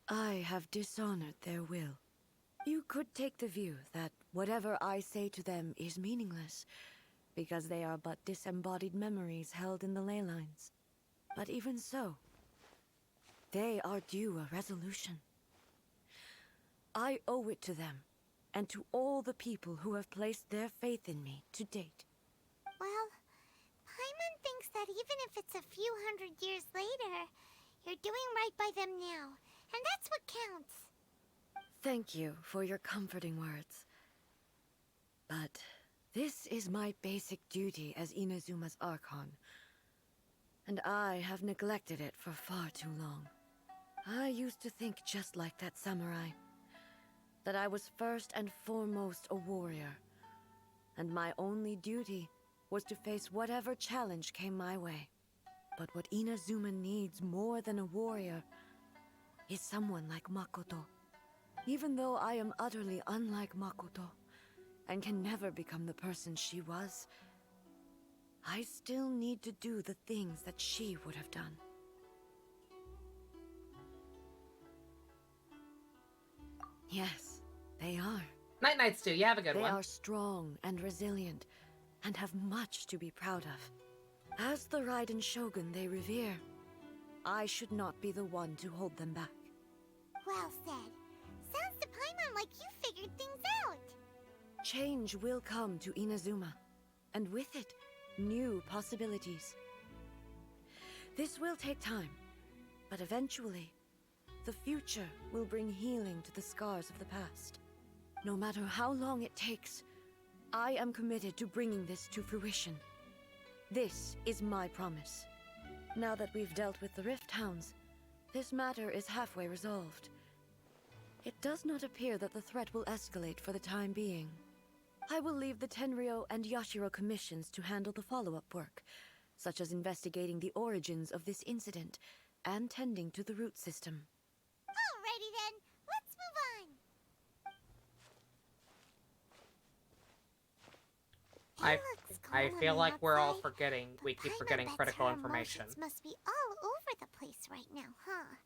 I have dishonored their will. You could take the view that whatever I say to them is meaningless, because they are but disembodied memories held in the ley lines. But even so, they are due a resolution. I owe it to them, and to all the people who have placed their faith in me to date. Well, Paimon thinks that even if it's a few hundred years later, you're doing right by them now, and that's what counts. Thank you for your comforting words. But this is my basic duty as Inazuma's Archon, and I have neglected it for far too long. I used to think just like that samurai, that I was first and foremost a warrior, and my only duty was to face whatever challenge came my way. But what Inazuma needs more than a warrior is someone like Makoto. Even though I am utterly unlike Makoto, and can never become the person she was, I still need to do the things that she would have done. Yes, they are. Night-night, Stu. You have a good one. They are strong and resilient, and have much to be proud of. As the Raiden Shogun they revere, I should not be the one to hold them back. Well said. Sounds to Paimon like you figured things out. Change will come to Inazuma, and with it, new possibilities. This will take time, but eventually, the future will bring healing to the scars of the past. No matter how long it takes, I am committed to bringing this to fruition. This is my promise. Now that we've dealt with the Rift Hounds, this matter is halfway resolved. It does not appear that the threat will escalate for the time being. I will leave the Tenryo and Yashiro commissions to handle the follow-up work, such as investigating the origins of this incident and tending to the root system. Alrighty then, let's move on. I feel like we're all forgetting. We keep forgetting critical information. Must be all over the place right now, huh?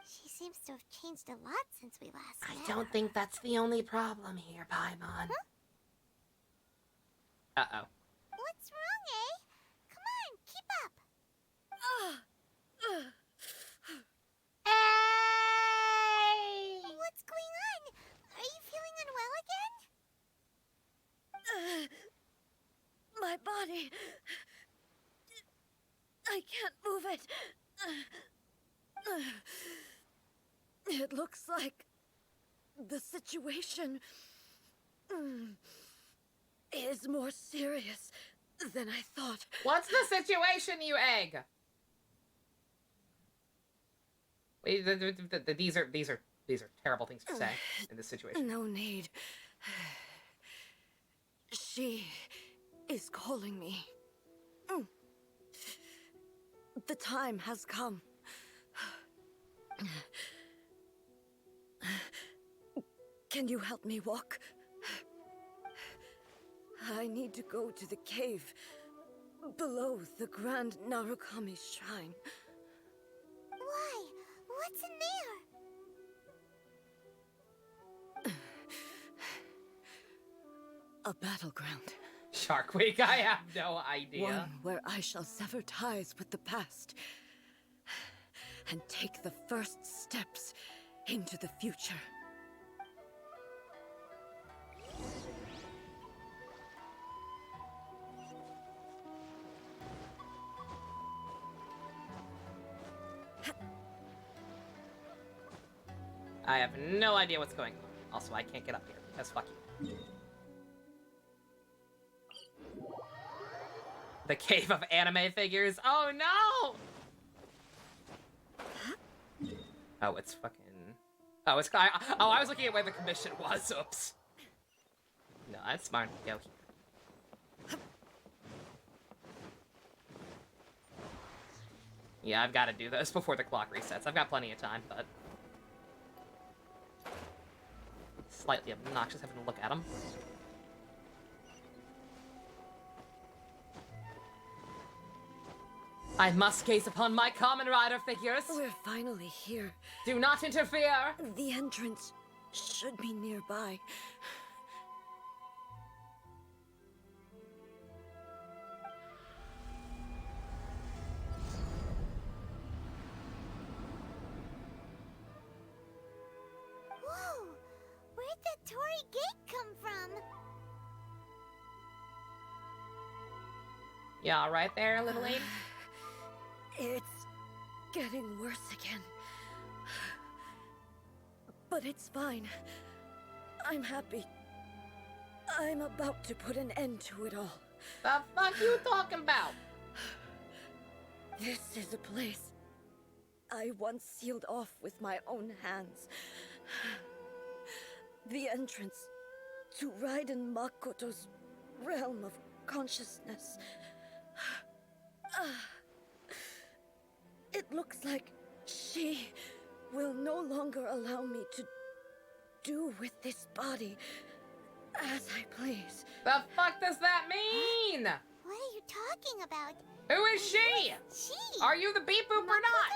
She seems to have changed a lot since we last met. I don't think that's the only problem here, Paimon. Huh? Uh-oh. What's wrong, eh? Come on, keep up. Hey! What's going on? Are you feeling unwell again? My body... I can't move it. It looks like The situation is more serious than I thought. What's the situation, you egg? Wait, these are terrible things to say in this situation. No need. She is calling me. The time has come. Can you help me walk? I need to go to the cave below the Grand Narukami Shrine. Why? What's in there? A battleground. Shark Week, I have no idea. One where I shall sever ties with the past and take the first steps into the future. I have no idea what's going on. Also, I can't get up here because fuck you. The cave of anime figures. Oh no! Oh, it's fucking. Oh, it's. I was looking at where the commission was. Oops. No, that's smart. Go here. Yeah, I've got to do this before the clock resets. I've got plenty of time, but slightly obnoxious having to look at them. I must gaze upon my Kamen Rider figures. We're finally here. Do not interfere. The entrance should be nearby. Whoa! Where'd that Torii gate come from? Yeah, all right there, little lady? It's getting worse again. But it's fine. I'm happy. I'm about to put an end to it all. The fuck you talking about? This is a place I once sealed off with my own hands. The entrance to Raiden Makoto's realm of consciousness. It looks like she will no longer allow me to do with this body as I please. The fuck does that mean? What are you talking about? Who is she? She? Are you the beep boop or not?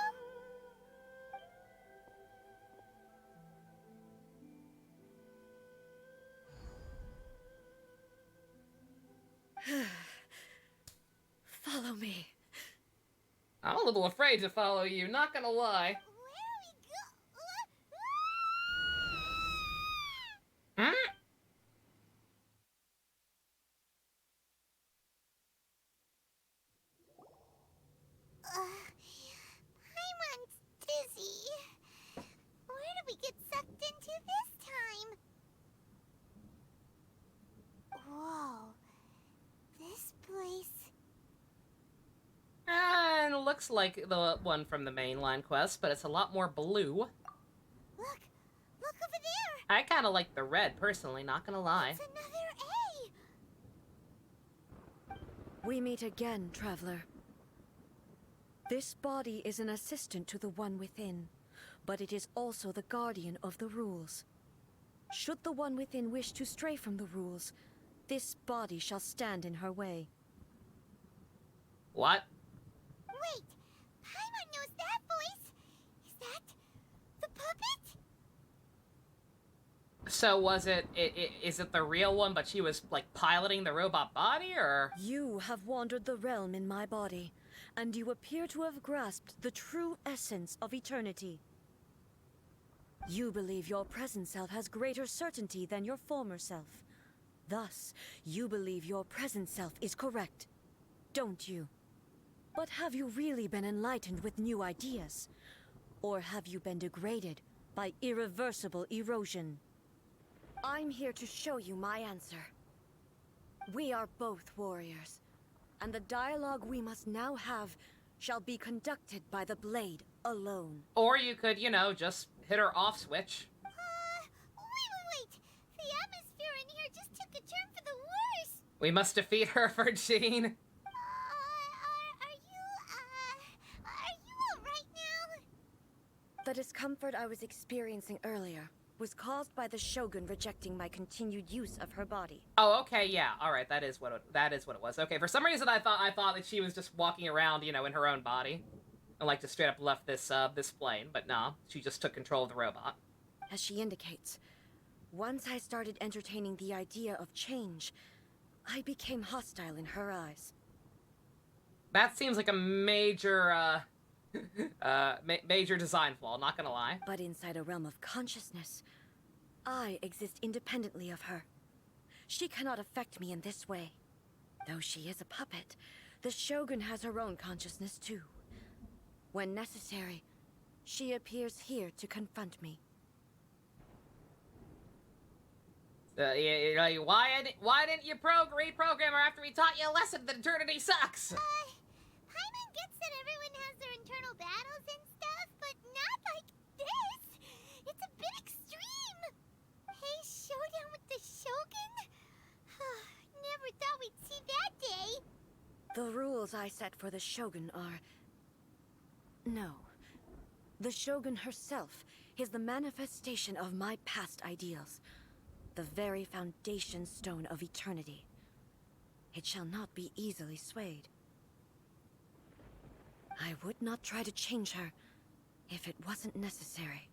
Follow me. I'm a little afraid to follow you, not gonna lie. Hmm? Paimon's dizzy. Where did we get sucked into this time? Whoa. This place... And looks like the one from the mainline quest, but it's a lot more blue. Look over there. I kind of like the red, personally, not gonna lie. It's another A. We meet again, traveler. This body is an assistant to the one within, but it is also the guardian of the rules. Should the one within wish to stray from the rules, this body shall stand in her way. What? Wait, Paimon knows that voice. Is that the puppet? So was is it the real one, but she was, like, piloting the robot body, or? You have wandered the realm in my body, and you appear to have grasped the true essence of eternity. You believe your present self has greater certainty than your former self. Thus, you believe your present self is correct, don't you? But have you really been enlightened with new ideas? Or have you been degraded by irreversible erosion? I'm here to show you my answer. We are both warriors, and the dialogue we must now have shall be conducted by the blade alone. Or you could, you know, just hit her off switch. Wait. The atmosphere in here just took a turn for the worse. We must defeat her for Jean. Are you alright now? The discomfort I was experiencing earlier was caused by the Shogun rejecting my continued use of her body. Oh, okay, yeah, all right, that is what it was. Okay, for some reason I thought that she was just walking around, you know, in her own body, and like just straight up left this this plane, but nah, she just took control of the robot. As she indicates, once I started entertaining the idea of change, I became hostile in her eyes. That seems like a major major design flaw, not gonna lie. But inside a realm of consciousness, I exist independently of her. She cannot affect me in this way. Though she is a puppet, the Shogun has her own consciousness too. When necessary, she appears here to confront me. Why didn't you reprogram her after we taught you a lesson that eternity sucks? Paimon gets that everyone has their internal battles and stuff, but not like this. It's a bit extreme. Hey, showdown with the Shogun? Never thought we'd see that day. The rules I set for the Shogun are... No. The Shogun herself is the manifestation of my past ideals. The very foundation stone of eternity. It shall not be easily swayed. I would not try to change her if it wasn't necessary.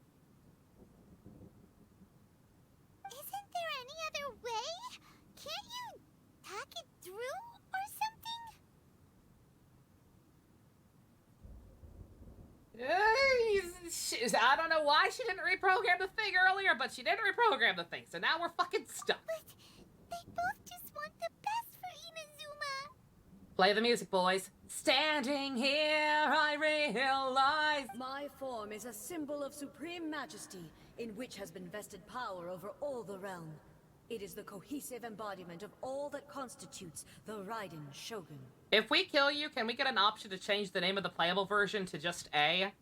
Isn't there any other way? Can't you talk it through or something? I don't know why she didn't reprogram the thing earlier, but she didn't reprogram the thing, so now we're fucking stuck. But they both just want the best for Inazuma. Play the music, boys. Standing here, I realize... My form is a symbol of supreme majesty, in which has been vested power over all the realm. It is the cohesive embodiment of all that constitutes the Raiden Shogun. If we kill you, can we get an option to change the name of the playable version to just A?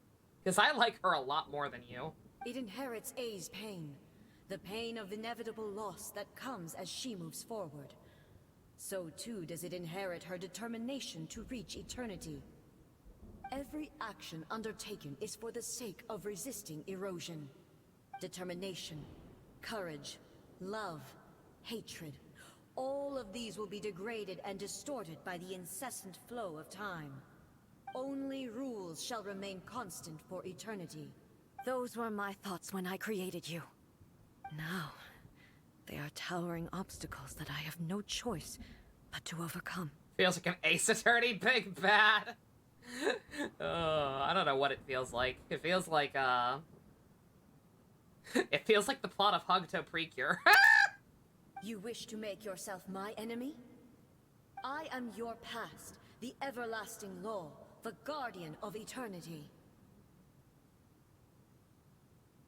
Because I like her a lot more than you. It inherits A's pain. The pain of inevitable loss that comes as she moves forward. So too does it inherit her determination to reach eternity. Every action undertaken is for the sake of resisting erosion. Determination, courage, love, hatred. All of these will be degraded and distorted by the incessant flow of time. Only rules shall remain constant for eternity. Those were my thoughts when I created you. Now, they are towering obstacles that I have no choice but to overcome. Feels like an Ace Attorney big bad. I don't know what it feels like. It feels like, it feels like the plot of Hugto Precure. You wish to make yourself my enemy? I am your past, the everlasting law, the guardian of eternity.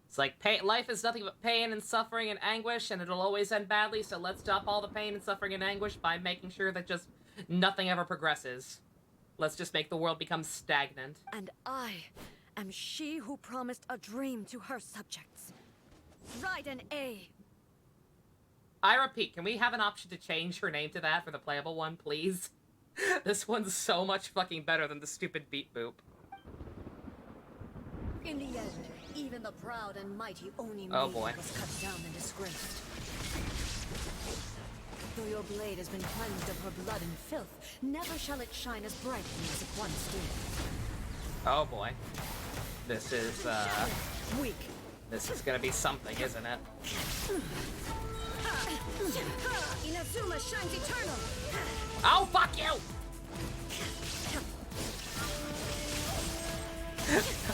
It's like, life is nothing but pain and suffering and anguish, and it'll always end badly, so let's stop all the pain and suffering and anguish by making sure that just nothing ever progresses. Let's just make the world become stagnant. And I am she who promised a dream to her subjects. Raiden A. I repeat, can we have an option to change her name to that for the playable one, please? This one's so much fucking better than the stupid beat boop. In the end, even the proud and mighty Oni oh boy. Was cut down and disgraced. Though your blade has been cleansed of her blood and filth, never shall it shine as brightly as it once did. Oh boy. This is, weak. This is gonna be something, isn't it? Inazuma shines eternal! Oh, fuck you!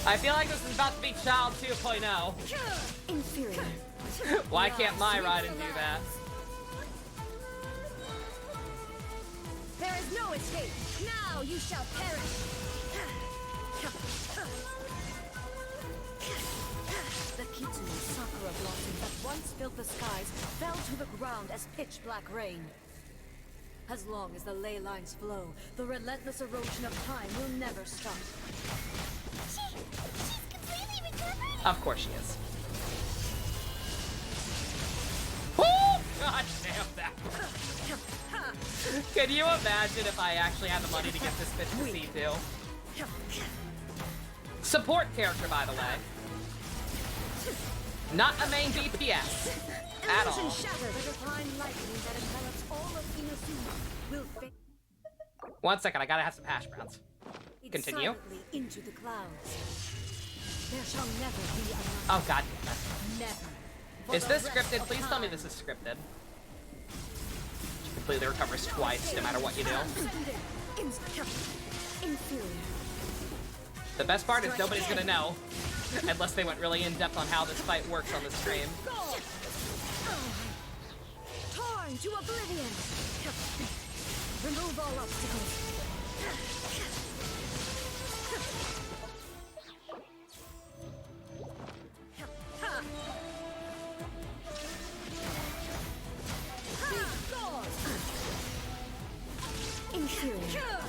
I feel like this is about to be Child 2.0. Inferior. Why can't my Raiden do that? There is no escape. Now you shall perish. The Kitsune Sakura blossom but once filled the skies fell to the ground as pitch black rain. As long as the ley lines flow, the relentless erosion of time will never stop. She's completely recovered? Of course she is. God damn that. Can you imagine if I actually had the money to get this bitch to C2? Support character, by the way. Not a main DPS. At all. One second, I gotta have some hash browns. Continue. Into the clouds. There shall never be another. Oh god damn it. Never. Is this scripted? Please tell me this is scripted. She completely recovers twice, no matter what you do. The best part is nobody's gonna know. Unless they went really in-depth on how this fight works on the stream. Torn to oblivion! Remove all obstacles. Inferior.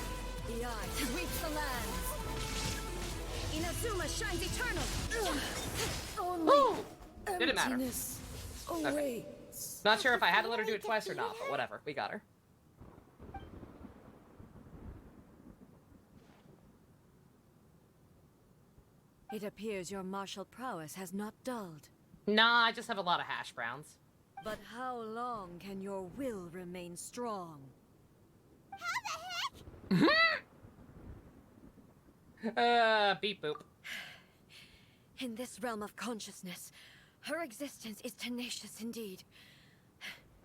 The eye sweeps the lands. Inazuma shines eternal. Only didn't matter. Okay. Not sure if I had to let her do it twice or not, but whatever. We got her. It appears your martial prowess has not dulled. Nah, I just have a lot of hash browns. But how long can your will remain strong? How the heck? Beep boop. In this realm of consciousness, her existence is tenacious indeed.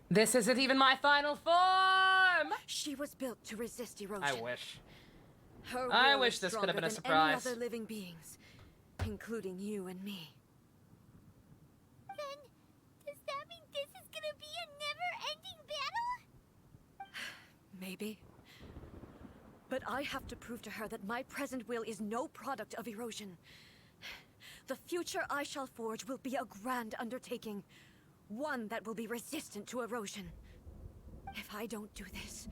This isn't even my final form! She was built to resist erosion. I wish. I wish this could have been a surprise. Any other living beings, including you and me. Then, does that mean this is gonna be a never-ending battle? Maybe. But I have to prove to her that my present will is no product of erosion. The future I shall forge will be a grand undertaking. One that will be resistant to erosion. If I don't do this,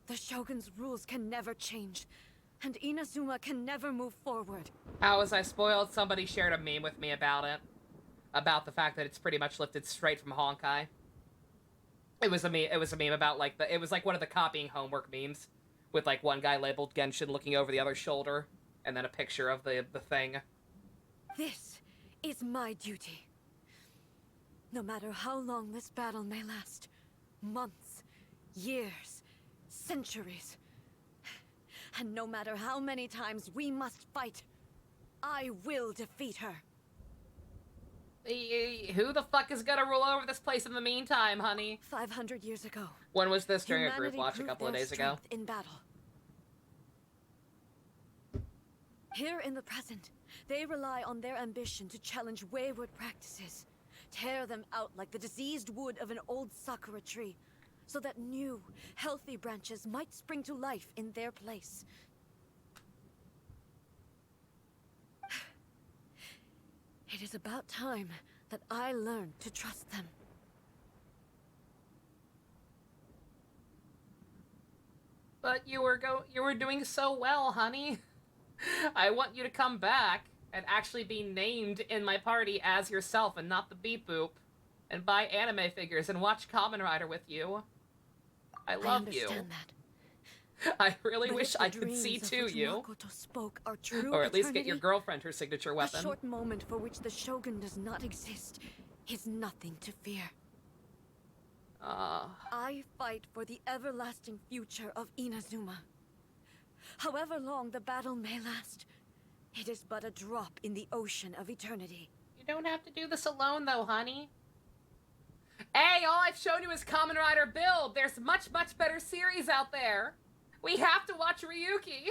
the Shogun's rules can never change, and Inazuma can never move forward. How was I spoiled? Somebody shared a meme with me about it. About the fact that it's pretty much lifted straight from Honkai. It was a meme about like it was like one of the copying homework memes. With like one guy labeled Genshin looking over the other shoulder, and then a picture of the thing. This is my duty. No matter how long this battle may last, months, years, centuries, and no matter how many times we must fight, I will defeat her. Who the fuck is gonna rule over this place in the meantime, honey? 500 years ago. When was this? During a group watch a couple of days ago? In battle. Here in the present, they rely on their ambition to challenge wayward practices, tear them out like the diseased wood of an old sakura tree, so that new, healthy branches might spring to life in their place. It is about time that I learned to trust them. But you were doing so well, honey. I want you to come back and actually be named in my party as yourself and not the beep boop, and buy anime figures and watch Kamen Rider with you. I love you. That. I really wish I could see to you. Are true or at least get your girlfriend her signature weapon. A short moment for which the Shogun does not exist is nothing to fear. I fight for the everlasting future of Inazuma. However long the battle may last, it is but a drop in the ocean of eternity. You don't have to do this alone, though, honey. Hey, all I've shown you is Kamen Rider Build. There's much, much better series out there. We have to watch Ryuki.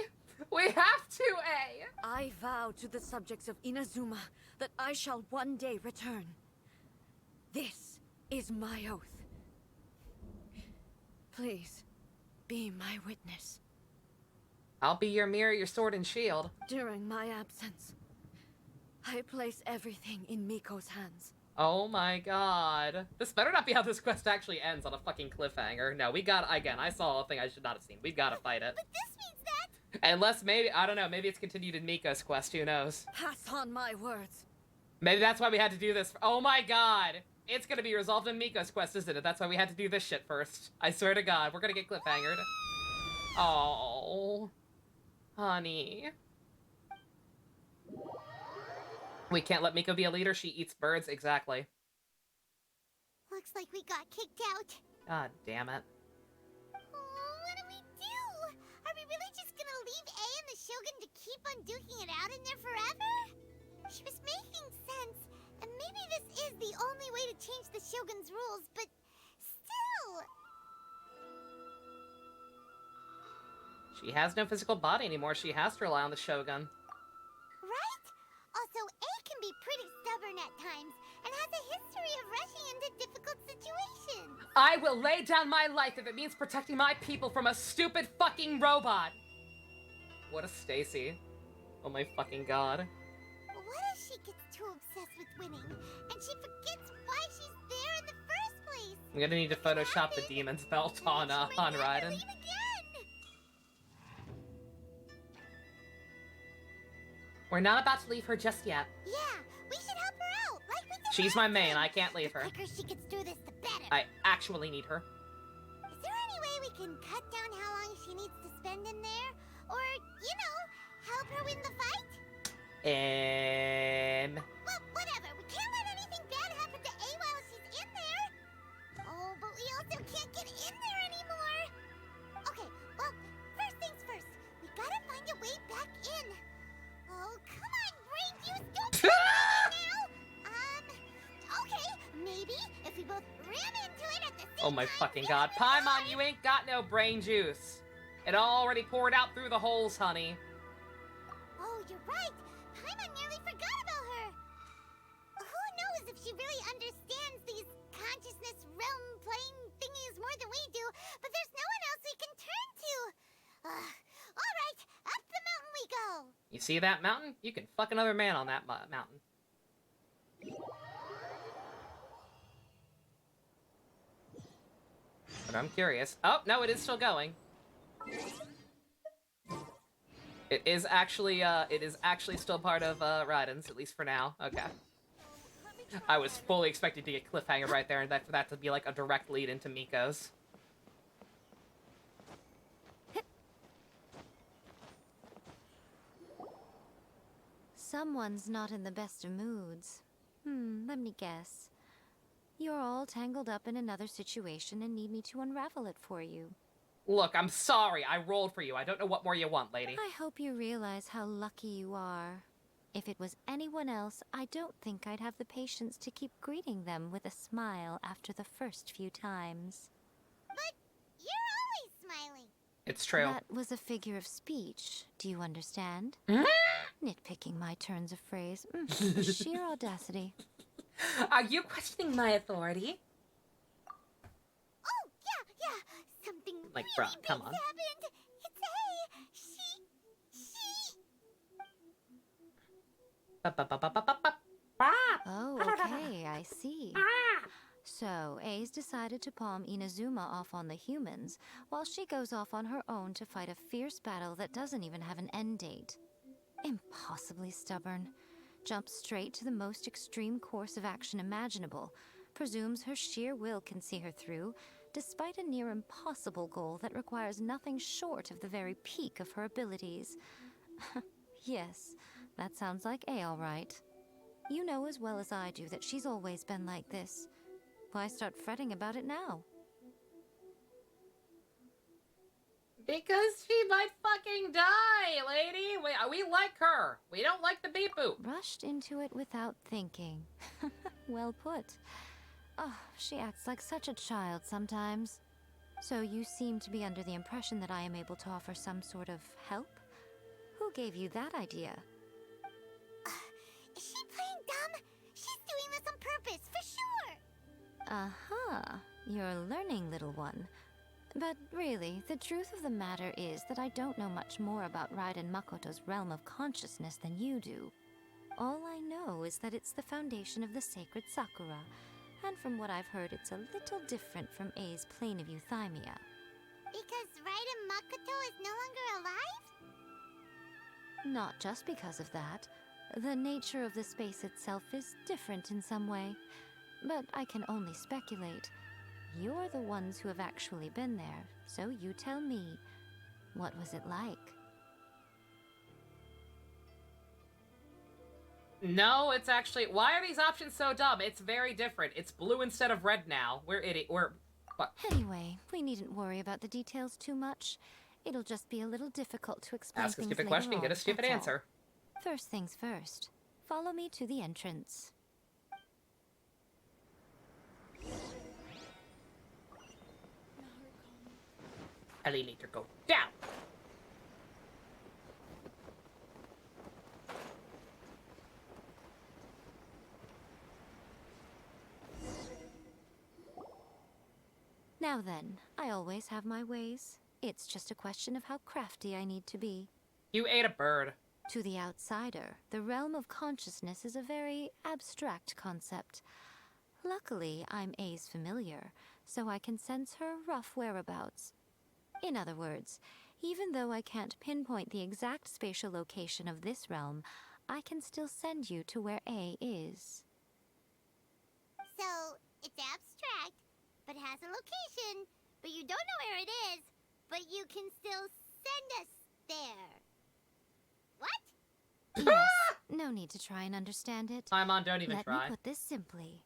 We have to, eh? I vow to the subjects of Inazuma that I shall one day return. This is my oath. Please, be my witness. I'll be your mirror, your sword and shield. During my absence, I place everything in Miko's hands. Oh my god. This better not be how this quest actually ends, on a fucking cliffhanger. No, we got, again, I saw a thing I should not have seen. We gotta fight it. But this means that... Unless maybe, I don't know, maybe it's continued in Miko's quest, who knows? Pass on my words. Maybe that's why we had to do this. Oh my god. It's gonna be resolved in Miko's quest, isn't it? That's why we had to do this shit first. I swear to god, we're gonna get cliffhangered. Oh, honey. We can't let Miko be a leader. She eats birds. Exactly. Looks like we got kicked out. God damn it. Oh, what do we do? Are we really just gonna leave A and the Shogun to keep on duking it out in there forever? She was making sense, and maybe this is the only way to change the Shogun's rules, but still... She has no physical body anymore. She has to rely on the Shogun. Right? Also, A can be pretty stubborn at times, and has a history of rushing into difficult situations. I will lay down my life if it means protecting my people from a stupid fucking robot. What a Stacy. Oh my fucking god. What if she gets too obsessed with winning, and she forgets why she's there in the first place? I'm gonna need to Photoshop the demon's belt on Raiden. We're not about to leave her just yet. Yeah, we should help her out, like we did She's my main, I can't leave her. The quicker she gets through this, the better. I actually need her. Is there any way we can cut down how long she needs to spend in there? Or, you know, help her win the fight? Well, whatever. We can't let anything bad happen to A while she's in there. Oh, but we also can't get in there anymore. Okay, well, first things first. We gotta find a way back in. Oh, come on, brain juice, don't do that now! Okay, maybe if we both ran into it at the same time... Oh my fucking god. Paimon, you ain't got no brain juice. It already poured out through the holes, honey. Oh, you're right. Paimon nearly forgot about her. Who knows if she really understands these consciousness realm playing thingies more than we do, but there's no one else we can turn to. All right, up the mountain we go. You see that mountain? You can fuck another man on that mountain. But I'm curious. Oh, no, it is still going. It is actually still part of Raiden's, at least for now. Okay. I was fully expecting to get cliffhanger right there, and for that to be like a direct lead into Miko's. Someone's not in the best of moods. Let me guess. You're all tangled up in another situation and need me to unravel it for you. Look, I'm sorry. I rolled for you. I don't know what more you want, lady. I hope you realize how lucky you are. If it was anyone else, I don't think I'd have the patience to keep greeting them with a smile after the first few times. But you're always smiling. It's true. That was a figure of speech. Do you understand? Nitpicking my turns of phrase. Sheer audacity. Are you questioning my authority? Oh, yeah. Something like, really bruh, come on. happened. It's A. Oh, okay, I see. So, A's decided to palm Inazuma off on the humans, while she goes off on her own to fight a fierce battle that doesn't even have an end date. Impossibly stubborn. Jumps straight to the most extreme course of action imaginable, presumes her sheer will can see her through, despite a near impossible goal that requires nothing short of the very peak of her abilities. Yes, that sounds like A, all right. You know as well as I do that she's always been like this. Why start fretting about it now? Because she might fucking die, lady. We like her. We don't like the beep boop. Rushed into it without thinking. Well put. Oh, she acts like such a child sometimes. So you seem to be under the impression that I am able to offer some sort of help? Who gave you that idea? Is she playing dumb? She's doing this on purpose, for sure. Uh-huh. You're a learning, little one. But really, the truth of the matter is that I don't know much more about Raiden Makoto's realm of consciousness than you do. All I know is that it's the foundation of the sacred Sakura, and from what I've heard, it's a little different from A's plane of euthymia. Because Raiden Makoto is no longer alive? Not just because of that. The nature of the space itself is different in some way, but I can only speculate. You're the ones who have actually been there, so you tell me, what was it like? No, it's actually... Why are these options so dumb? It's very different. It's blue instead of red now. We're what? Anyway, we needn't worry about the details too much. It'll just be a little difficult to explain Ask a things stupid later question, on, get a stupid that's all. answer. First things first. Follow me to the entrance. Ellie need to go down. Now then, I always have my ways. It's just a question of how crafty I need to be. You ate a bird. To the outsider, the realm of consciousness is a very abstract concept. Luckily, I'm A's familiar, so I can sense her rough whereabouts. In other words, even though I can't pinpoint the exact spatial location of this realm, I can still send you to where A is. So, it's abstract, but has a location, but you don't know where it is, but you can still send us there. What? Yes, no need to try and understand it. Paimon, don't even try. Let me put this simply.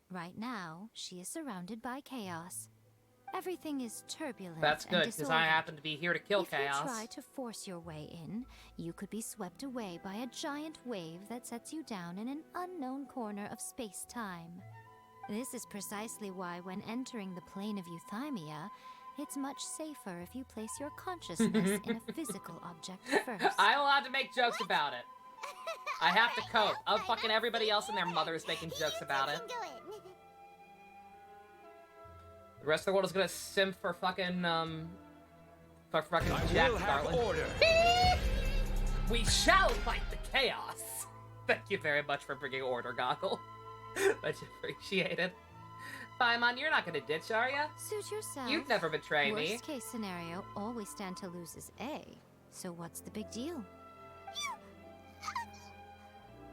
Right now, she is surrounded by chaos. Everything is turbulent. That's good, because I happen to be here to kill chaos. If you try to force your way in, you could be swept away by a giant wave that sets you down in an unknown corner of space-time. This is precisely why when entering the plane of euthymia, it's much safer if you place your consciousness in a physical object first. I'm allowed to make jokes about it. I have to cope. I'm fucking everybody else and their mother is making jokes about it. The rest of the world is gonna simp for fucking, Jack Garland. Order. We shall fight the chaos. Thank you very much for bringing order, Goggle. Much appreciated. Paimon, you're not gonna ditch, are ya? Suit yourself. You'd never betray me. Worst case scenario, all we stand to lose is A. So what's the big deal?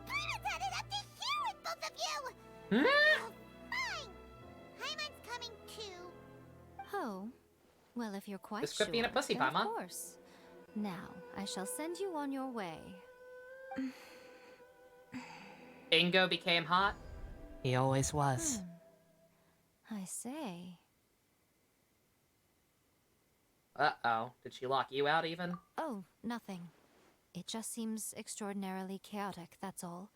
Paimon's had it up to here with both of you! Hmm? Oh, fine! Paimon's coming too. Oh, well, if you're quite This could sure, be in a pussy, then Paimon. Of course. Now, I shall send you on your way. Ingo became hot. He always was. I say. Uh-oh. Did she lock you out even? Oh, nothing. It just seems extraordinarily chaotic, that's all.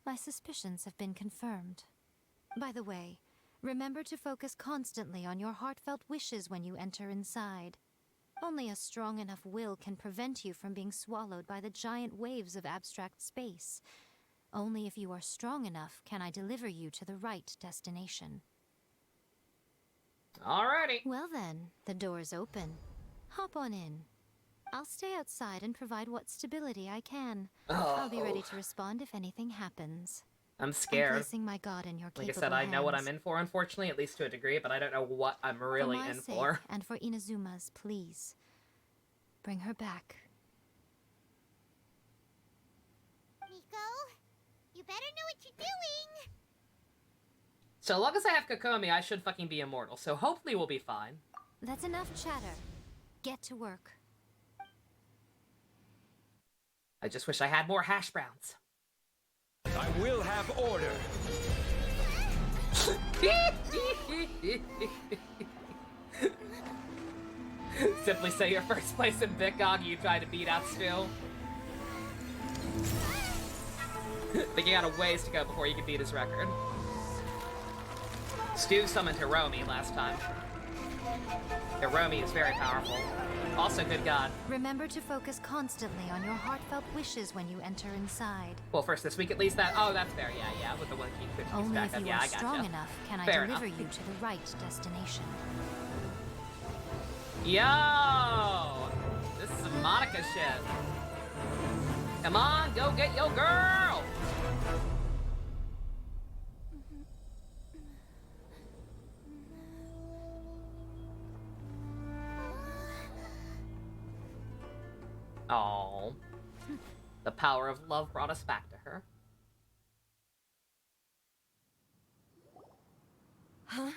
My suspicions have been confirmed. By the way, remember to focus constantly on your heartfelt wishes when you enter inside. Only a strong enough will can prevent you from being swallowed by the giant waves of abstract space. Only if you are strong enough can I deliver you to the right destination. Alrighty. Well then, the door's open. Hop on in. I'll stay outside and provide what stability I can. I'll be ready to respond if anything happens. I'm scared. I'm placing my god in your capable Like I said, I know what I'm hands. in for, unfortunately, at least to a degree, but I don't know what I'm really for my in sake, for. And for Inazuma's, please. Bring her back. Nico, you better know what you're doing! So long as I have Kokomi, I should fucking be immortal, so hopefully we'll be fine. That's enough chatter. Get to work. I just wish I had more hash browns. I will have order. Simply say your first place in Bitgog, you try to beat out Stu. Think you got a ways to go before you can beat his record. Stu summoned Hiromi last time. Hiromi is very powerful. Also good god. Remember to focus constantly on your heartfelt wishes when you enter inside. Well, first this week at least that... Oh, that's fair. Yeah, with the one key quick Only back if up. you Yeah, are I gotcha. strong enough can Fair I deliver enough. you to the right destination. Yo! This is some Monica shit. Come on, go get your girl! Oh, the power of love brought us back to her. Huh?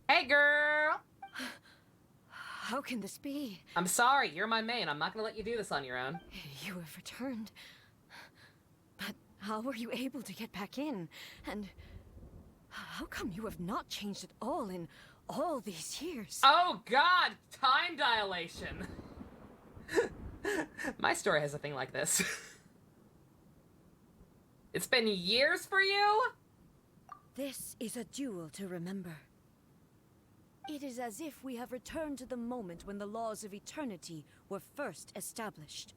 Hey, girl! How can this be? I'm sorry, you're my main. I'm not gonna let you do this on your own. You have returned. But how were you able to get back in? And how come you have not changed at all in all these years? Oh god! Time dilation! My story has a thing like this. It's been years for you? This is a duel to remember. It is as if we have returned to the moment when the laws of eternity were first established.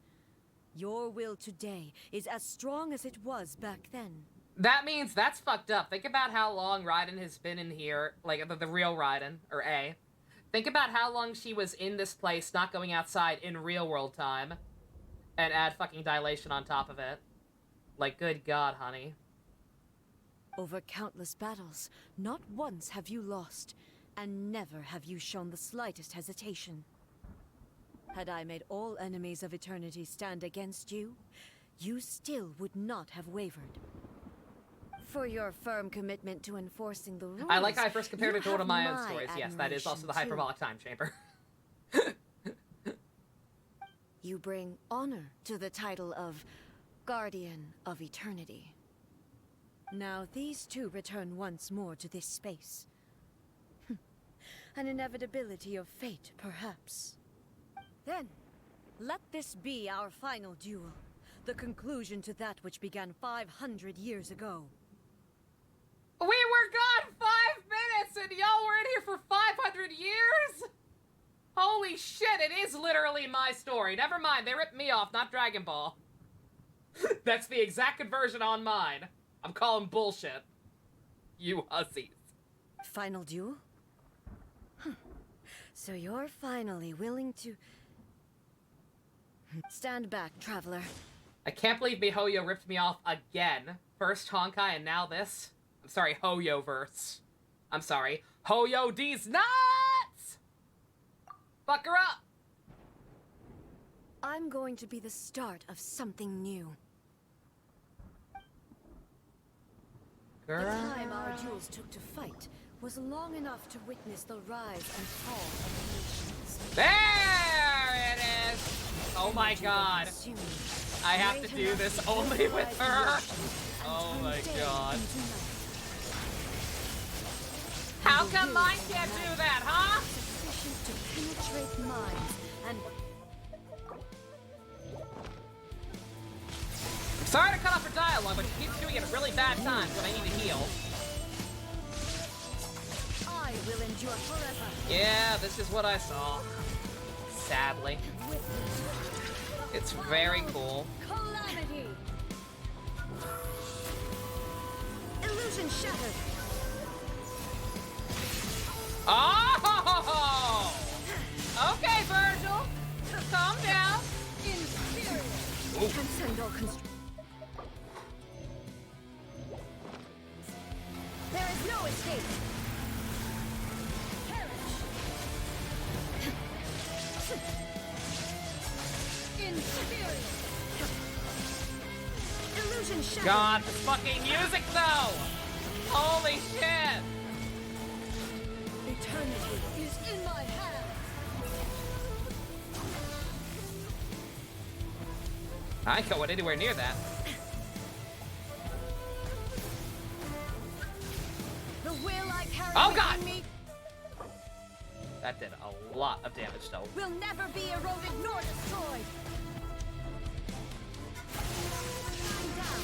Your will today is as strong as it was back then. That means that's fucked up. Think about how long Raiden has been in here, like the real Raiden, or A. Think about how long she was in this place, not going outside in real world time. And add fucking dilation on top of it. Like, good god, honey. Over countless battles, not once have you lost, and never have you shown the slightest hesitation. Had I made all enemies of eternity stand against you, you still would not have wavered. For your firm commitment to enforcing the rules, I like how I first compared it to one of my own my stories. Yes, that is also the admiration, too. hyperbolic time chamber. You bring honor to the title of Guardian of Eternity. Now these two return once more to this space. An inevitability of fate, perhaps. Then, let this be our final duel. The conclusion to that which began 500 years ago. We were gone 5 minutes and y'all were in here for 500 years? Holy shit, it is literally my story. Never mind, they ripped me off, not Dragon Ball. That's the exact conversion on mine. I'm calling bullshit. You hussies. Final duel? Huh. So you're finally willing to... Stand back, traveler. I can't believe miHoYo ripped me off again. First Honkai and now this. I'm sorry, Hoyo-verse. I'm sorry, Hoyo D's nuts! Fuck her up! I'm going to be the start of something new. Girl. The time our duels took to fight was long enough to witness the rise and fall of the nations. There it is! Oh my god. I have to do this only with her? Oh my god. How come mine can't do that, huh? Sufficient to penetrate minds and... I'm sorry to cut off her dialogue, but she keeps doing it at really bad times when I need to heal. I will endure forever. Yeah, this is what I saw. Sadly. It's very cool. Calamity. Illusion shattered. Oh! Okay, Virgil. Calm down. Transcend all constraints. There is no escape. Illusion shattered. God, the fucking music though! Holy shit! Eternity is in my hands. I ain't going anywhere near that. The will I carry Oh god! within me That did a lot of damage though. will never be eroded nor destroyed. I'm down.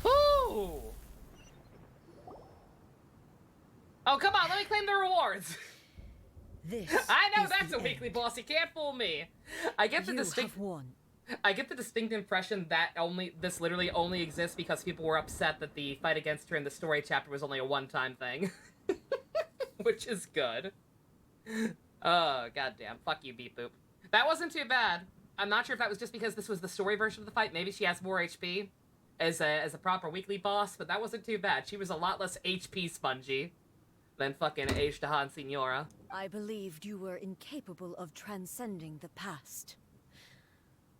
Ooh! Oh, come on, let me claim the rewards! This I know is that's the a weekly end. boss, you can't fool me! I get the You distinct... have won. I get the distinct impression that this literally only exists because people were upset that the fight against her in the story chapter was only a one-time thing. Which is good. Oh, goddamn. Fuck you, Beep Boop. That wasn't too bad. I'm not sure if that was just because this was the story version of the fight. Maybe she has more HP as a proper weekly boss, but that wasn't too bad. She was a lot less HP spongy than fucking Age-Dahan Signora. I believed you were incapable of transcending the past.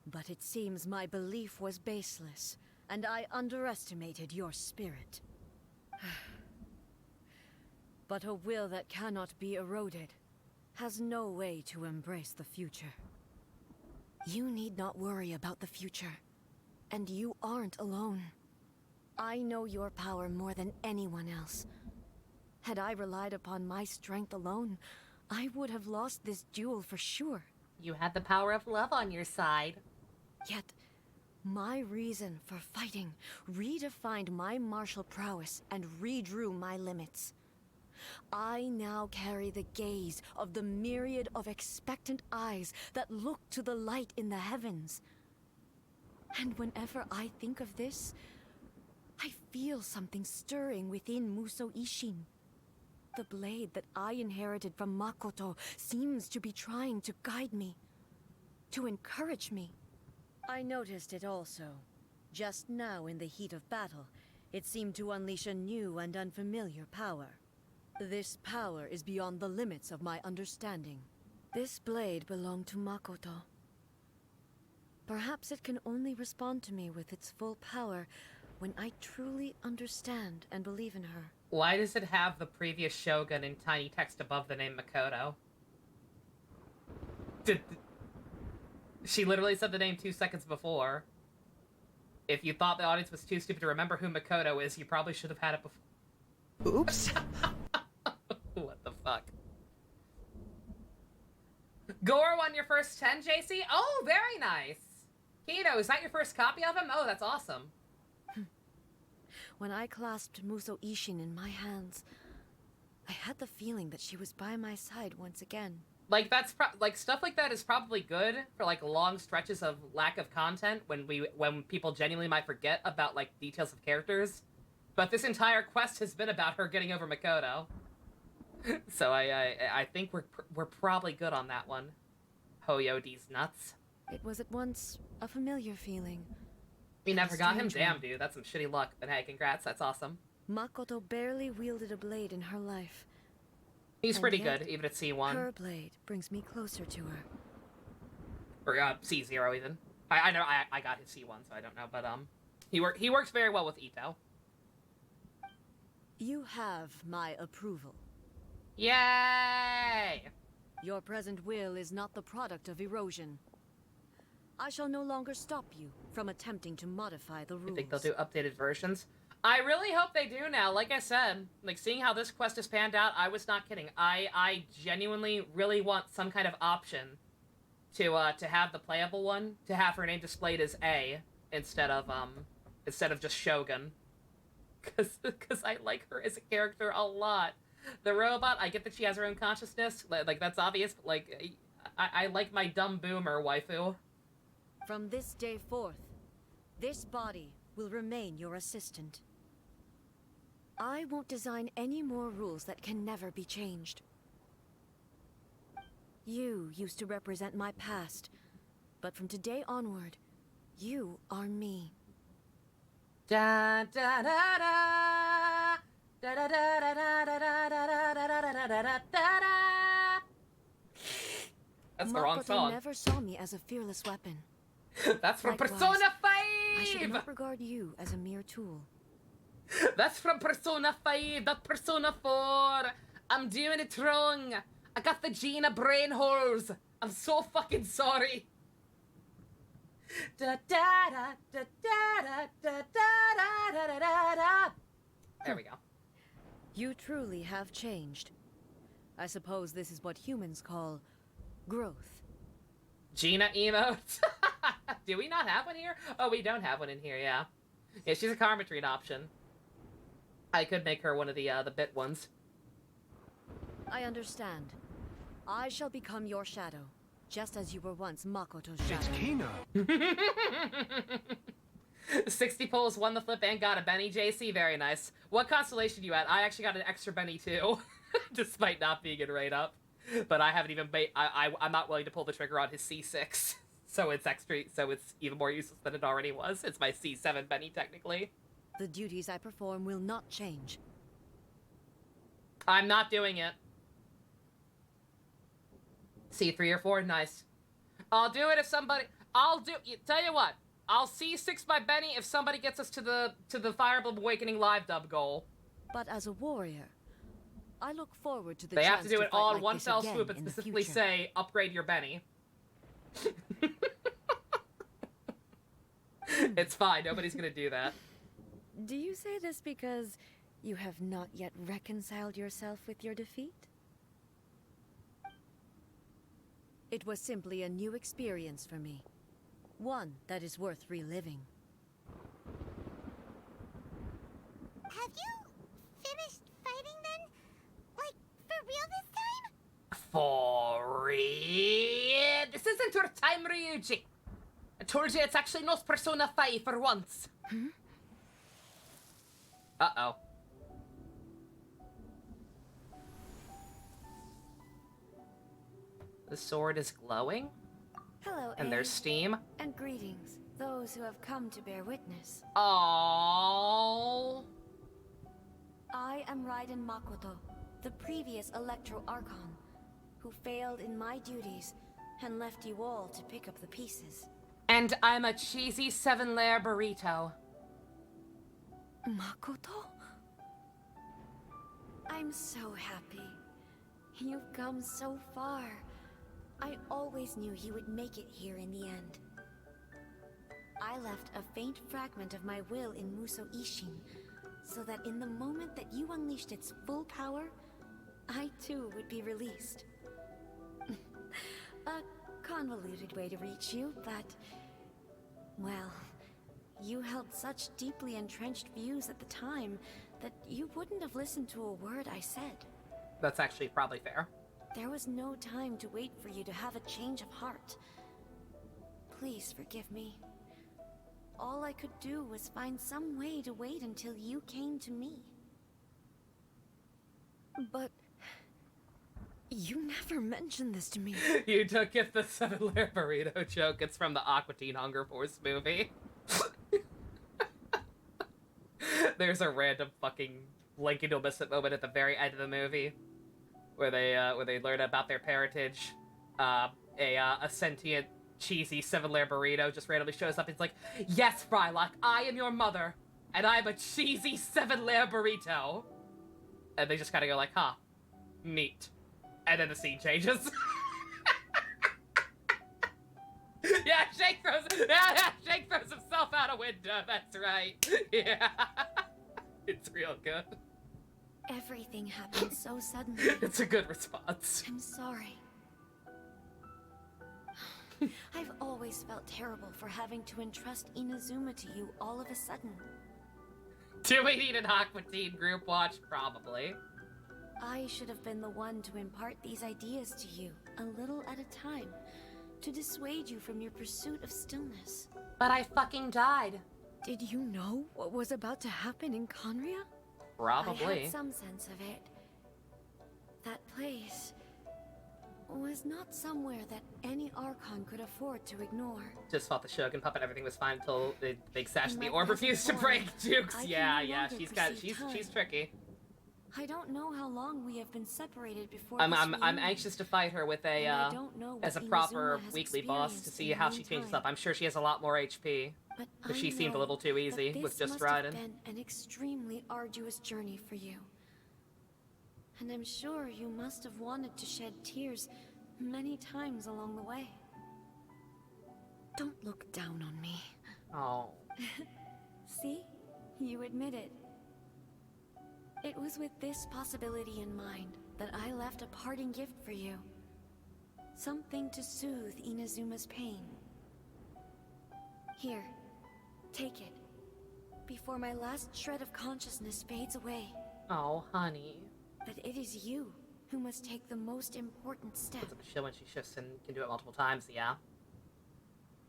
But it seems my belief was baseless, and I underestimated your spirit. But a will that cannot be eroded has no way to embrace the future. You need not worry about the future, and you aren't alone. I know your power more than anyone else. Had I relied upon my strength alone, I would have lost this duel for sure. You had the power of love on your side. Yet, my reason for fighting redefined my martial prowess and redrew my limits. I now carry the gaze of the myriad of expectant eyes that look to the light in the heavens. And whenever I think of this, I feel something stirring within Muso Ishin. The blade that I inherited from Makoto seems to be trying to guide me, to encourage me. I noticed it also. Just now in the heat of battle, it seemed to unleash a new and unfamiliar power. This power is beyond the limits of my understanding. This blade belonged to Makoto. Perhaps it can only respond to me with its full power when I truly understand and believe in her. Why does it have the previous Shogun in tiny text above the name Makoto? She literally said the name 2 seconds before. If you thought the audience was too stupid to remember who Makoto is, you probably should have had it before. Oops. What the fuck? Gore won your first 10, JC? Oh, very nice. Kino, is that your first copy of him? Oh, that's awesome. When I clasped Muso Ishin in my hands, I had the feeling that she was by my side once again. Like, that's like stuff like that is probably good for like long stretches of lack of content when people genuinely might forget about like details of characters. But this entire quest has been about her getting over Makoto. So I think we're probably good on that one. Hoyo D's nuts. It was at once a familiar feeling. You never got him? Damn, dude, that's some shitty luck. But hey, congrats, that's awesome. Makoto barely wielded a blade in her life. He's pretty good, even at C1. Her blade brings me closer to her. Or C0 even. I know I got his C1, so I don't know, but he works very well with Ito. You have my approval. Yay! Your present will is not the product of erosion. I shall no longer stop you from attempting to modify the rules. You think they'll do updated versions? I really hope they do now. Like I said, like seeing how this quest has panned out, I was not kidding. I genuinely really want some kind of option to have the playable one, to have her name displayed as A instead of just Shogun. Cause I like her as a character a lot. The robot, I get that she has her own consciousness, like that's obvious, but like I like my dumb boomer waifu. From this day forth, this body will remain your assistant. I won't design any more rules that can never be changed. You used to represent my past, but from today onward, you are me. Da da da da da da da da da da da da da da da da. That's the wrong song. Makoto never saw me as a fearless weapon. That's from Likewise, Persona 5! I should not regard you as a mere tool. That's from Persona 5, not Persona 4. I'm doing it wrong. I got the Gina brain holes. I'm so fucking sorry. Da da da da da da da da da da da. There we go. You truly have changed. I suppose this is what humans call growth. Gina emote. Do we not have one here? Oh, we don't have one in here, yeah. Yeah, she's a Karma Treat option. I could make her one of the bit ones. I understand. I shall become your shadow, just as you were once Makoto's shadow. It's Kina. 60 pulls, won the flip, and got a Benny. JC, very nice. What constellation you at? I actually got an extra Benny too, despite not being in right up. But I haven't even I'm not willing to pull the trigger on his C6. So it's extra, so it's even more useless than it already was. It's my C7 Benny, technically. The duties I perform will not change. I'm not doing it. C3 or 4, nice. I'll do it if somebody... Tell you what. I'll C6 by Benny if somebody gets us to the Fire Emblem Awakening live dub goal. But as a warrior, I look forward to the They chance have to do it fight all in like one this fell again swoop and in the specifically future. say, upgrade your Benny. It's fine, nobody's gonna do that. Do you say this because you have not yet reconciled yourself with your defeat? It was simply a new experience for me. One that is worth reliving. Have you finished fighting then? Like, for real this time? For real? This isn't your time, Ryuji. I told you it's actually not Persona 5 for once. Hmm? Uh-oh. The sword is glowing? Hello, And there's steam? And greetings, those who have come to bear witness. Aww. I am Raiden Makoto, the previous Electro Archon, who failed in my duties and left you all to pick up the pieces. And I'm a cheesy 7-layer burrito. Makoto? I'm so happy. You've come so far. I always knew you would make it here in the end. I left a faint fragment of my will in Musou Ishin, so that in the moment that you unleashed its full power, I too would be released. A convoluted way to reach you, but... well, you held such deeply entrenched views at the time that you wouldn't have listened to a word I said. That's actually probably fair. There was no time to wait for you to have a change of heart. Please forgive me. All I could do was find some way to wait until you came to me. But... you never mentioned this to me. You don't get the 7-layer burrito joke. It's from the Aqua Teen Hunger Force movie. There's a random fucking Lincoln You'll Miss It moment at the very end of the movie where they learn about their parentage. A sentient, cheesy 7-layer burrito just randomly shows up. It's like, yes, Frylock, I am your mother, and I'm a cheesy 7-layer burrito. And they just kind of go like, huh, neat. And then the scene changes. Yeah, Shake throws himself out a window, that's right. Yeah. It's real good. Everything happened so suddenly. It's a good response. I'm sorry. I've always felt terrible for having to entrust Inazuma to you all of a sudden. Do we need an Aqua Teen group watch? Probably. I should have been the one to impart these ideas to you, a little at a time, to dissuade you from your pursuit of stillness. But I fucking died. Did you know what was about to happen in Conria? Probably. I had some sense of it. That place was not somewhere that any Archon could afford to ignore. Just fought the Shogun puppet, everything was fine until the big sash in the In my orb refused to present break. form, Jukes, I can yeah, no longer she's perceive tricky. I don't know how long we have been separated before I'm this I'm reunion, anxious to fight her with and I a don't know what as a proper Inazuma has weekly boss to experienced see in the how she changes meantime. up. I'm sure she has a lot more HP. But Because I she seemed a know little too that easy this with just must riding. have been an extremely arduous journey for you. And I'm sure you must have wanted to shed tears many times along the way. Don't look down on me. Oh. See? You admit it. It was with this possibility in mind that I left a parting gift for you. Something to soothe Inazuma's pain. Here, take it. Before my last shred of consciousness fades away. Oh, honey. But it is you who must take the most important step. Puts up a show when she shifts and can do it multiple times, yeah.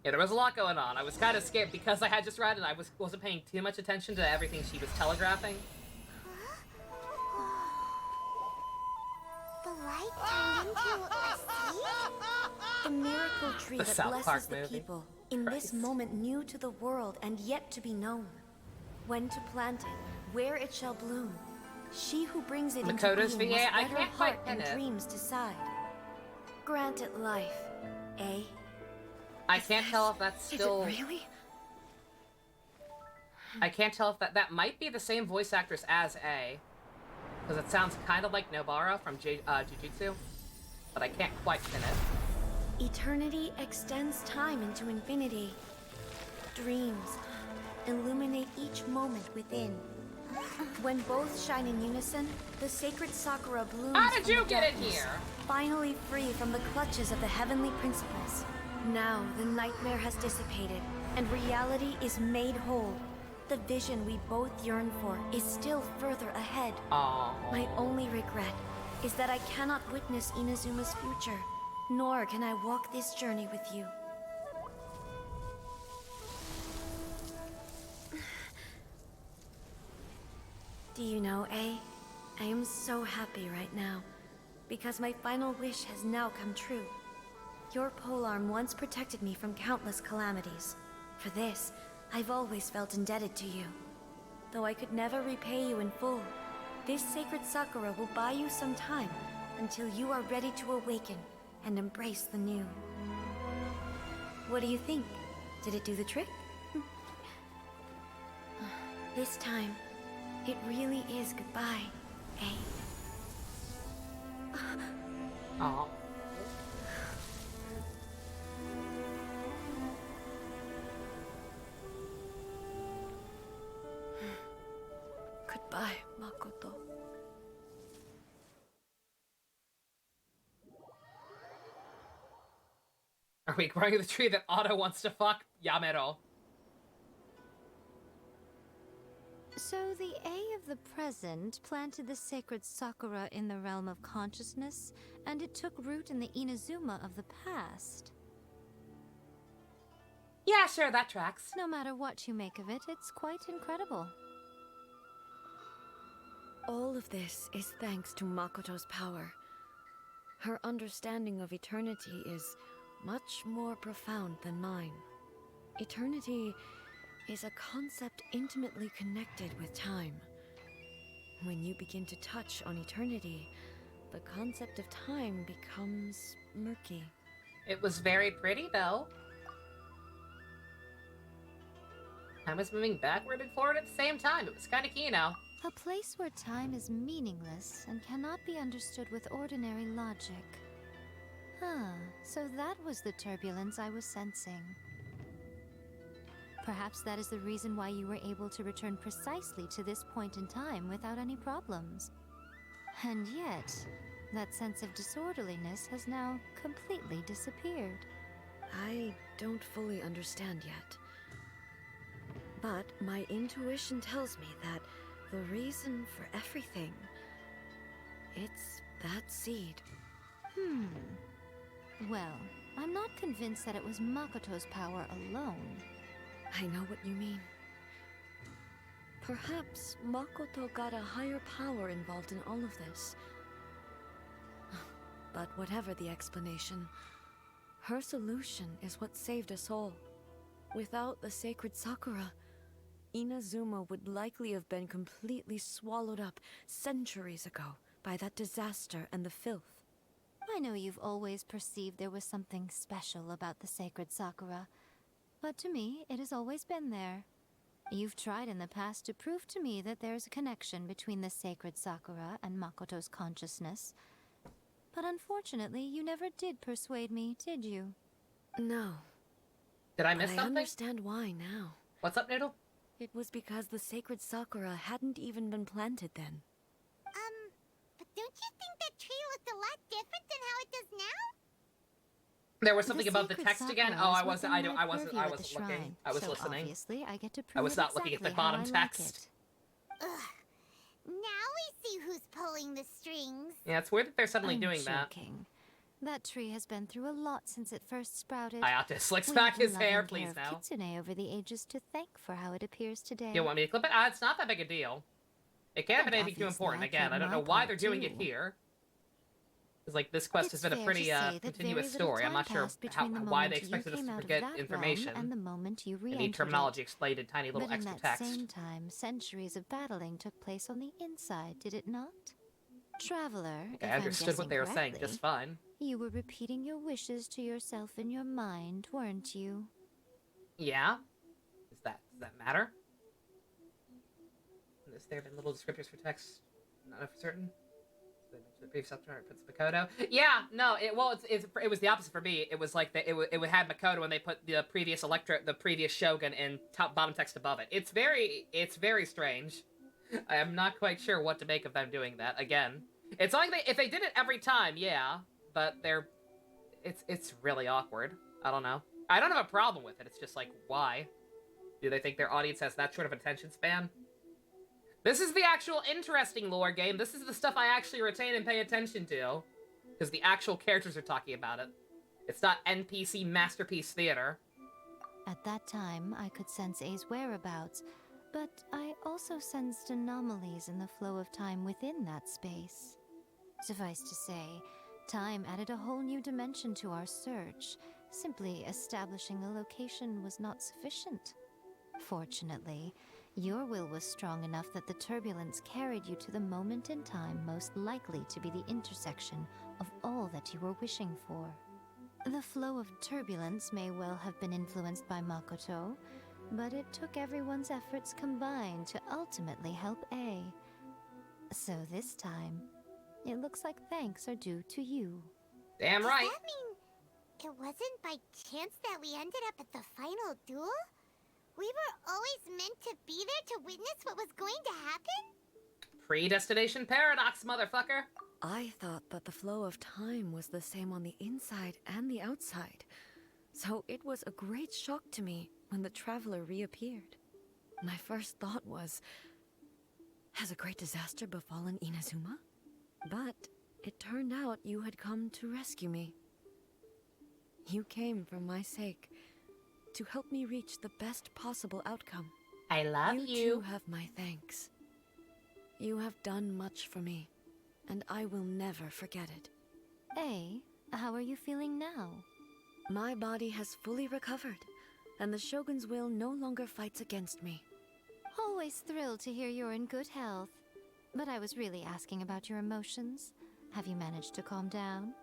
Yeah, there was a lot going on. I was kind of scared because I had just read and I wasn't paying too much attention to everything she was telegraphing. The light turned into a sea? The miracle tree The that South blesses Park the movie. people, in this moment new to the world and yet to be known. When to plant it, where it shall bloom. She who brings it into Makoto's being VA, must I let her can't heart quite and pin it. dreams decide. Grant it life, eh? I can't tell if that's still... Is it really? I can't tell if that might be the same voice actress as A. Because it sounds kind of like Nobara from Jujutsu. But I can't quite pin it. Eternity extends time into infinity. Dreams illuminate each moment within. When both shine in unison, the sacred Sakura blooms. How did from you the get in darkness, here? finally free from the clutches of the heavenly principles. Now the nightmare has dissipated, and reality is made whole. The vision we both yearn for is still further ahead. Aww. My only regret is that I cannot witness Inazuma's future, nor can I walk this journey with you. Do you know, A? I am so happy right now, because my final wish has now come true. Your polearm once protected me from countless calamities. For this, I've always felt indebted to you. Though I could never repay you in full, this sacred Sakura will buy you some time until you are ready to awaken and embrace the new. What do you think? Did it do the trick? This time, it really is goodbye, eh? Aww. Goodbye, Makoto. Are we growing the tree that Otto wants to fuck? Yamero. So the A of the present planted the sacred Sakura in the realm of consciousness, and it took root in the Inazuma of the past. Yeah, sure, that tracks. No matter what you make of it, it's quite incredible. All of this is thanks to Makoto's power. Her understanding of eternity is much more profound than mine. Eternity is a concept intimately connected with time. When you begin to touch on eternity, the concept of time becomes murky. It was very pretty, though. Time was moving backward and forward at the same time. It was kind of key. A place where time is meaningless and cannot be understood with ordinary logic. So that was the turbulence I was sensing. Perhaps that is the reason why you were able to return precisely to this point in time without any problems. And yet, that sense of disorderliness has now completely disappeared. I don't fully understand yet. But my intuition tells me that the reason for everything, it's that seed. Well, I'm not convinced that it was Makoto's power alone. I know what you mean. Perhaps Makoto got a higher power involved in all of this. But whatever the explanation, her solution is what saved us all. Without the sacred Sakura, Inazuma would likely have been completely swallowed up centuries ago by that disaster and the filth. I know you've always perceived there was something special about the sacred Sakura, but to me, it has always been there. You've tried in the past to prove to me that there's a connection between the sacred Sakura and Makoto's consciousness, but unfortunately, you never did persuade me, did you? No. Did I miss I something? understand why now. What's up, Noodle? It was because the sacred Sakura hadn't even been planted then. But don't you think that tree looked a lot different than how it does now? There was something The about the sacred text again. Sakura Oh, is I wasn't. within my I wasn't purview at the looking. shrine, I was so listening. Obviously, I get to prove I was it not looking at the exactly how bottom I like text. it. Ugh. Now we see who's pulling the strings. Yeah, it's weird that they're suddenly I'm doing that. joking. That tree has been through a lot since it first sprouted. Ayato slicks We back have the his hair, loving please, care of now. Kitsune over the ages to thank for how it appears today. You want me to clip it? It's not that big a deal. It can't have been And anything too obviously important. I Again, played I don't my know why part, they're doing it too. here. Because, like, this quest It's has been a fair to pretty say that continuous very little story. I'm time not sure passed between the why they moment you expected us came to out of forget that information. realm and the moment you They need re-entered terminology it. explained in tiny little But in extra that text. same time, centuries of battling took place on the inside, did it not? Traveler, I think if I understood I'm what they were guessing saying correctly, just fine. you were repeating your wishes to yourself in your mind, weren't you? Yeah? Does that matter? Has there been little descriptors for text? Not for certain. So they mentioned the previous chapter puts Makoto. Yeah, no, it was the opposite for me. It was like it had Makoto when they put the previous Shogun in bottom text above it. It's very strange. I am not quite sure what to make of them doing that again. It's like if they did it every time, yeah, but it's really awkward. I don't know. I don't have a problem with it. It's just like, why? Do they think their audience has that short of attention span? This is the actual interesting lore game. This is the stuff I actually retain and pay attention to. Because the actual characters are talking about it. It's not NPC masterpiece theater. At that time, I could sense A's whereabouts, but I also sensed anomalies in the flow of time within that space. Suffice to say, time added a whole new dimension to our search. Simply establishing a location was not sufficient. Fortunately, your will was strong enough that the turbulence carried you to the moment in time most likely to be the intersection of all that you were wishing for. The flow of turbulence may well have been influenced by Makoto, but it took everyone's efforts combined to ultimately help A. So this time, it looks like thanks are due to you. Damn right. Does that mean it wasn't by chance that we ended up at the final duel? We were always meant to be there to witness what was going to happen? Predestination paradox, motherfucker. I thought that the flow of time was the same on the inside and the outside, so it was a great shock to me when the traveler reappeared. My first thought was, has a great disaster befallen Inazuma? But it turned out you had come to rescue me. You came for my sake, to help me reach the best possible outcome. I love you. You too have my thanks. You have done much for me, and I will never forget it. A, how are you feeling now? My body has fully recovered, and the Shogun's will no longer fights against me. Always thrilled to hear you're in good health. But I was really asking about your emotions. Have you managed to calm down?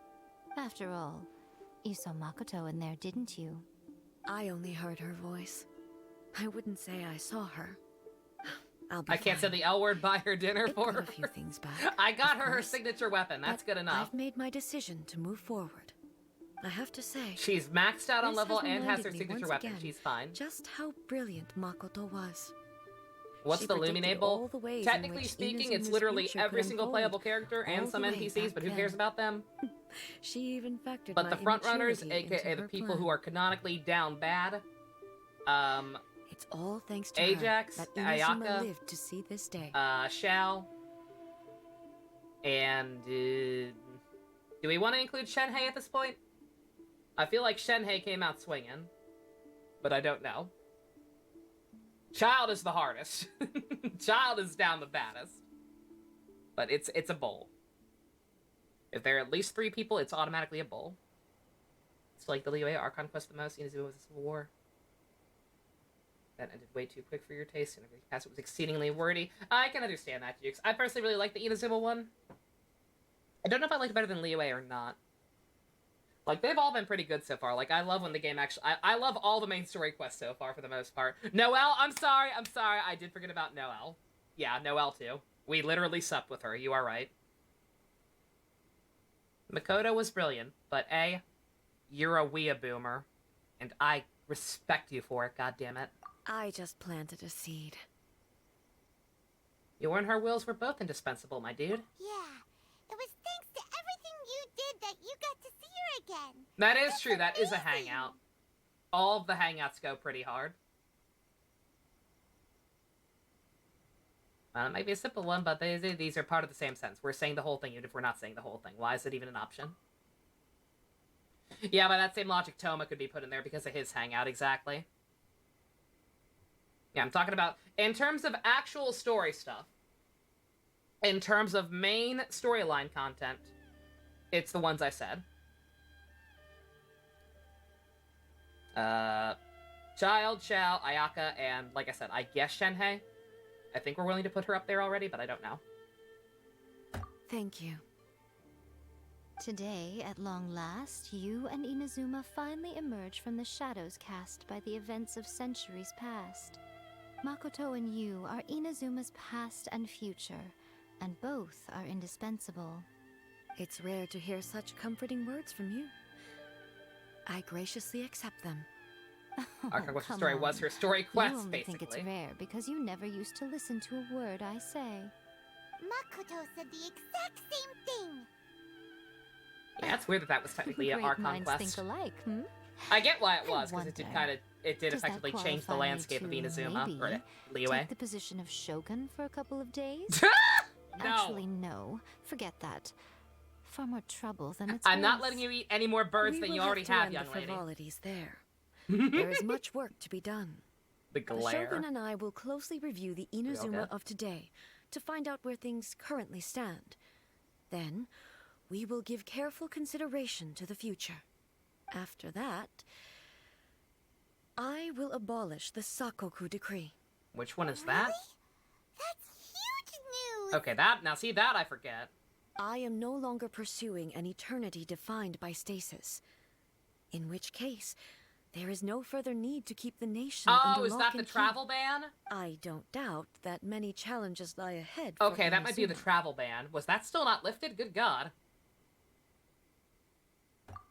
After all, you saw Makoto in there, didn't you? I only heard her voice. I wouldn't say I saw her. I can't say the L word, buy her dinner for her. A few things back. I got her signature weapon. That's good enough. I've made my decision to move forward. I have to say, she's maxed out on level and has her signature weapon. She's fine. Just how brilliant Makoto was. What's the Luminable? Technically speaking, it's literally every single playable character and some NPCs, but who cares about them? She even factored But the front runners, aka the people who are canonically down bad, it's all thanks to Ajax, her that Inazuma Ayaka, lived to see this day. Shao, and do we want to include Shenhei at this point? I feel like Shenhei came out swinging, but I don't know. Child is the hardest. Child is down the baddest. But it's a bowl. If there are at least 3 people, it's automatically a bowl. It's like the Liyue Archon quest the most. Inazuma was a civil war. That ended way too quick for your taste, and every past it was exceedingly wordy. I can understand that, Jukes. I personally really like the Inazuma one. I don't know if I like it better than Liyue or not. Like, they've all been pretty good so far. Like, I love when the game actually... I love all the main story quests so far, for the most part. Noelle, I'm sorry. I did forget about Noelle. Yeah, Noelle, too. We literally supped with her. You are right. Makoto was brilliant, but A, you're a Weeaboomer, and I respect you for it, goddammit. I just planted a seed. You and her wills were both indispensable, my dude. Yeah, it was thanks to everything you did that you got to see her again. That is true. That is a hangout. All of the hangouts go pretty hard. It might be a simple one, but these are part of the same sentence. We're saying the whole thing, even if we're not saying the whole thing. Why is it even an option? Yeah, by that same logic, Toma could be put in there because of his hangout, exactly. Yeah, I'm talking about, in terms of actual story stuff, in terms of main storyline content, It's the ones I said. Child, Xiao, Ayaka, and, like I said, I guess Shenhei. I think we're willing to put her up there already, but I don't know. Thank you. Today, at long last, you and Inazuma finally emerge from the shadows cast by the events of centuries past. Makoto and you are Inazuma's past and future, and both are indispensable. It's rare to hear such comforting words from you. I graciously accept them. Our story was her story quest, you only basically. think it's rare because you never used to listen to a word I say. Makoto said the exact same thing. Yeah, it's weird that was technically Great our minds conquest. think alike, hmm? I get why it was, because it did Does that effectively change the qualify me landscape of to Inazuma, maybe or Liyue. take the position of Shogun for a couple of days? No. Actually, no. Forget that. Far more trouble than it's I'm not worth. letting you eat any more birds than you already have, young lady. Frivolities there. There is much work to be done. The glare. Shogun and I will closely review the Inazuma of today to find out where things currently stand. Then, we will give careful consideration to the future. After that, I will abolish the Sakoku decree. Which one is that? That's huge news! Okay, now see that I forget. I am no longer pursuing an eternity defined by stasis. In which case, there is no further need to keep the nation under Oh, is lock that the and key. travel ban? I don't doubt that many challenges lie ahead for Okay, that might be the Inazuma. travel ban. Was that still not lifted? Good God.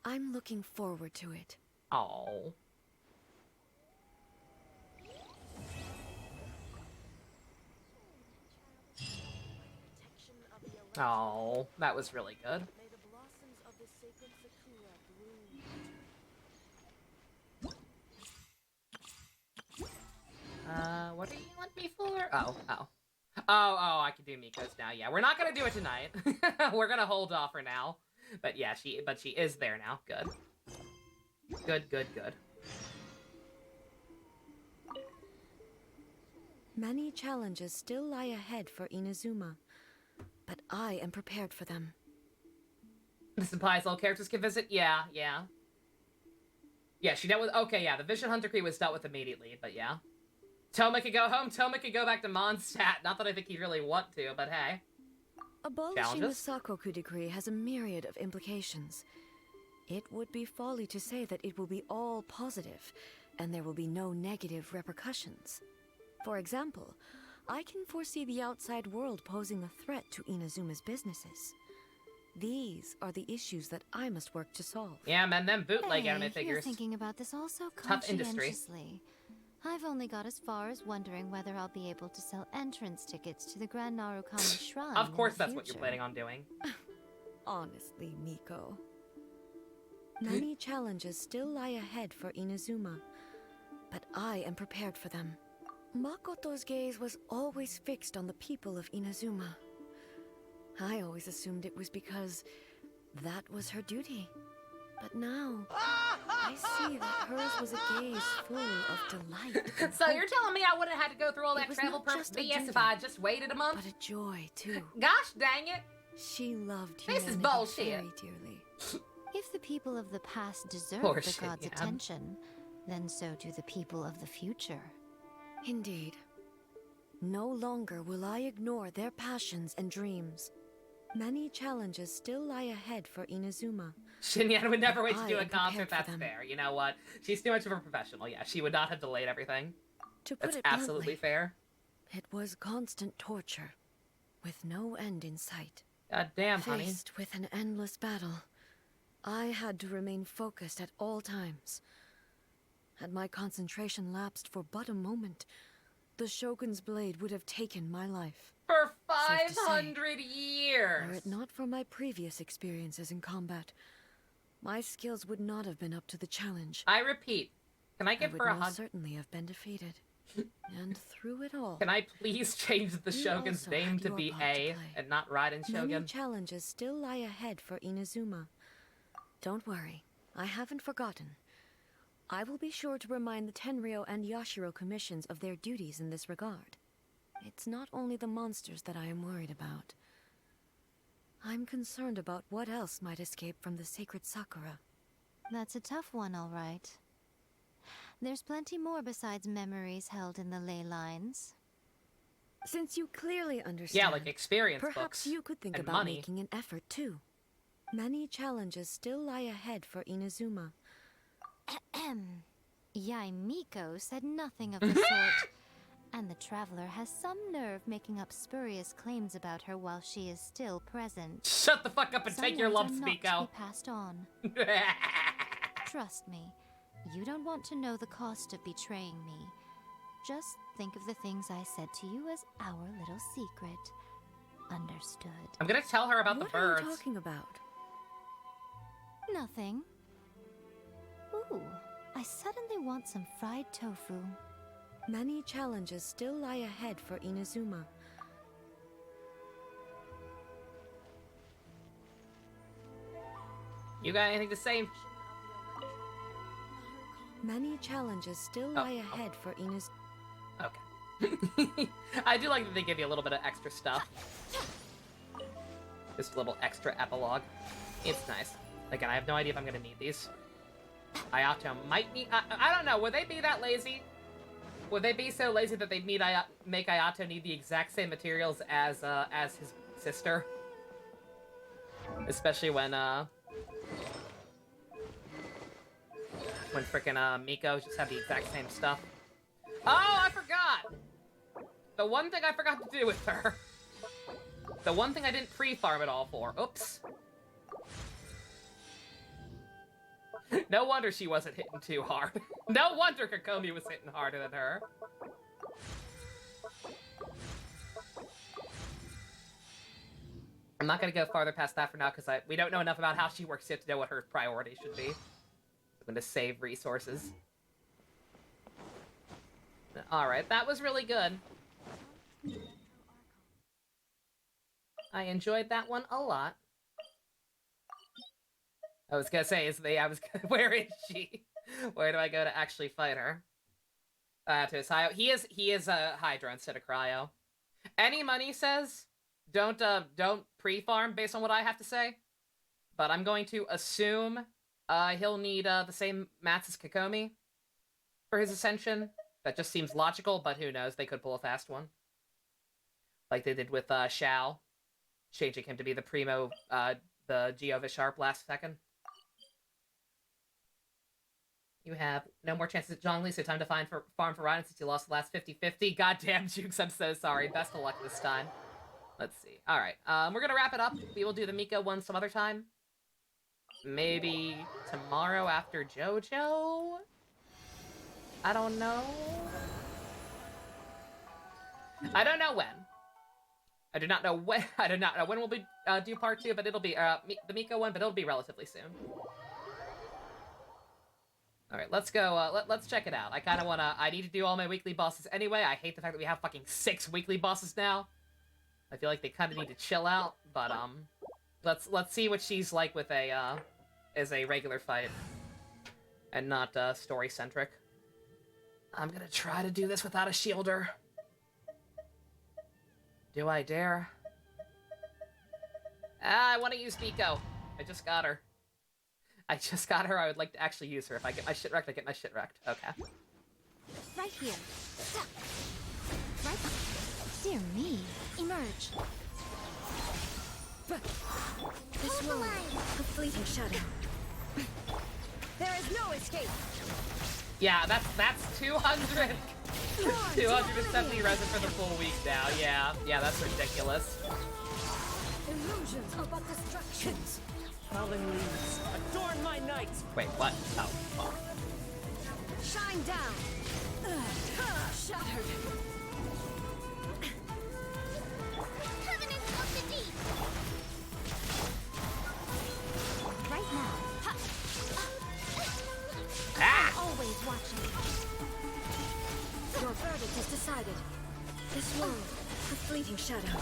I'm looking forward to it. Oh. Oh, that was really good. What do you want me for? Oh, I can do Miko's now. Yeah, we're not gonna do it tonight. We're gonna hold off for now. But yeah, she is there now. Good. Good. Many challenges still lie ahead for Inazuma, but I am prepared for them. This implies all characters can visit? Yeah. Yeah, she dealt with... Okay, yeah, the Vision Hunter Decree was dealt with immediately, but yeah. Toma could go home, Toma could go back to Mondstadt. Not that I think he'd really want to, but hey. Abolishing the Sakoku decree has a myriad of implications. It would be folly to say that it will be all positive, and there will be no negative repercussions. For example, I can foresee the outside world posing a threat to Inazuma's businesses. These are the issues that I must work to solve. Yeah, man, them bootleg anime You're figures. thinking about this all so Tough industry. conscientiously. I've only got as far as wondering whether I'll be able to sell entrance tickets to the Grand Narukami Shrine. Of course in the that's what you're future. planning on doing. Honestly, Miko. Many challenges still lie ahead for Inazuma, but I am prepared for them. Makoto's gaze was always fixed on the people of Inazuma. I always assumed it was because that was her duty. But now, I see that hers was a gaze full of delight. and So hope. you're telling me I wouldn't have had to go through all It that was travel not per just a BS if duty, I just waited a month? But a joy, too. Gosh dang it. She loved This is humanity bullshit. very dearly. If the people of the past deserve Bullshit, the god's yeah. attention, then so do the people of the future. Indeed. No longer will I ignore their passions and dreams. Many challenges still lie ahead for Inazuma. Shinyan would never wait to I do a am concert, prepared for that's them. fair. You know what? She's too much of a professional, yeah. She would not have delayed everything. To put That's it absolutely bluntly, fair. it was constant torture, with no end in sight. God damn, honey. Faced with an endless battle, I had to remain focused at all times. Had my concentration lapsed for but a moment, the Shogun's blade would have taken my life. For Safe to say, 500 years! Were it not for my previous experiences in combat, my skills would not have been up to the challenge. I repeat, can I I give would her a most hug? certainly have been defeated. And through it all, Can I please change the You Shogun's also name had to your be part to A play. and not Raiden many Shogun? challenges still lie ahead for Inazuma. Don't worry, I haven't forgotten. I will be sure to remind the Tenryo and Yashiro commissions of their duties in this regard. It's not only the monsters that I am worried about. I'm concerned about what else might escape from the sacred Sakura. That's a tough one, all right. There's plenty more besides memories held in the ley lines. Since you clearly understand, Yeah, like experience perhaps books you could think and about money. making an effort too. Many challenges still lie ahead for Inazuma. Yaimiko said nothing of the sort. And the traveler has some nerve making up spurious claims about her while she is still present. Shut the fuck up and Some take your words lumps, are not Miko. to be passed on. Trust me, you don't want to know the cost of betraying me. Just think of the things I said to you as our little secret. Understood. I'm gonna tell her about the birds. What are you talking about? Nothing. Ooh, I suddenly want some fried tofu. Many challenges still lie ahead for Inazuma. You got anything to say? Many challenges still lie ahead for Inazuma. Okay. I do like that they give you a little bit of extra stuff. Just a little extra epilogue. It's nice. Again, I have no idea if I'm gonna need these. Ayato might need... I don't know, would they be that lazy? Would they be so lazy that they'd make Ayato need the exact same materials as his sister? Especially when frickin' Miko just had the exact same stuff. Oh, I forgot! The one thing I forgot to do with her. The one thing I didn't pre-farm it all for. Oops. No wonder she wasn't hitting too hard. No wonder Kokomi was hitting harder than her. I'm not gonna go farther past that for now because we don't know enough about how she works yet to know what her priority should be. I'm gonna save resources. Alright, that was really good. I enjoyed that one a lot. I was gonna say, where is she? Where do I go to actually fight her? To his Hyo. He is a Hydra instead of Cryo. Any money says don't pre-farm based on what I have to say. But I'm going to assume he'll need the same mats as Kokomi for his ascension. That just seems logical, but who knows? They could pull a fast one. Like they did with Xiao, changing him to be the Primo, the Geo Sharp last second. You have no more chances at Zhongli, so time to farm for Raiden since you lost the last 50-50. Goddamn, Jukes, I'm so sorry. Best of luck this time. Let's see. Alright, we're gonna wrap it up. We will do the Miko one some other time. Maybe tomorrow after JoJo? I don't know. I don't know when. I do not know when. I do not know when we'll be do part 2, but it'll be the Miko one, but it'll be relatively soon. All right, let's go. Let's check it out. I kind of wanna. I need to do all my weekly bosses anyway. I hate the fact that we have fucking 6 weekly bosses now. I feel like they kind of need to chill out. But let's see what she's like with as a regular fight, and not story centric. I'm gonna try to do this without a shielder. Do I dare? I want to use Miko. I just got her. I would like to actually use her. If I get my shit wrecked, I get my shit wrecked. Okay. Right here. Right. Dear me. Emerge. This will a fleeting shadow. There is no escape. Yeah, that's 200. 270 resin for the full week now. Yeah, that's ridiculous. Illusions are but distractions. Fallen leaves, adorn my night. Wait, what? Oh, fuck. Shine down. Shattered. Covenant of the Deep. Right now. Ah! Always watching. Your verdict is decided. This world, a fleeting shadow.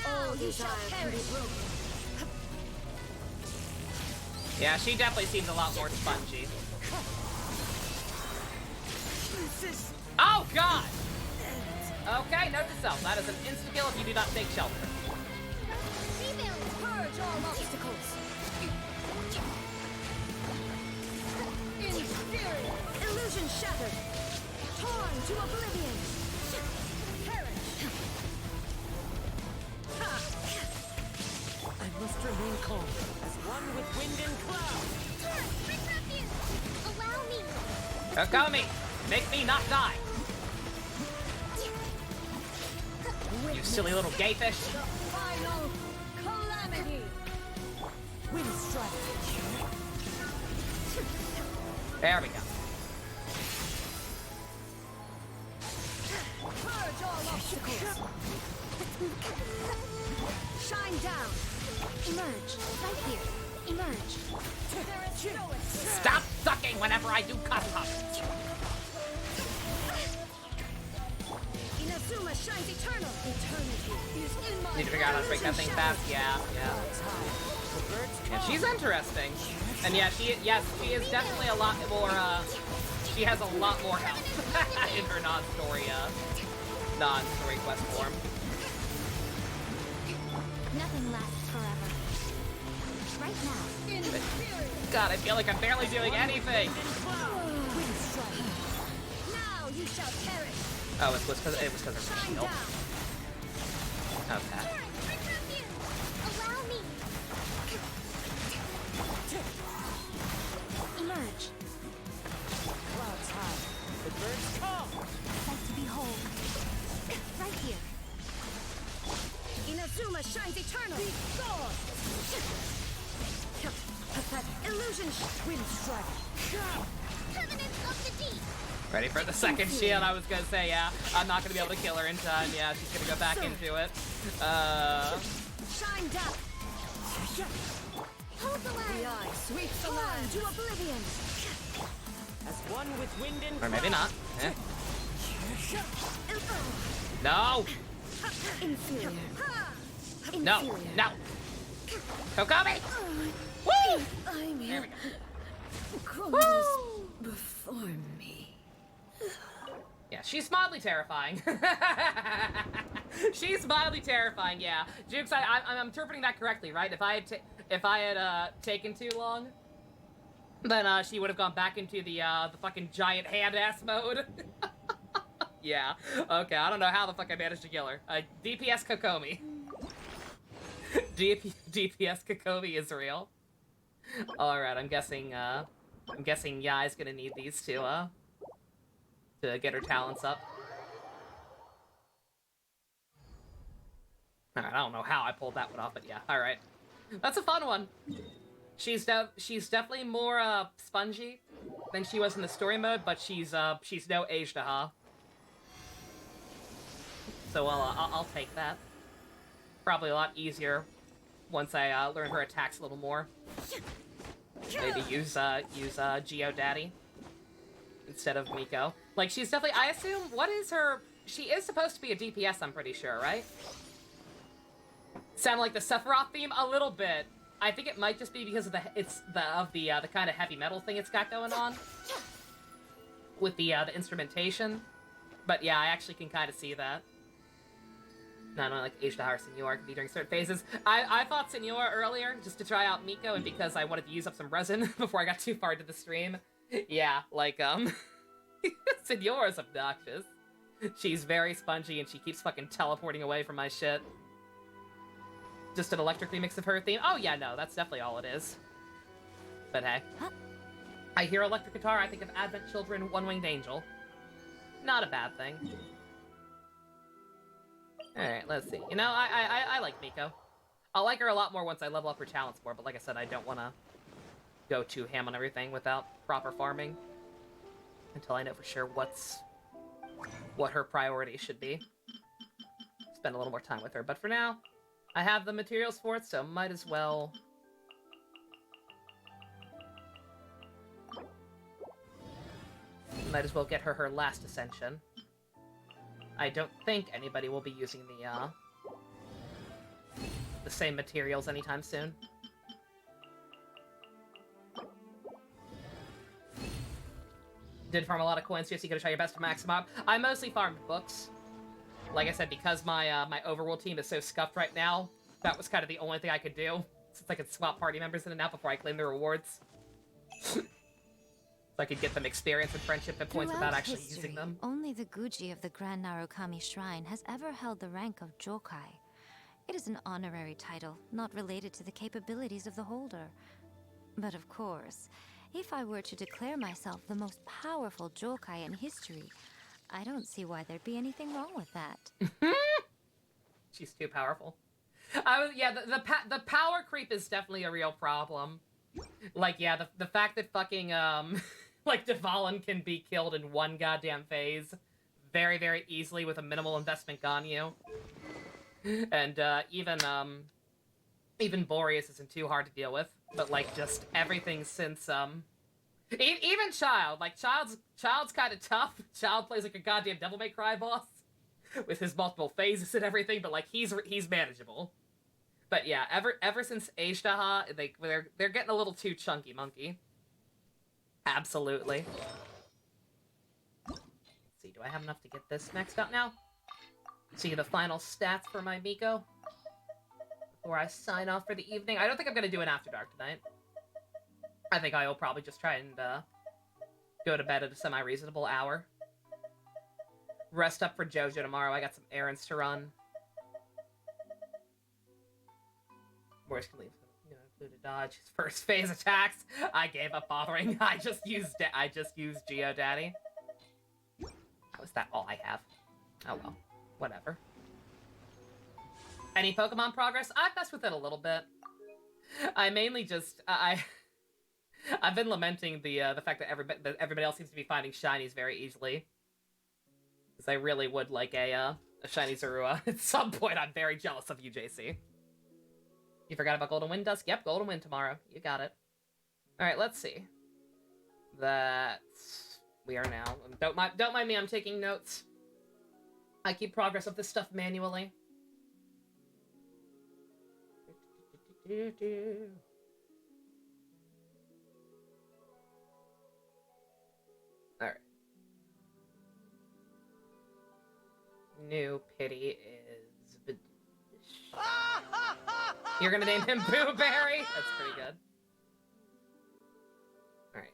All desire can be broken. Yeah, she definitely seems a lot more spongy. Oh, God! Okay, note to self. That is an insta-kill if you do not take shelter. Purge all obstacles. Inferior. Illusion shattered. Torn to oblivion. Perish. I must remain calm, as one with wind and cloud. Quick refuge! Allow me! Kokomi! Make me not die! You silly little gay fish. The final calamity. Wind strike. There we go. Purge all obstacles. Shine down. Emerge. Right here. Emerge. There is no escape. Stop sucking whenever I do cuss-up. Inazuma shines eternal. Eternity is in my Need to figure out how to break that thing fast. Yeah. Yeah, she's interesting. And yeah, she is definitely a lot more, she has a lot more health in her non-story quest form. Nothing lasts forever. Right now. God, I feel like I'm barely doing anything. Now you shall perish. Oh, it was because of her shield. Okay. Quick refuge! Allow me! Emerge. Clouds high. The birds come. Sight to behold. Right here. Inazuma shines eternal. Be gone. Pathetic. Illusion. Wind strike. Covenant of the deep! Ready for the second shield? I was gonna say, yeah. I'm not gonna be able to kill her in time. Yeah, she's gonna go back into it. Shine down. Hold the line! The eye sweeps the land to oblivion. As one with wind and Or maybe not. Eh. No! Inferior. No! No! Kokomi! Woo! I'm There here. we go. Criminals before me. Yeah, she's mildly terrifying. She's mildly terrifying, yeah. Jukes, I'm interpreting that correctly, right? If I had taken too long, then she would have gone back into the fucking giant hand-ass mode. Yeah. Okay, I don't know how the fuck I managed to kill her. DPS Kokomi. DPS Kokomi is real. Alright, I'm guessing Yai's gonna need these to get her talents up. Alright, I don't know how I pulled that one off, but yeah, alright. That's a fun one. She's definitely more spongy than she was in the story mode, but she's no Aishtaha. So I'll take that. Probably a lot easier once I learn her attacks a little more. Maybe use Geodaddy instead of Miko. Like, she's definitely, I assume, what is her, she is supposed to be a DPS, I'm pretty sure, right? Sound like the Sephiroth theme? A little bit. I think it might just be because of the kind of heavy metal thing it's got going on with the instrumentation. But yeah, I actually can kind of see that. Not only like Aishtaha or Senor can be during certain phases. I fought Senor earlier just to try out Miko and because I wanted to use up some resin before I got too far into the stream. Yeah, like, Senor is obnoxious. She's very spongy and she keeps fucking teleporting away from my shit. Just an electric remix of her theme? Oh yeah, no, that's definitely all it is. But hey. I hear electric guitar, I think of Advent Children, One-Winged Angel. Not a bad thing. Alright, let's see. You know, I like Miko. I'll like her a lot more once I level up her talents more, but like I said, I don't want to go too ham on everything without proper farming. Until I know for sure what her priority should be. Spend a little more time with her, but for now, I have the materials for it, so might as well... Might as well get her her last ascension. I don't think anybody will be using the same materials anytime soon. Did farm a lot of coins, so you gotta try your best to max them up. I mostly farmed books. Like I said, because my my overworld team is so scuffed right now, that was kind of the only thing I could do. since I could swap party members in and out before I claim the rewards. So I could get them experience and friendship and points without actually using them. Only the Guji of the Grand Narukami Shrine has ever held the rank of Jokai. It is an honorary title, not related to the capabilities of the holder. But of course, if I were to declare myself the most powerful Jokai in history, I don't see why there'd be anything wrong with that. She's too powerful. Yeah, the power creep is definitely a real problem. Like, yeah, the fact that fucking, like, Dvalin can be killed in one goddamn phase very, very easily with a minimal investment on you. And, even Boreas isn't too hard to deal with. But, like, just everything since, even Child. Like, Child's kind of tough. Child plays like a goddamn Devil May Cry boss with his multiple phases and everything, but, like, he's manageable. But yeah, ever since Ashtaha, they're getting a little too chunky monkey. Absolutely. Let's see, do I have enough to get this maxed out now? See the final stats for my Miko before I sign off for the evening. I don't think I'm gonna do an After Dark tonight. I think I will probably just try and go to bed at a semi-reasonable hour. Rest up for JoJo tomorrow. I got some errands to run. Worst can leave. Include a dodge. His first phase attacks. I gave up bothering. I just used GeoDaddy. How is that all I have? Oh well, whatever. Any Pokemon progress? I've messed with it a little bit. I mainly just I've been lamenting the fact that everybody else seems to be finding shinies very easily. Because I really would like a shiny Zorua. At some point, I'm very jealous of you, JC. You forgot about Golden Wind Dusk? Yep, Golden Wind tomorrow. You got it. Alright, let's see. We are now... Don't mind me, I'm taking notes. I keep progress of this stuff manually. Alright. New pity is... You're gonna name him Boo Berry? That's pretty good. Alright,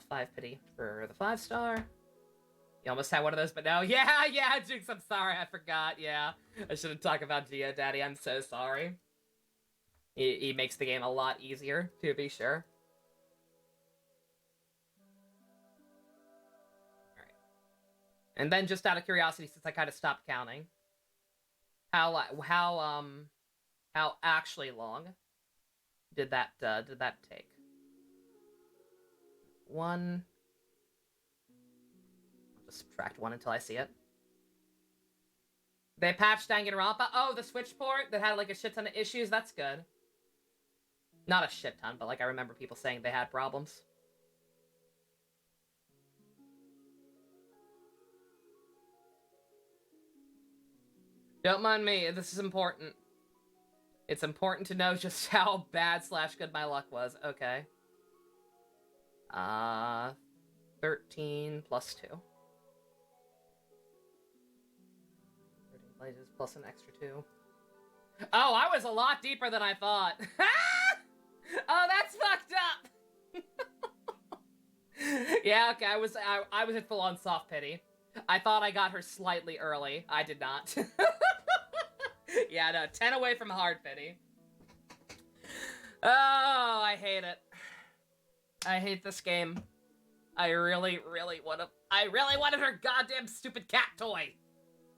5 pity for the 5-star. You almost had one of those, but no. Yeah, Jukes, I'm sorry, I forgot, yeah. I shouldn't talk about GeoDaddy, I'm so sorry. He makes the game a lot easier, to be sure. Alright. And then, just out of curiosity, since I kind of stopped counting, how actually long did that take? 1. I'll just subtract 1 until I see it. They patched Danganronpa. Oh, the Switch port that had like a shit ton of issues. That's good. Not a shit ton, but like I remember people saying they had problems. Don't mind me. This is important. It's important to know just how bad / good my luck was. Okay. 13 plus 2. 13 places plus an extra 2. Oh, I was a lot deeper than I thought. Oh, that's fucked up. Yeah, okay, I was at full-on soft pity. I thought I got her slightly early. I did not. Yeah, no, 10 away from hard pity. Oh, I hate it. I hate this game. I really wanted her goddamn stupid cat toy.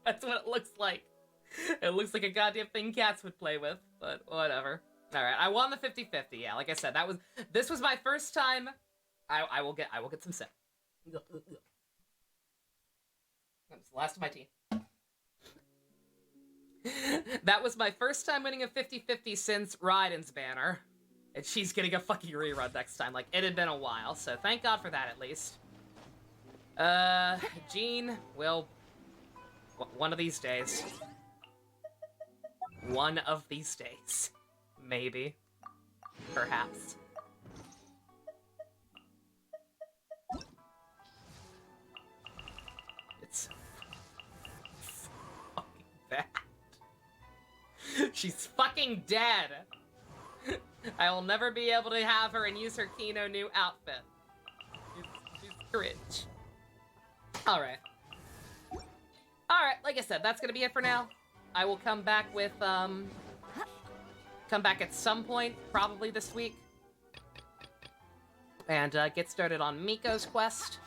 That's what it looks like. It looks like a goddamn thing cats would play with, but whatever. Alright, I won the 50-50, yeah, like I said, this was my first time. I will get some sip. That was the last of my tea. That was my first time winning a 50-50 since Raiden's banner. And she's getting a fucking rerun next time. Like, it had been a while, so thank God for that, at least. Jean will... One of these days. One of these days. Maybe. Perhaps. bad. She's fucking dead. I will never be able to have her and use her Kino new outfit. She's cringe. Alright. Alright, like I said, that's gonna be it for now. I will come back with, come back at some point, probably this week. And get started on Miko's quest.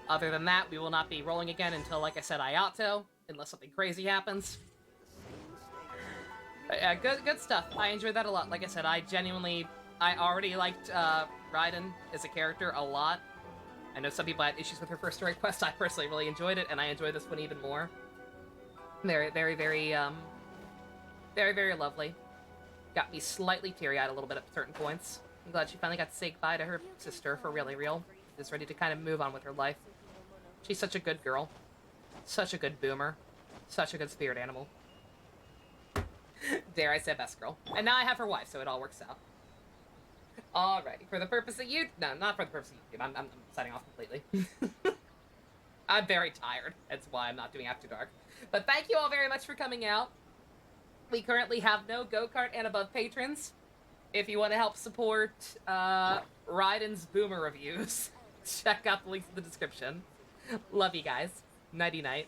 Other than that, we will not be rolling again until, like I said, Ayato, unless something crazy happens. But, yeah, good stuff. I enjoyed that a lot. Like I said, I already liked Raiden as a character a lot. I know some people had issues with her first story quest. I personally really enjoyed it, and I enjoy this one even more. Very, very, very, very, very lovely. Got me slightly teary-eyed a little bit at certain points. I'm glad she finally got to say goodbye to her sister for really real. She's ready to kind of move on with her life. She's such a good girl. Such a good boomer. Such a good spirit animal. Dare I say best girl. And now I have her wife, so it all works out. Alrighty, for the purpose of you... No, not for the purpose of YouTube. I'm signing off completely. I'm very tired. That's why I'm not doing After Dark. But thank you all very much for coming out. We currently have no go-kart and above patrons. If you want to help support Raiden's Boomer reviews, check out the links in the description. Love you guys. Nighty-night.